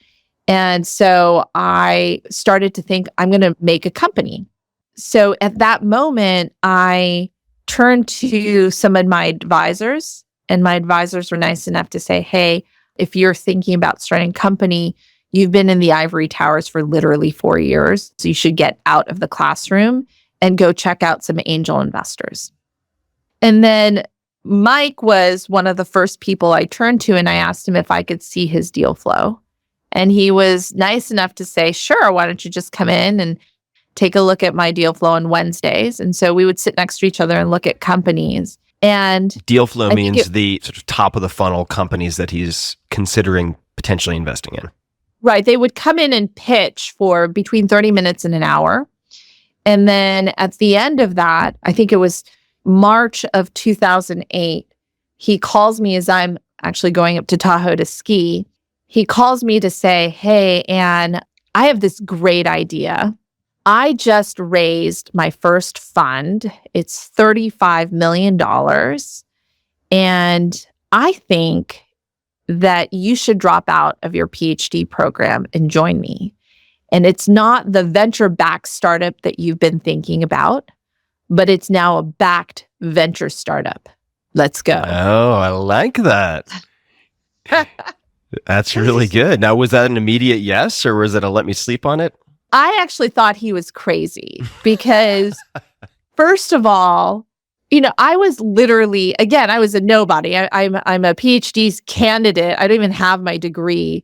And so I started to think, I'm going to make a company. So at that moment, I turned to some of my advisors, and my advisors were nice enough to say, hey, if you're thinking about starting a company, you've been in the ivory towers for literally 4 years, so you should get out of the classroom and go check out some angel investors. And then Mike was one of the first people I turned to, and I asked him if I could see his deal flow. And he was nice enough to say, sure, why don't you just come in and take a look at my deal flow on Wednesdays. And so we would sit next to each other and look at companies. And deal flow means the sort of top of the funnel companies that he's considering potentially investing in. Right. They would come in and pitch for between 30 minutes and an hour. And then at the end of that, I think it was March of 2008, he calls me as I'm actually going up to Tahoe to ski. He calls me to say, hey, Ann, I have this great idea. I just raised my first fund. It's $35 million. And I think that you should drop out of your PhD program and join me. And it's not the venture-backed startup that you've been thinking about, but it's now a backed venture startup. Let's go. Oh, I like that. That's really good. Now, was that an immediate yes, or was it a let me sleep on it? I actually thought he was crazy because, first of all, I was literally, again, I was a nobody. I'm a PhD candidate. I don't even have my degree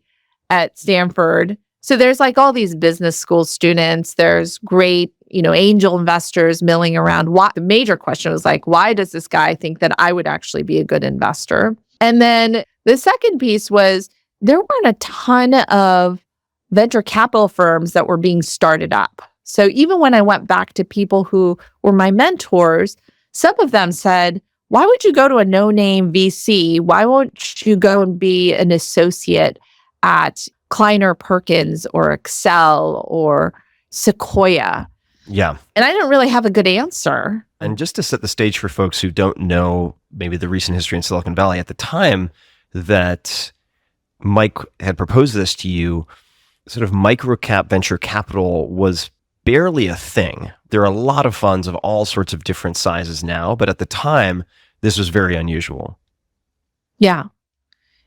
at Stanford. So there's like all these business school students. There's great, angel investors milling around. The major question was like, why does this guy think that I would actually be a good investor? And then the second piece was there weren't a ton of venture capital firms that were being started up. So even when I went back to people who were my mentors, some of them said, why would you go to a no-name VC? Why won't you go and be an associate at Kleiner Perkins or Excel or Sequoia? Yeah. And I didn't really have a good answer. And just to set the stage for folks who don't know maybe the recent history in Silicon Valley, at the time that Mike had proposed this to you, sort of micro-cap venture capital was barely a thing. There are a lot of funds of all sorts of different sizes now, but at the time, this was very unusual. Yeah.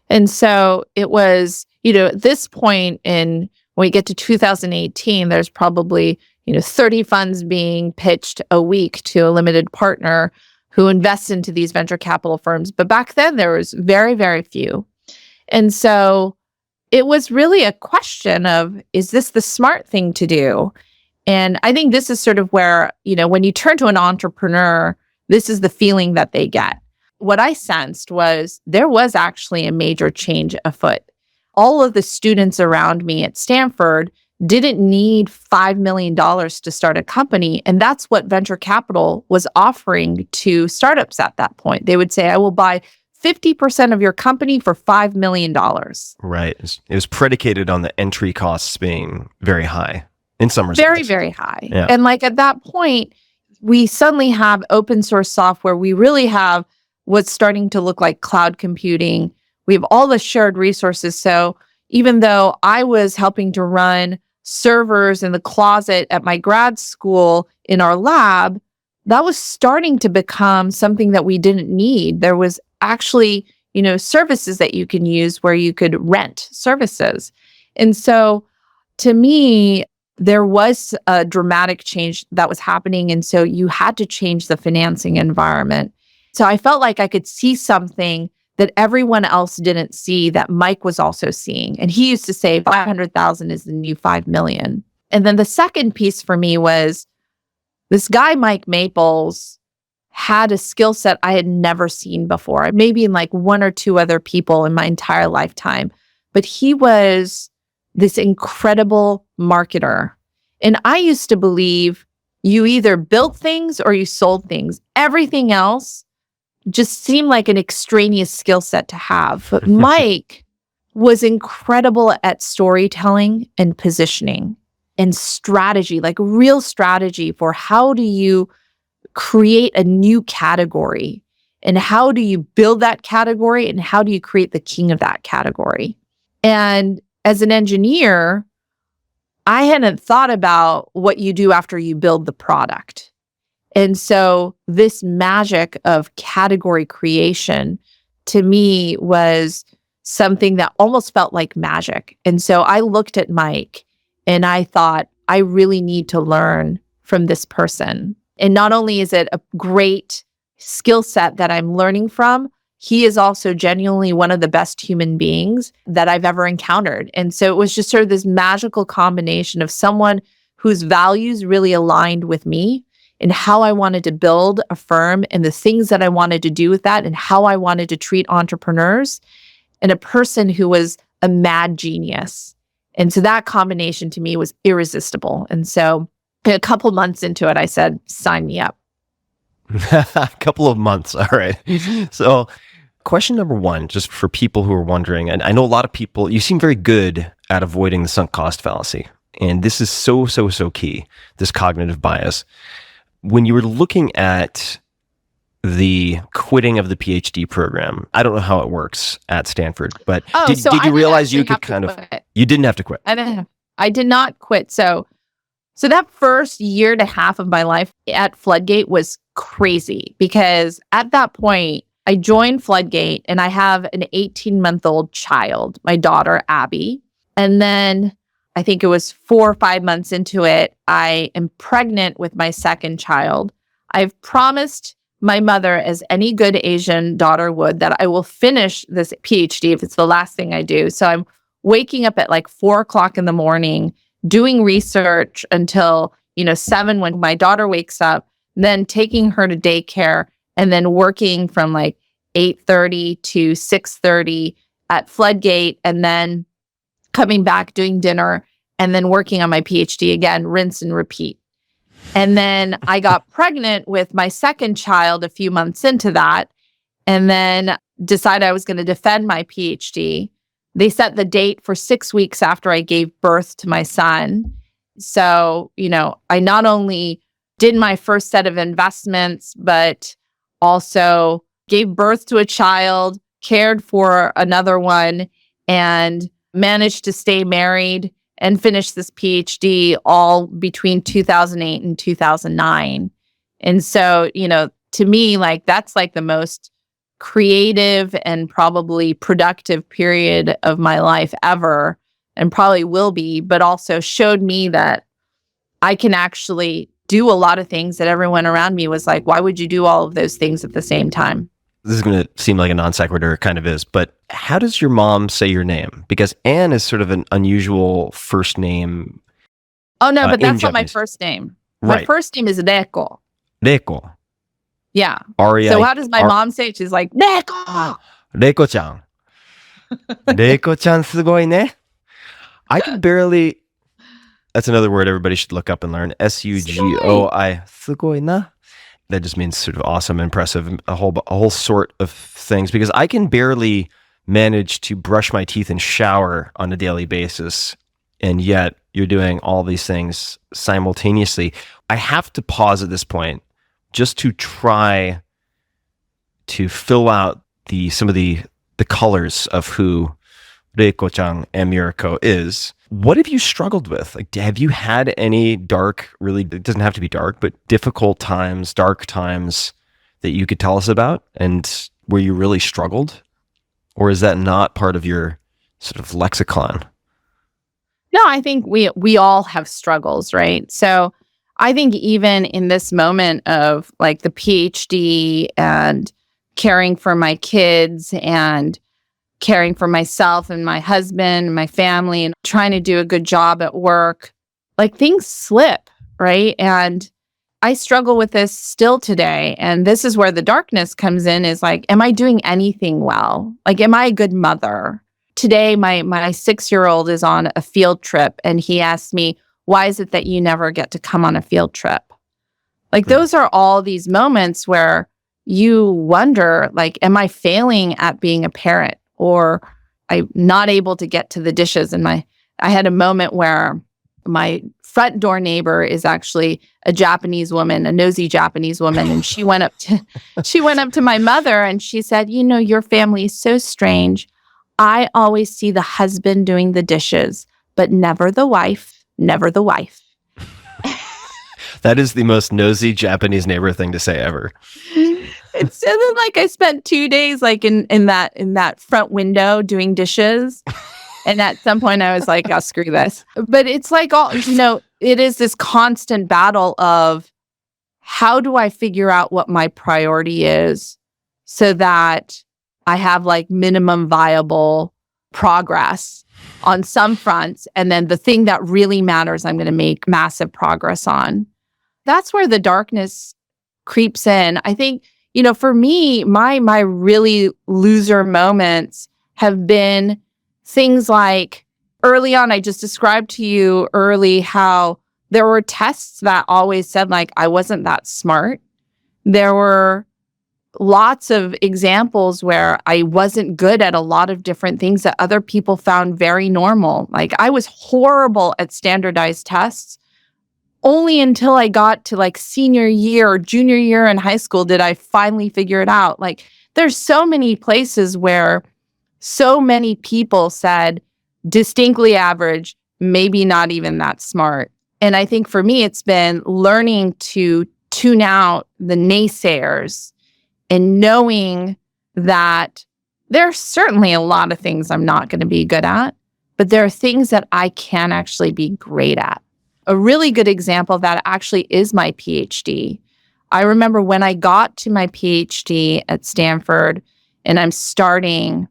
And so it was, at this point when we get to 2018, there's probably, 30 funds being pitched a week to a limited partner who invests into these venture capital firms. But back then, there was very, very few. And so it was really a question of, is this the smart thing to do? And I think this is sort of where, when you turn to an entrepreneur, this is the feeling that they get. What I sensed was there was actually a major change afoot. All of the students around me at Stanford didn't need $5 million to start a company. And that's what venture capital was offering to startups at that point. They would say, I will buy 50% of your company for $5 million. Right. It was predicated on the entry costs being very high in some respects. Very, very high. Yeah. And like at that point, we suddenly have open source software. We really have what's starting to look like cloud computing. We have all the shared resources. So even though I was helping to run servers in the closet at my grad school in our lab, that was starting to become something that we didn't need. There was actually, services that you can use where you could rent services. And so to me, there was a dramatic change that was happening. And so you had to change the financing environment. So I felt like I could see something that everyone else didn't see that Mike was also seeing. And he used to say 500,000 is the new 5 million. And then the second piece for me was this guy, Mike Maples, had a skill set I had never seen before, maybe in like one or two other people in my entire lifetime. But he was this incredible marketer. And I used to believe you either built things or you sold things. Everything else just seemed like an extraneous skill set to have. But Mike was incredible at storytelling and positioning and strategy, like real strategy for how do you create a new category and how do you build that category and how do you create the king of that category. And as an engineer, I hadn't thought about what you do after you build the product. And so this magic of category creation to me was something that almost felt like magic. And so I looked at Mike and I thought, I really need to learn from this person. And not only is it a great skill set that I'm learning from, he is also genuinely one of the best human beings that I've ever encountered. And so it was just sort of this magical combination of someone whose values really aligned with me and how I wanted to build a firm and the things that I wanted to do with that and how I wanted to treat entrepreneurs, and a person who was a mad genius. And so that combination to me was irresistible. And so a couple months into it, I said, sign me up. A couple of months. All right. So question number one, just for people who are wondering, and I know a lot of people, you seem very good at avoiding the sunk cost fallacy. And this is so key, this cognitive bias. When you were looking at the quitting of the PhD program, I don't know how it works at Stanford, but did you realize you could kind of, you didn't have to quit? I did not quit. So that first year and a half of my life at Floodgate was crazy because at that point, I joined Floodgate and I have an 18-month-old child, my daughter, Abby. And then I think it was 4 or 5 months into it, I am pregnant with my second child. I've promised my mother, as any good Asian daughter would, that I will finish this PhD if it's the last thing I do. So I'm waking up at like 4 o'clock in the morning, doing research until 7 when my daughter wakes up, then taking her to daycare, and then working from like 8:30 to 6:30 at Floodgate, and then coming back, doing dinner, and then working on my PhD again, rinse and repeat. And then I got pregnant with my second child a few months into that, and then decided I was going to defend my PhD. They set the date for 6 weeks after I gave birth to my son. So, I not only did my first set of investments, but also gave birth to a child, cared for another one, and managed to stay married and finish this PhD all between 2008 and 2009. And so, to me, like that's like the most creative and probably productive period of my life ever, and probably will be, but also showed me that I can actually do a lot of things that everyone around me was like, why would you do all of those things at the same time? This is going to seem like a non sequitur, it kind of is, but how does your mom say your name? Because Anne is sort of an unusual first name. Oh, no, but that's not my Japanese. first name. Right. My first name is Reiko. Reiko. Yeah. R-E-I- So how does my mom say it? She's like, Reiko! Reiko-chan. Reiko-chan, sugoi ne. I can barely, that's another word everybody should look up and learn. S-U-G-O-I. Sugoi na. That just means sort of awesome, impressive, a whole sort of things, because I can barely manage to brush my teeth and shower on a daily basis. And yet you're doing all these things simultaneously. I have to pause at this point just to try to fill out some of the colors of who Reiko-chan Ann-Miura Ko is. What have you struggled with? Like, have you had any dark, really, it doesn't have to be dark, but difficult times, dark times that you could tell us about, and where you really struggled? Or is that not part of your sort of lexicon? No, I think we all have struggles, right? So I think even in this moment of like the PhD and caring for my kids and caring for myself and my husband and my family and trying to do a good job at work, like things slip, right? And I struggle with this still today. And this is where the darkness comes in, is like, am I doing anything well? Like, am I a good mother? Today, my 6-year-old is on a field trip and he asked me, why is it that you never get to come on a field trip? Like, those are all these moments where you wonder, like, am I failing at being a parent? Or I'm not able to get to the dishes. And I had a moment where my front door neighbor is actually a Japanese woman, a nosy Japanese woman. And she went up to my mother and she said, you know, your family is so strange. I always see the husband doing the dishes, but never the wife, never the wife. That is the most nosy Japanese neighbor thing to say ever. It's like I spent 2 days like in that front window doing dishes. And at some point I was like, oh, screw this. But it's like all, you know, it is this constant battle of how do I figure out what my priority is so that I have like minimum viable progress on some fronts. And then the thing that really matters, I'm going to make massive progress on. That's where the darkness creeps in. I think, you know, for me, my really loser moments have been things like early on, I just described to you early how there were tests that always said like I wasn't that smart. There were lots of examples where I wasn't good at a lot of different things that other people found very normal. Like I was horrible at standardized tests. Only until I got to like senior year or junior year in high school did I finally figure it out. Like there's so many places where so many people said distinctly average, maybe not even that smart. And I think for me, it's been learning to tune out the naysayers and knowing that there are certainly a lot of things I'm not going to be good at, but there are things that I can actually be great at. A really good example of that actually is my PhD. I remember when I got to my PhD at Stanford and I'm starting,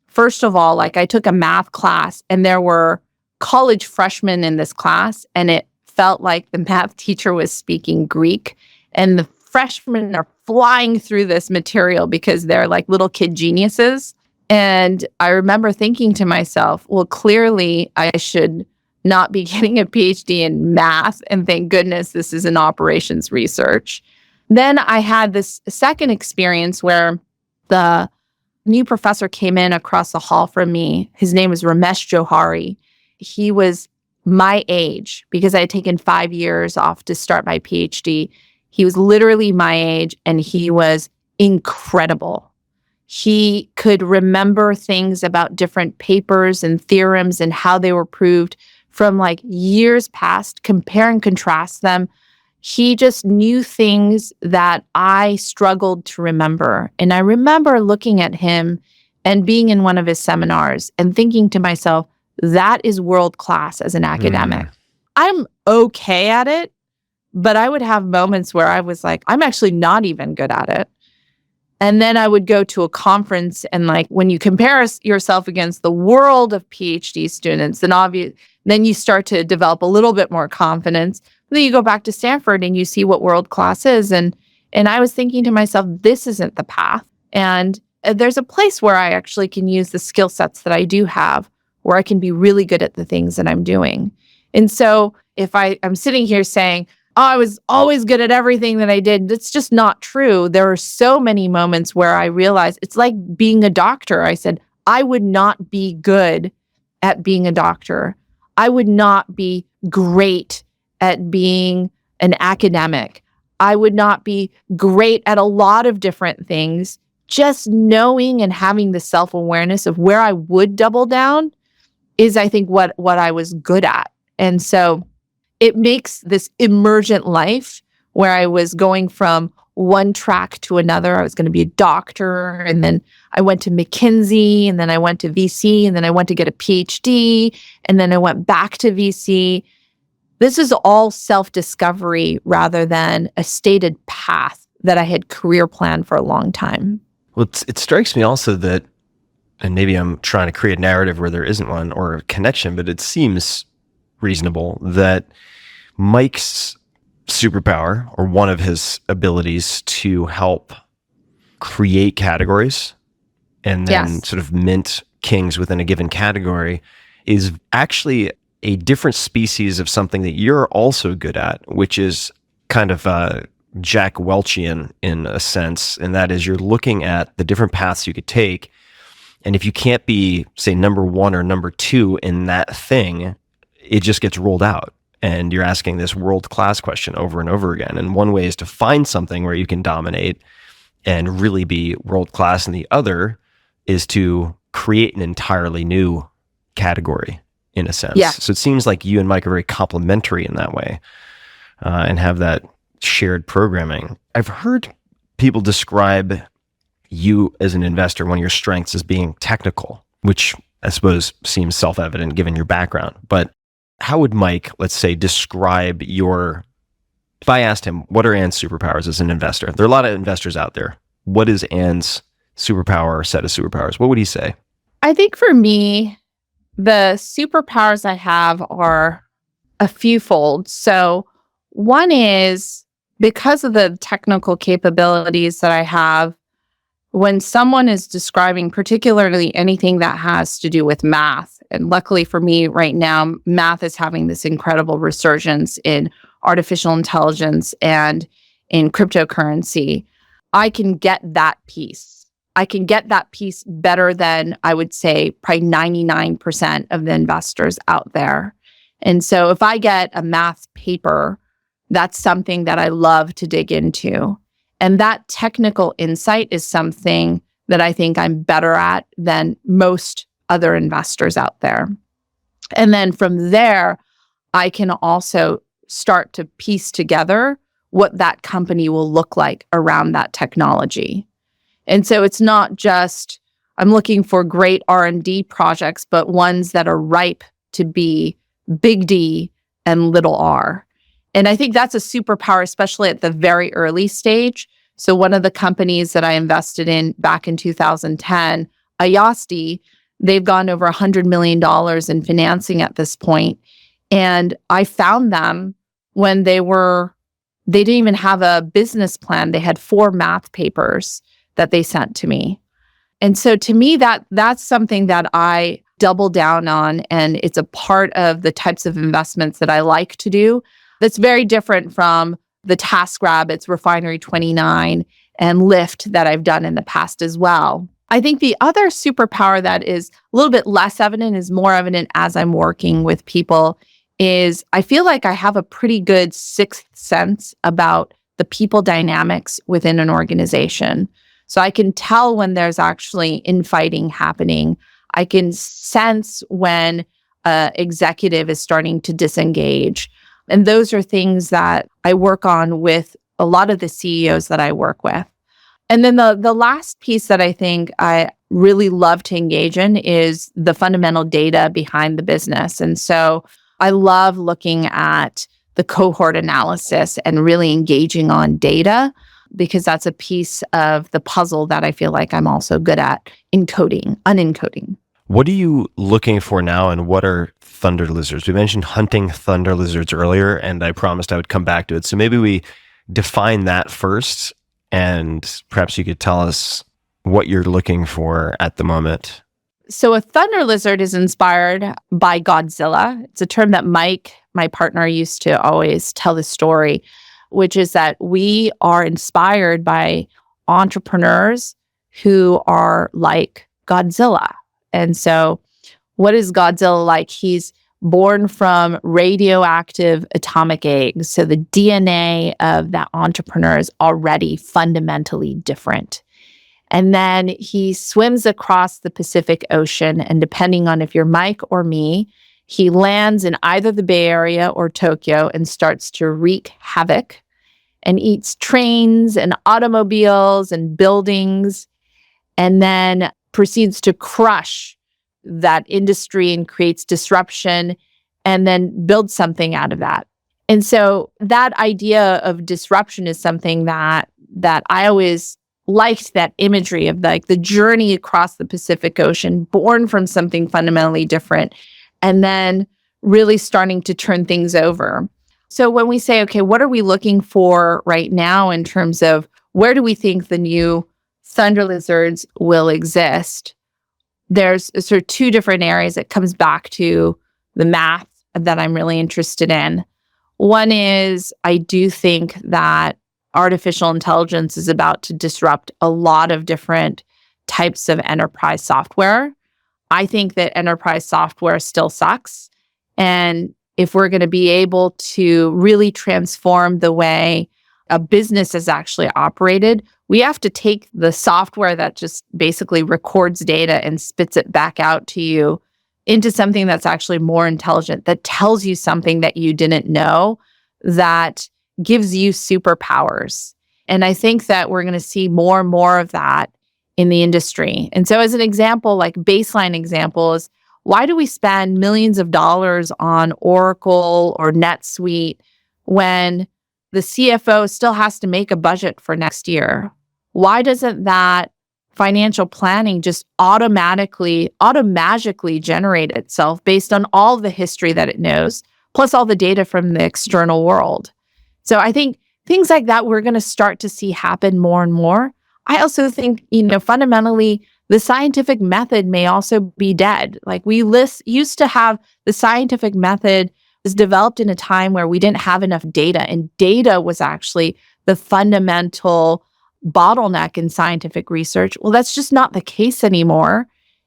first of all, like I took a math class and there were college freshmen in this class and it felt like the math teacher was speaking Greek and the freshmen are flying through this material because they're like little kid geniuses. And I remember thinking to myself, well, clearly I should not be getting a PhD in math, and thank goodness this is in operations research. Then I had this second experience where the new professor came in across the hall from me. His name was Ramesh Johari. He was my age because I had taken 5 years off to start my PhD. He was literally my age, and he was incredible. He could remember things about different papers and theorems and how they were proved from like years past, compare and contrast them. He just knew things that I struggled to remember. And I remember looking at him and being in one of his seminars and thinking to myself, that is world class as an academic. I'm okay at it, but I would have moments where I was like, I'm actually not even good at it. And then I would go to a conference and like when you compare yourself against the world of PhD students, then you start to develop a little bit more confidence. Then you go back to Stanford and you see what world class is. And I was thinking to myself, this isn't the path. And there's a place where I actually can use the skill sets that I do have, where I can be really good at the things that I'm doing. And so if I'm sitting here saying, I was always good at everything that I did. It's just not true. There are so many moments where I realized it's like being a doctor. I said, I would not be good at being a doctor. I would not be great at being an academic. I would not be great at a lot of different things. Just knowing and having the self-awareness of where I would double down is, I think, what I was good at. And so it makes this emergent life where I was going from one track to another. I was going to be a doctor, and then I went to McKinsey, and then I went to VC, and then I went to get a PhD, and then I went back to VC. This is all self-discovery rather than a stated path that I had career planned for a long time. Well, it strikes me also that, and maybe I'm trying to create a narrative where there isn't one or a connection, but it seems reasonable that Mike's superpower, or one of his abilities to help create categories and then sort of mint kings within a given category, is actually a different species of something that you're also good at, which is kind of Jack Welchian in a sense, and that is you're looking at the different paths you could take, and if you can't be, say, number one or number two in that thing, it just gets rolled out, and you're asking this world-class question over and over again. And one way is to find something where you can dominate and really be world-class, and the other is to create an entirely new category, in a sense. Yeah. So it seems like you and Mike are very complementary in that way, and have that shared programming. I've heard people describe you as an investor, one of your strengths, as being technical, which I suppose seems self-evident given your background. But how would Mike, let's say, describe your, if I asked him, what are Ann's superpowers as an investor? There are a lot of investors out there. What is Ann's superpower or set of superpowers? What would he say? I think for me, the superpowers I have are a few-fold. So one is, because of the technical capabilities that I have, when someone is describing particularly anything that has to do with math, and luckily for me right now, math is having this incredible resurgence in artificial intelligence and in cryptocurrency, I can get that piece. I can get that piece better than, I would say, probably 99% of the investors out there. And so if I get a math paper, that's something that I love to dig into. And that technical insight is something that I think I'm better at than most other investors out there. And then from there, I can also start to piece together what that company will look like around that technology. And so it's not just I'm looking for great R&D projects, but ones that are ripe to be big D and little r. And I think that's a superpower, especially at the very early stage. So one of the companies that I invested in back in 2010, Ayasti, they've gone over $100 million in financing at this point. And I found them when they didn't even have a business plan. They had 4 math papers that they sent to me. And so to me, that's something that I double down on. And it's a part of the types of investments that I like to do. That's very different from the TaskRabbits, Refinery 29, and Lyft that I've done in the past as well. I think the other superpower that is a little bit less evident, is more evident as I'm working with people, is I feel like I have a pretty good sixth sense about the people dynamics within an organization. So I can tell when there's actually infighting happening. I can sense when an executive is starting to disengage. And those are things that I work on with a lot of the CEOs that I work with. And then the last piece that I think I really love to engage in is the fundamental data behind the business. And so I love looking at the cohort analysis and really engaging on data, because that's a piece of the puzzle that I feel like I'm also good at unencoding. What are you looking for now, and what are thunder lizards? We mentioned hunting thunder lizards earlier, and I promised I would come back to it. So maybe we define that first, and perhaps you could tell us what you're looking for at the moment. So a thunder lizard is inspired by Godzilla. It's a term that Mike my partner used to always tell this story, which is that we are inspired by entrepreneurs who are like Godzilla. And so what is Godzilla like? He's born from radioactive atomic eggs. So the DNA of that entrepreneur is already fundamentally different. And then he swims across the Pacific Ocean. And depending on if you're Mike or me, he lands in either the Bay Area or Tokyo and starts to wreak havoc and eats trains and automobiles and buildings, and then proceeds to crush that industry and creates disruption and then builds something out of that. And so that idea of disruption is something that I always liked, that imagery of like the journey across the Pacific Ocean, born from something fundamentally different, and then really starting to turn things over. So when we say, okay, what are we looking for right now in terms of where do we think the new thunder lizards will exist? There's sort of two different areas. It comes back to the math that I'm really interested in. One is I do think that artificial intelligence is about to disrupt a lot of different types of enterprise software. I think that enterprise software still sucks. And if we're going to be able to really transform the way a business is actually operated, we have to take the software that just basically records data and spits it back out to you into something that's actually more intelligent, that tells you something that you didn't know, that gives you superpowers. And I think that we're going to see more and more of that in the industry. And so as an example, like baseline example is, why do we spend millions of dollars on Oracle or NetSuite when the CFO still has to make a budget for next year? Why doesn't that financial planning just automatically generate itself based on all the history that it knows, plus all the data from the external world? So I think things like that we're going to start to see happen more and more. I also think, fundamentally, the scientific method may also be dead. Like we used to have the scientific method was developed in a time where we didn't have enough data, and data was actually the fundamental bottleneck in scientific research. Well, that's just not the case anymore.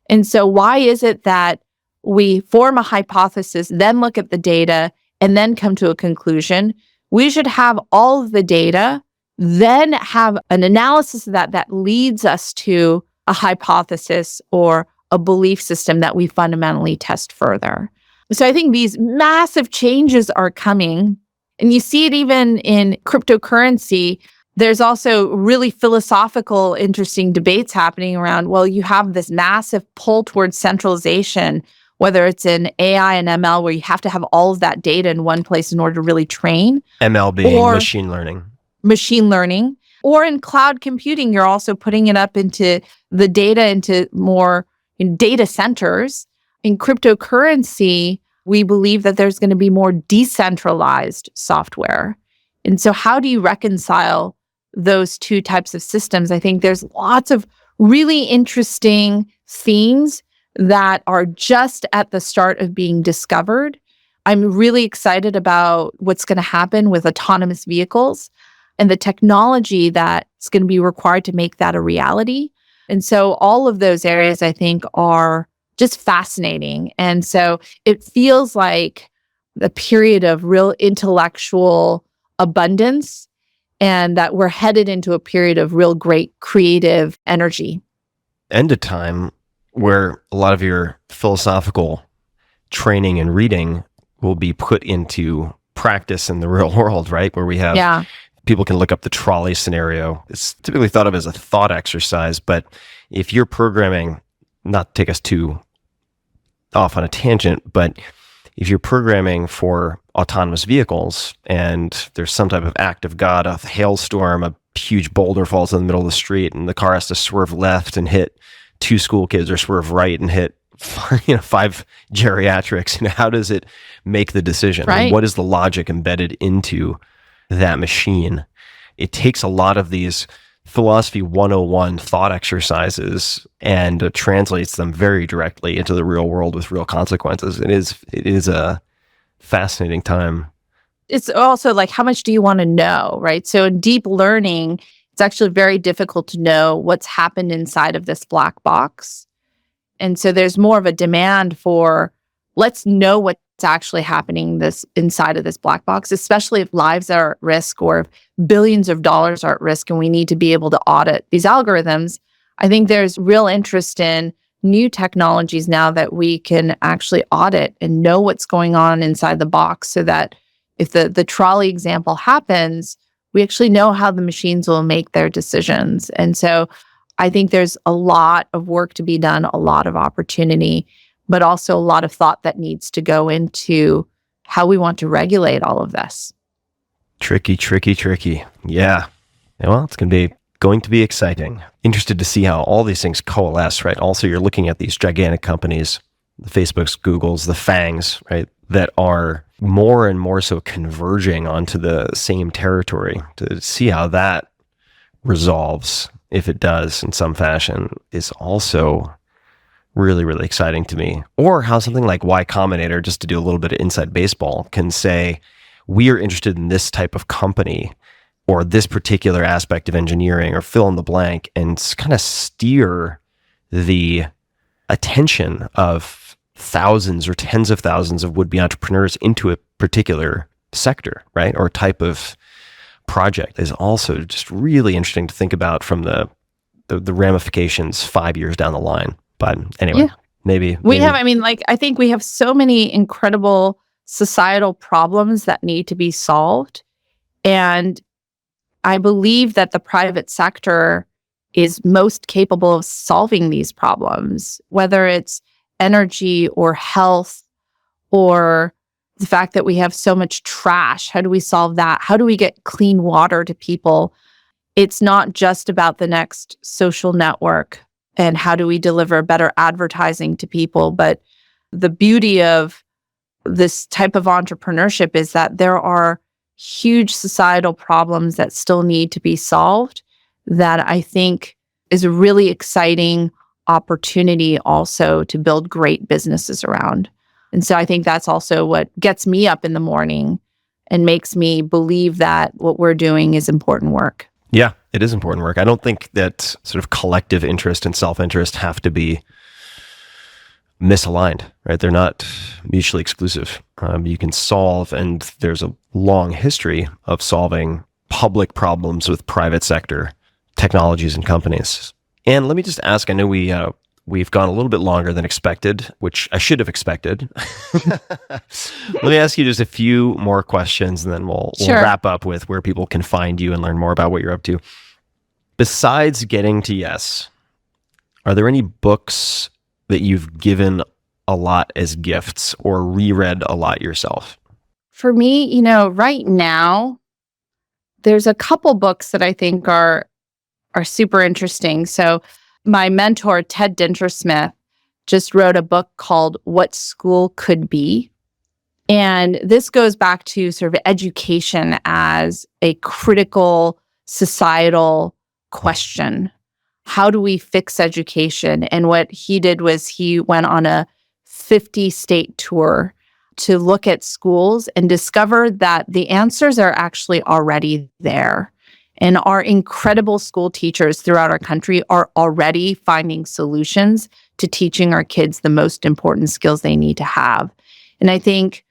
And so why is it that we form a hypothesis, then look at the data, and then come to a conclusion? We should have all of the data, then have an analysis of that leads us to a hypothesis or a belief system that we fundamentally test further. So I think these massive changes are coming, and you see it even in cryptocurrency. There's also really philosophical, interesting debates happening around, well, you have this massive pull towards centralization, whether it's in AI and ML, where you have to have all of that data in one place in order to really train. ML being machine learning. Or in cloud computing, you're also putting it up into the data into more data centers. In cryptocurrency, we believe that there's going to be more decentralized software. And so how do you reconcile those two types of systems? I think there's lots of really interesting themes that are just at the start of being discovered. I'm really excited about what's going to happen with autonomous vehicles and the technology that's going to be required to make that a reality. And so all of those areas, I think, are just fascinating. And so it feels like the period of real intellectual abundance, and that we're headed into a period of real great creative energy. End of time where a lot of your philosophical training and reading will be put into practice in the real world, right? Where we have people can look up the trolley scenario. It's typically thought of as a thought exercise, but if you're programming, not to take us too off on a tangent, but if you're programming for autonomous vehicles and there's some type of act of God, a hailstorm, a huge boulder falls in the middle of the street and the car has to swerve left and hit two school kids, or swerve right and hit 5 geriatrics, how does it make the decision? Right. And what is the logic embedded into that machine? It takes a lot of these philosophy 101 thought exercises and translates them very directly into the real world with real consequences. It is fascinating time. It's also like, how much do you want to know, right? So in deep learning, it's actually very difficult to know what's happened inside of this black box. And so there's more of a demand for, let's know what's actually happening inside of this black box, especially if lives are at risk or if billions of dollars are at risk and we need to be able to audit these algorithms. I think there's real interest in new technologies now that we can actually audit and know what's going on inside the box, so that if the trolley example happens, we actually know how the machines will make their decisions. And so I think there's a lot of work to be done, a lot of opportunity, but also a lot of thought that needs to go into how we want to regulate all of this. Tricky. Yeah. Well, it's going to be exciting. Interested to see how all these things coalesce, right? Also, you're looking at these gigantic companies, the Facebooks, Googles, the FANGs, right? That are more and more so converging onto the same territory. To see how that resolves, if it does in some fashion, is also really, really exciting to me. Or how something like Y Combinator, just to do a little bit of inside baseball, can say, we are interested in this type of company or this particular aspect of engineering, or fill in the blank, and kind of steer the attention of thousands or tens of thousands of would-be entrepreneurs into a particular sector, right? Or type of project is also just really interesting to think about from the ramifications 5 years down the line. But anyway, maybe I think we have so many incredible societal problems that need to be solved. And I believe that the private sector is most capable of solving these problems, whether it's energy or health or the fact that we have so much trash. How do we solve that? How do we get clean water to people? It's not just about the next social network and how do we deliver better advertising to people, but the beauty of this type of entrepreneurship is that there are huge societal problems that still need to be solved that I think is a really exciting opportunity also to build great businesses around. And so I think that's also what gets me up in the morning and makes me believe that what we're doing is important work. Yeah, it is important work. I don't think that sort of collective interest and self-interest have to be misaligned, right? They're not mutually exclusive. You can solve, and there's a long history of solving public problems with private sector technologies and companies. And let me just ask, I know we've gone a little bit longer than expected, which I should have expected. Let me ask you just a few more questions, and then we'll wrap up with where people can find you and learn more about what you're up to. Besides getting to Yes, are there any books that you've given a lot as gifts or reread a lot yourself? For me, right now, there's a couple books that I think are super interesting. So my mentor, Ted Dintersmith, just wrote a book called What School Could Be. And this goes back to sort of education as a critical societal question. How do we fix education? And what he did was he went on a 50-state tour to look at schools and discovered that the answers are actually already there. And our incredible school teachers throughout our country are already finding solutions to teaching our kids the most important skills they need to have. And I think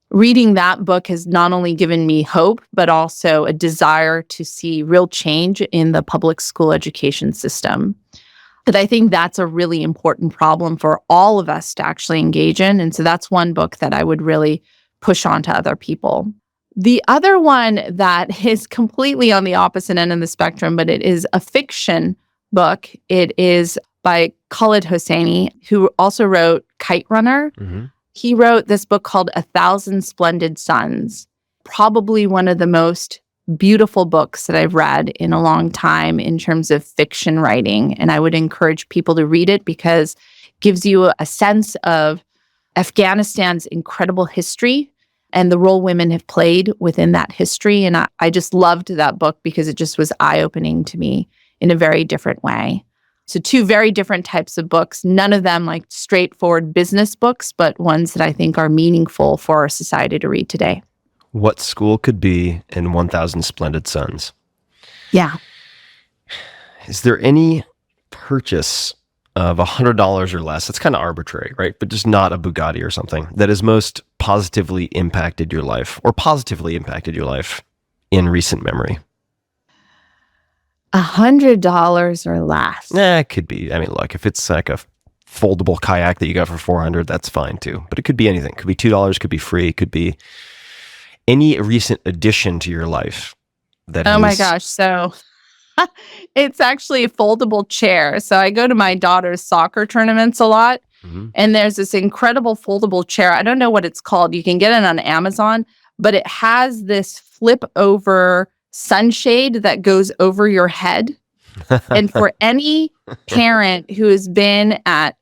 reading that book has not only given me hope, but also a desire to see real change in the public school education system. But I think that's a really important problem for all of us to actually engage in. And so that's one book that I would really push on to other people. The other one that is completely on the opposite end of the spectrum, but it is a fiction book. It is by Khaled Hosseini, who also wrote Kite Runner. Mm-hmm. He wrote this book called 1,000 Splendid Suns, probably one of the most beautiful books that I've read in a long time in terms of fiction writing. And I would encourage people to read it because it gives you a sense of Afghanistan's incredible history and the role women have played within that history. And I just loved that book because it just was eye-opening to me in a very different way. So two very different types of books, none of them like straightforward business books, but ones that I think are meaningful for our society to read today. What School Could Be in 1,000 Splendid Suns. Yeah. Is there any purchase of $100 or less, it's kind of arbitrary, right? But just not a Bugatti or something, that has most positively impacted your life in recent memory? $100 or less. It could be. I mean, look, if it's like a foldable kayak that you got for $400, that's fine too. But it could be anything. It could be $2, could be free, could be any recent addition to your life. Oh my gosh. So it's actually a foldable chair. So I go to my daughter's soccer tournaments a lot. And there's this incredible foldable chair. I don't know what it's called. You can get it on Amazon, but it has this flip over sunshade that goes over your head. And for any parent who has been at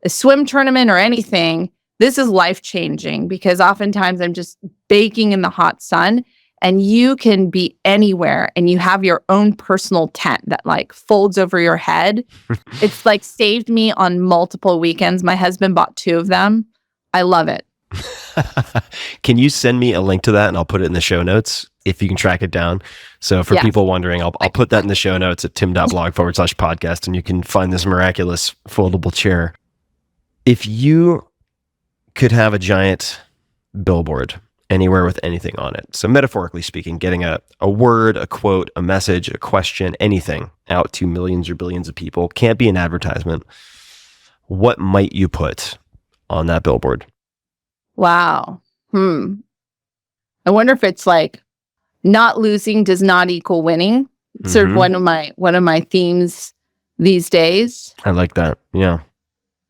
a swim tournament or anything, this is life-changing because oftentimes I'm just baking in the hot sun and you can be anywhere and you have your own personal tent that like folds over your head. It's like saved me on multiple weekends. My husband bought 2 of them. I love it. Can you send me a link to that and I'll put it in the show notes if you can track it down? So for people wondering, I'll put that in the show notes at tim.blog/podcast and you can find this miraculous foldable chair. If you could have a giant billboard anywhere with anything on it, so metaphorically speaking, getting a word, a quote, a message, a question, anything out to millions or billions of people, can't be an advertisement, what might you put on that billboard? Wow. I wonder if it's like not losing does not equal winning. It's sort of one of my themes these days. I like that. Yeah.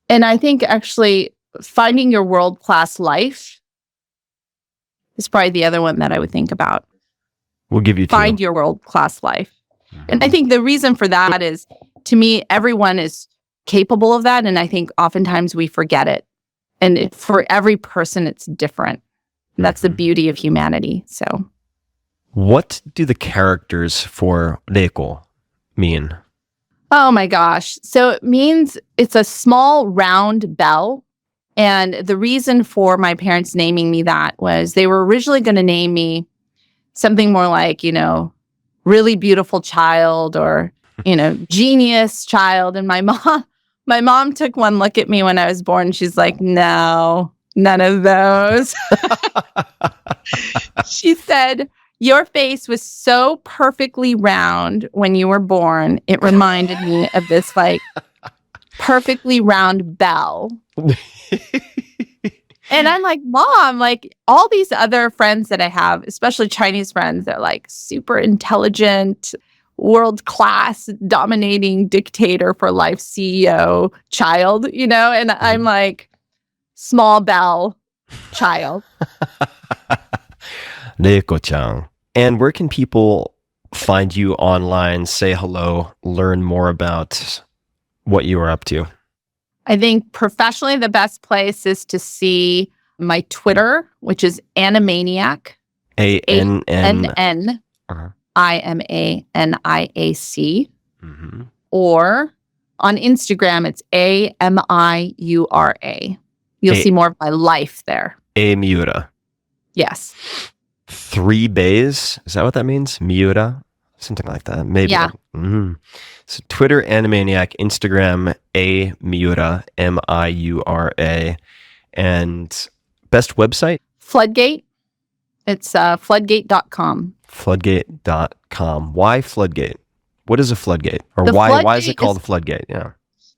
And I think actually finding your world-class life is probably the other one that I would think about. We'll give you 2. Find your world-class life. And I think the reason for that is, to me, everyone is capable of that. And I think oftentimes we forget it. And for every person, it's different. And that's the beauty of humanity. So, what do the characters for Reiko mean? Oh my gosh. So it means it's a small round bell. And the reason for my parents naming me that was they were originally going to name me something more like, really beautiful child or, genius child. And my mom took one look at me when I was born. She's like, no, none of those. She said, your face was so perfectly round when you were born. It reminded me of this like perfectly round bell. And I'm like, Mom, like all these other friends that I have, especially Chinese friends, they're like super intelligent, world-class, dominating dictator for life CEO child, and I'm like small bell child. Reiko-chan. And where can people find you online, say hello, learn more about what you are up to? I think professionally, the best place is to see my Twitter, which is Ann-Miura Ann-Miura or on Instagram, it's Amiura. You'll see more of my life there. Miura. Yes. 3 bays. Is that what that means? Miura? Something like that. Maybe. Yeah. So Twitter, Ann-Miura, Instagram, Miura, Miura. And best website? Floodgate. It's floodgate.com. Floodgate.com. Why Floodgate? What is a floodgate? Or The why is it floodgate called is- a floodgate? Yeah.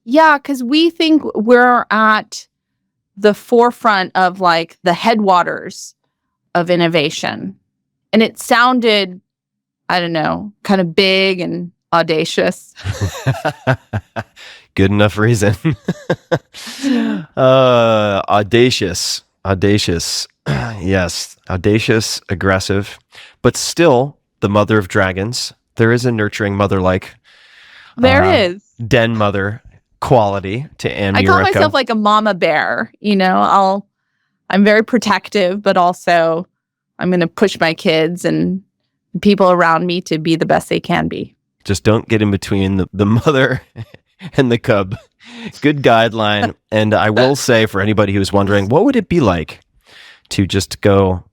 Yeah, because we think we're at the forefront of like the headwaters of innovation. And it sounded, I don't know, kind of big and audacious. Good enough reason. Audacious. Yes. Audacious, aggressive, but still the mother of dragons. There is a nurturing mother-like. There is. Den mother quality to Ann-Miura Ko. I call myself like a mama bear. I'm very protective, but also I'm going to push my kids and people around me to be the best they can be. Just don't get in between the mother and the cub. Good guideline. And I will say, for anybody who's wondering, what would it be like to just go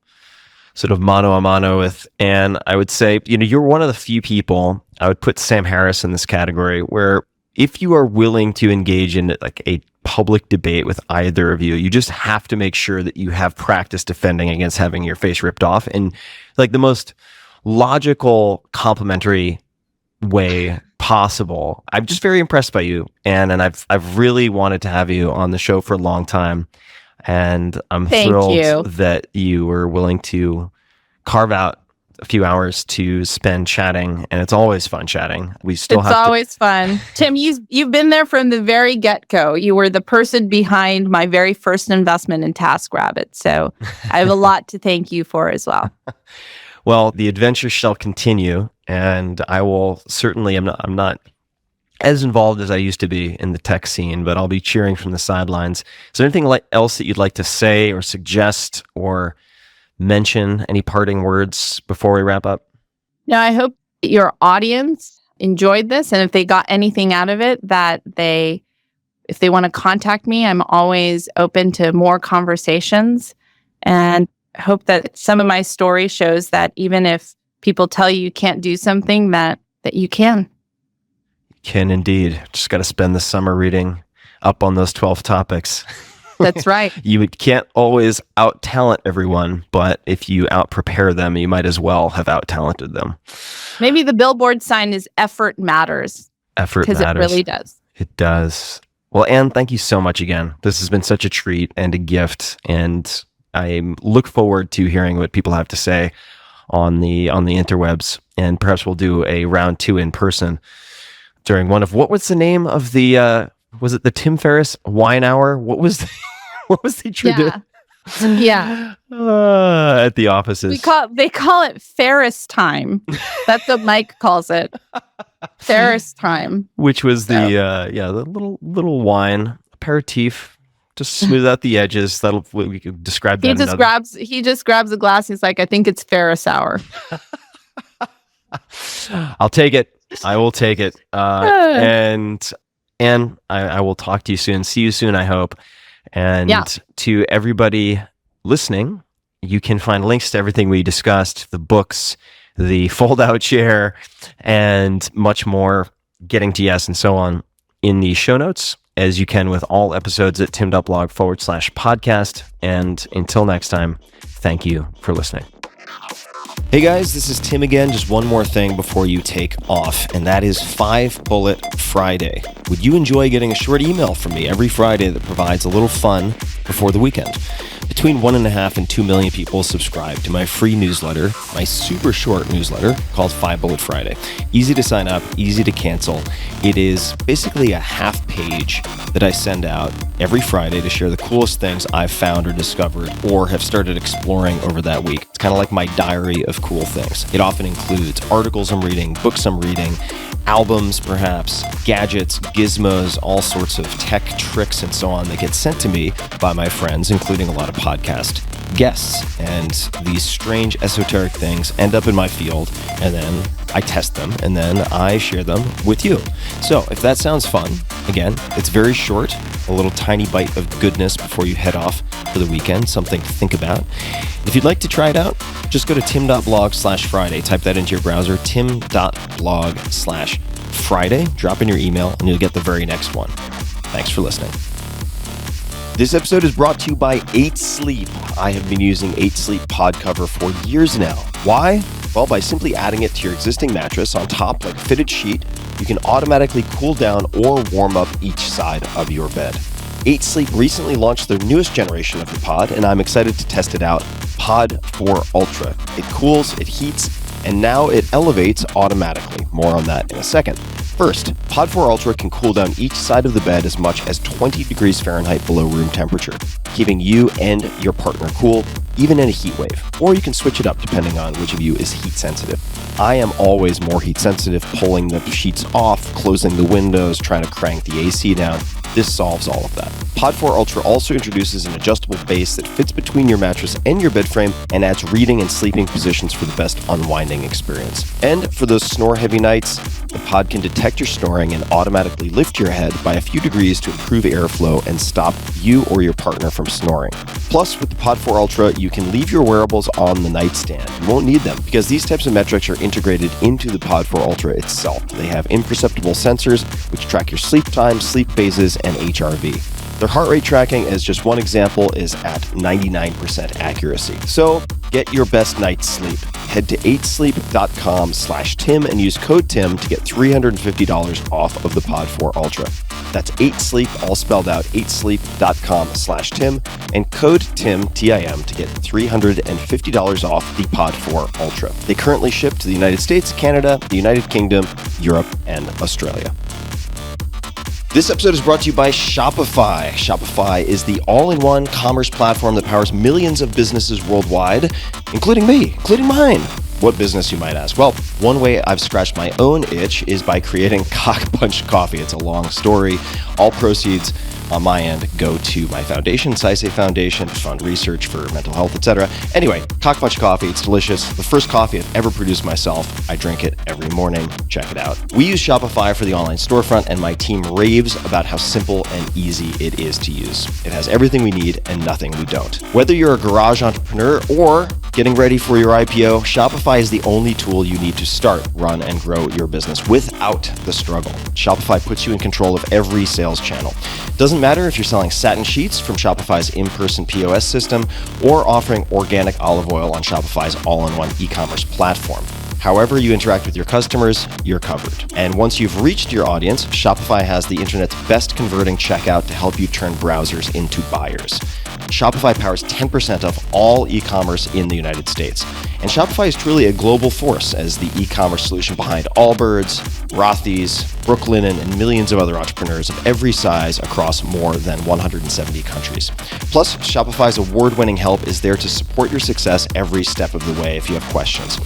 sort of mano a mano with Ann? I would say, you're one of the few people, I would put Sam Harris in this category, where if you are willing to engage in like a public debate with either of you, you just have to make sure that you have practice defending against having your face ripped off in like the most logical, complimentary way possible. I'm just very impressed by you, Ann, and I've really wanted to have you on the show for a long time, and I'm thrilled that you were willing to carve out a few hours to spend chatting, and it's always fun chatting. It's always fun. Tim, you've been there from the very get-go. You were the person behind my very first investment in TaskRabbit, so I have a lot to thank you for as well. Well, the adventure shall continue, and I will certainly, I'm not as involved as I used to be in the tech scene, but I'll be cheering from the sidelines. Is there anything else that you'd like to say or suggest or mention? Any parting words before we wrap up? No, I hope your audience enjoyed this, and if they got anything out of it, that if they want to contact me, I'm always open to more conversations, and hope that some of my story shows that even if people tell you can't do something, that you can. Can indeed. Just got to spend the summer reading up on those 12 topics. That's right. You can't always out-talent everyone, but if you out-prepare them, you might as well have out-talented them. Maybe the billboard sign is effort matters. Effort matters. Because it really does. It does. Well, Ann, thank you so much again. This has been such a treat and a gift, and I look forward to hearing what people have to say on the interwebs, and perhaps we'll do a round 2 in person during one of, what was the name of the was it the Tim Ferriss wine hour? What was the tradition? Yeah. At the offices. They call it Ferriss time. That's what Mike calls it. Ferriss time. Which was the little wine aperitif. Just smooth out the edges. We could describe that. He just grabs a glass. He's like, I think it's Ferriss hour. I'll take it. I will take it. And I will talk to you soon. See you soon, I hope. And to everybody listening, you can find links to everything we discussed, the books, the fold-out chair, and much more, getting to yes and so on, in the show notes, as you can with all episodes at tim.blog/podcast. And until next time, thank you for listening. Hey guys, this is Tim again. Just one more thing before you take off, and that is 5 Bullet Friday. Would you enjoy getting a short email from me every Friday that provides a little fun before the weekend? Between 1.5 and 2 million people subscribe to my free newsletter, my super short newsletter called 5 Bullet Friday. Easy to sign up, easy to cancel. It is basically a half page that I send out every Friday to share the coolest things I've found or discovered or have started exploring over that week. It's kind of like my diary of cool things. It often includes articles I'm reading, books I'm reading, albums perhaps, gadgets, gizmos, all sorts of tech tricks and so on that get sent to me by my friends, including a lot of podcast guests. And these strange esoteric things end up in my field, and then I test them, and then I share them with you. So if that sounds fun, again, it's very short, a little tiny bite of goodness before you head off for the weekend, something to think about. If you'd like to try it out, just go to tim.blog/Friday. Type that into your browser, tim.blog/Friday. Drop in your email, and you'll get the very next one. Thanks for listening. This episode is brought to you by 8 Sleep. I have been using 8 Sleep pod cover for years now. Why? Well, by simply adding it to your existing mattress on top like a fitted sheet, you can automatically cool down or warm up each side of your bed. 8 Sleep recently launched their newest generation of the pod, and I'm excited to test it out, Pod 4 Ultra. It cools, it heats, and now it elevates automatically. More on that in a second. First, Pod 4 Ultra can cool down each side of the bed as much as 20 degrees Fahrenheit below room temperature, keeping you and your partner cool, even in a heat wave. Or you can switch it up depending on which of you is heat sensitive. I am always more heat sensitive, pulling the sheets off, closing the windows, trying to crank the AC down. This solves all of that. Pod 4 Ultra also introduces an adjustable base that fits between your mattress and your bed frame and adds reading and sleeping positions for the best unwinding experience. And for those snore-heavy nights, the pod can detect your snoring and automatically lift your head by a few degrees to improve airflow and stop you or your partner from snoring. Plus, with the Pod 4 Ultra, you can leave your wearables on the nightstand. You won't need them because these types of metrics are integrated into the Pod 4 Ultra itself. They have imperceptible sensors which track your sleep time, sleep phases, and HRV. Their heart rate tracking, as just one example, is at 99% accuracy. So get your best night's sleep. Head to 8sleep.com/Tim and use code TIM to get $350 off of the Pod 4 Ultra. That's 8sleep, all spelled out, 8sleep.com/Tim and code TIM, T-I-M, to get $350 off the Pod 4 Ultra. They currently ship to the United States, Canada, the United Kingdom, Europe, and Australia. This episode is brought to you by Shopify. Shopify is the all-in-one commerce platform that powers millions of businesses worldwide, including me, including mine. What business, you might ask? Well, one way I've scratched my own itch is by creating Cock Punch Coffee. It's a long story. All proceeds on my end go to my foundation, Saisei Foundation, to fund research for mental health, etc. Anyway, Cock Punch Coffee, it's delicious. The first coffee I've ever produced myself. I drink it every morning. Check it out. We use Shopify for the online storefront, and my team raves about how simple and easy it is to use. It has everything we need and nothing we don't. Whether you're a garage entrepreneur or getting ready for your IPO, Shopify is the only tool you need to start, run, and grow your business without the struggle. Shopify puts you in control of every sales channel. Doesn't matter if you're selling satin sheets from Shopify's in-person POS system or offering organic olive oil on Shopify's all-in-one e-commerce platform. However you interact with your customers, you're covered. And once you've reached your audience, Shopify has the internet's best converting checkout to help you turn browsers into buyers. Shopify powers 10% of all e-commerce in the United States. And Shopify is truly a global force as the e-commerce solution behind Allbirds, Rothy's, Brooklinen, and millions of other entrepreneurs of every size across more than 170 countries. Plus, Shopify's award-winning help is there to support your success every step of the way if you have questions.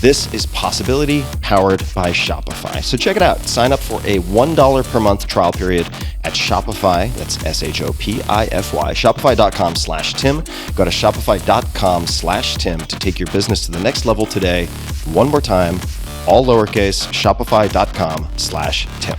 This is Possibility powered by Shopify. So check it out. Sign up for a $1 per month trial period at Shopify. That's Shopify. Shopify.com/Tim. Go to Shopify.com/Tim to take your business to the next level today. One more time, all lowercase, Shopify.com/Tim.